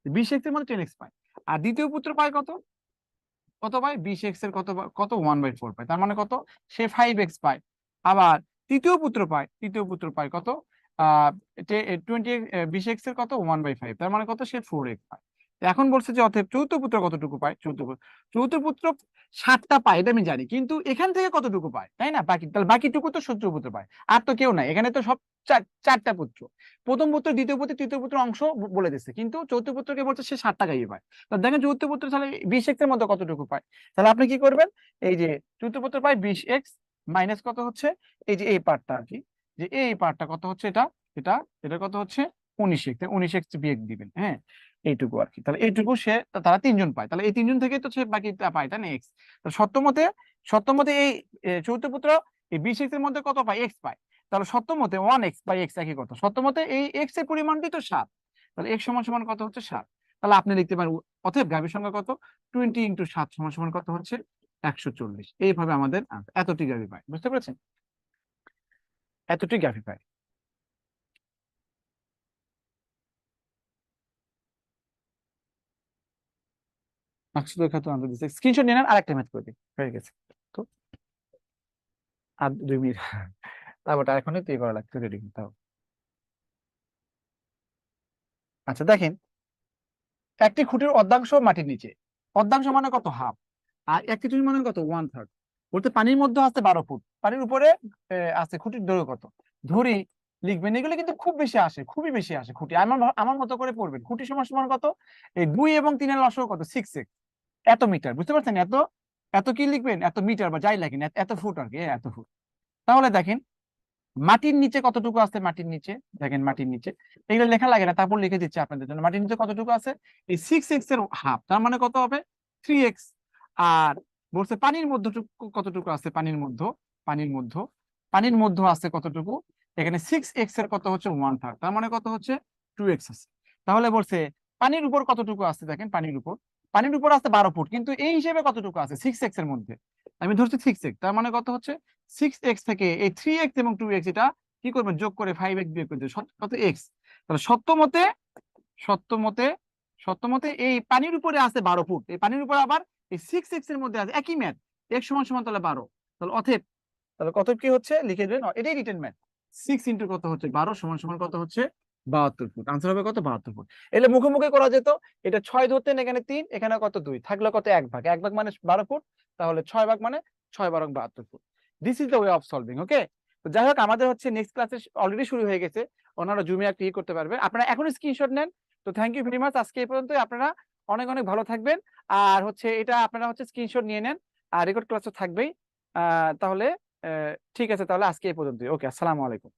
20x এর মানে 10x পায়। আর দ্বিতীয় পুত্র পায় কত, কত পায়, 20x এর কত কত 1/4 পায়, তার মানে কত, সে 5x পায়। আবার তৃতীয় পুত্র পায় কত, 20x এর কত 1/5, তার মানে কত, সে 4x পায়। এখন বলছে যে অতএব চতুর্থ পুত্র কতটুকু পায়, চতুর্থ পুত্র 7টা পায়, এটা আমি জানি, কিন্তু এখান থেকে কতটুকু পায়, তাই না, বাকি, তাহলে বাকিটুকু তো চতুর্থ পুত্র পায়, আর তো কেউ নাই এখানে, তো সব 4টা পুত্র। প্রথম পুত্র, দ্বিতীয় পুত্র, তৃতীয় পুত্র অংশ বলে দিচ্ছে, কিন্তু চতুর্থ পুত্রকে বলছে সে 7টা গাভী পায়। তো দেখেন চতুর্থ পুত্র তাহলে 20x এর মধ্যে কতটুকু পায়। তাহলে আপনি কি করবেন, এই যে চতুর্থ পুত্র পায় 20x মাইনাস কত হচ্ছে, এই যে এই পার্টটা আর কি, যে এই পার্টটা কত হচ্ছে, এটা এটা এটা কত হচ্ছে 19x, 19x বিয়োগ দিবেন, হ্যাঁ, এইটুকু আর কি। তাহলে এইটুকু সে, তারা 3জন পায়, তাহলে এই 3জন থেকে তো সে বাকিটা পায়, তাই না, এক্স। সত্যমতে এই চতুর্থ পুত্র এই 20x এর মধ্যে কত পায়, এক্স পায়। তাহলে সত্যমতে 1x বাই x একই কথা, সত্যমতে এই এক্স এর পরিমাণটি তো 7, তাহলে x সমান সমান কত হচ্ছে 7। তাহলে আপনি লিখতে পারেন অতএব গাভীর সংখ্যা কত, 20 × 7 সমান সমান কত হচ্ছে 140। এইভাবে আমাদের এতটি গাভী পায়, বুঝতে পেরেছেন, এতটি গাভী পায়। স্ক্রিনশট নিয়ে নেন, আরেকটা ম্যাথ করে দিই, হয়ে গেছে তো। আর 2 মিনিট তারপর এখনই তো করা লাগতো, রেডি তাও। আচ্ছা দেখেন, একটি খুঁটির অর্ধাংশ মাটির নিচে, অর্ধাংশ মানে কত, হাফ, আর একটি খুঁটি মানে কত, 1/3, বলতে পানির মধ্যে আছে 12 ফুট, পানির উপরে আছে খুঁটির দৈর্ঘ্য কত, ধরি লিখবেন। এগুলো কিন্তু খুব বেশি আসে, খুবই বেশি আসে খুঁটি, আমার মতো করে পড়বেন। খুঁটি সমান সমান কত, এই 2 এবং 3 এর লসগু কত, 6x, এত মিটার, বুঝতে পারছেন, এত এত কি লিখবেন, এত মিটার বা যাই লাগেন, এত ফুট আর কি, এত ফুট। তাহলে দেখেন মাটির নিচে কতটুকু আছে, মাটির নিচে দেখেন, মাটির নিচে এগুলো লেখা লাগে না, তারপর লিখে দিচ্ছি আপনাদের জন্য। মাটির নিচে কতটুকু আছে, এই 6x এর হাফ, তার মানে কত হবে 3x। আর বলছে পানির মধ্যে কতটুকু আছে, পানির মধ্যে আছে কতটুকু, এখানে 6x এর কত হচ্ছে 1/3, তার মানে কত হচ্ছে 2x আছে। তাহলে বলছে পানির উপর কতটুকু আছে, দেখেন পানির উপর আছে 12 ফুট, কিন্তু এই হিসেবে কতটুকু আছে 6x এর মধ্যে, আমি ধরছি 6x, তার মানে কত হচ্ছে 6x থেকে এই 3x এবং 2x এটা কি করবেন, যোগ করে 5x বিয়োগ করে দেবেন, কত x। তাহলে সত্যমতে সত্যমতে এই পানির উপরে আছে 12 ফুট, এই পানির উপরে আবার এই 6x এর মধ্যে আছে, একই ম্যাথ, x সমান সমান তাহলে 12, তাহলে অতএব, তাহলে কত কি হচ্ছে লিখে দেবেন, এটাই রিটেন ম্যাথ, 6 ইন্টু কত হচ্ছে 12 সমান সমান কত হচ্ছে 72 ফুট, আনসার হবে কত, 72 ফুট। এলে মুখে মুখে করা যেত, এটা 6 ধরতেন, এখানে 3, এখানে কত 2, থাকলো কত 1 ভাগ, 1 ভাগ মানে 12 ফুট, তাহলে 6 ভাগ মানে 6 12 72 feet. This is the way of solving, okay. তো যাই হোক, আমাদের হচ্ছে নেক্সট ক্লাসে অলরেডি শুরু হয়ে গেছে, ওনারা জুমে একটা করতে পারবে, আপনারা এখনই স্ক্রিনশট নেন। তো থ্যাংক ইউ ভেরি মাচ, আজকে এই পর্যন্তই, আপনারা অনেক অনেক ভালো থাকবেন। আর হচ্ছে এটা আপনারা হচ্ছে স্ক্রিনশট নিয়ে নেন, আর রেকর্ড ক্লাস তো থাকবেই। তাহলে ঠিক আছে, তাহলে আজকে এই পর্যন্তই, ওকে, আসসালামু আলাইকুম।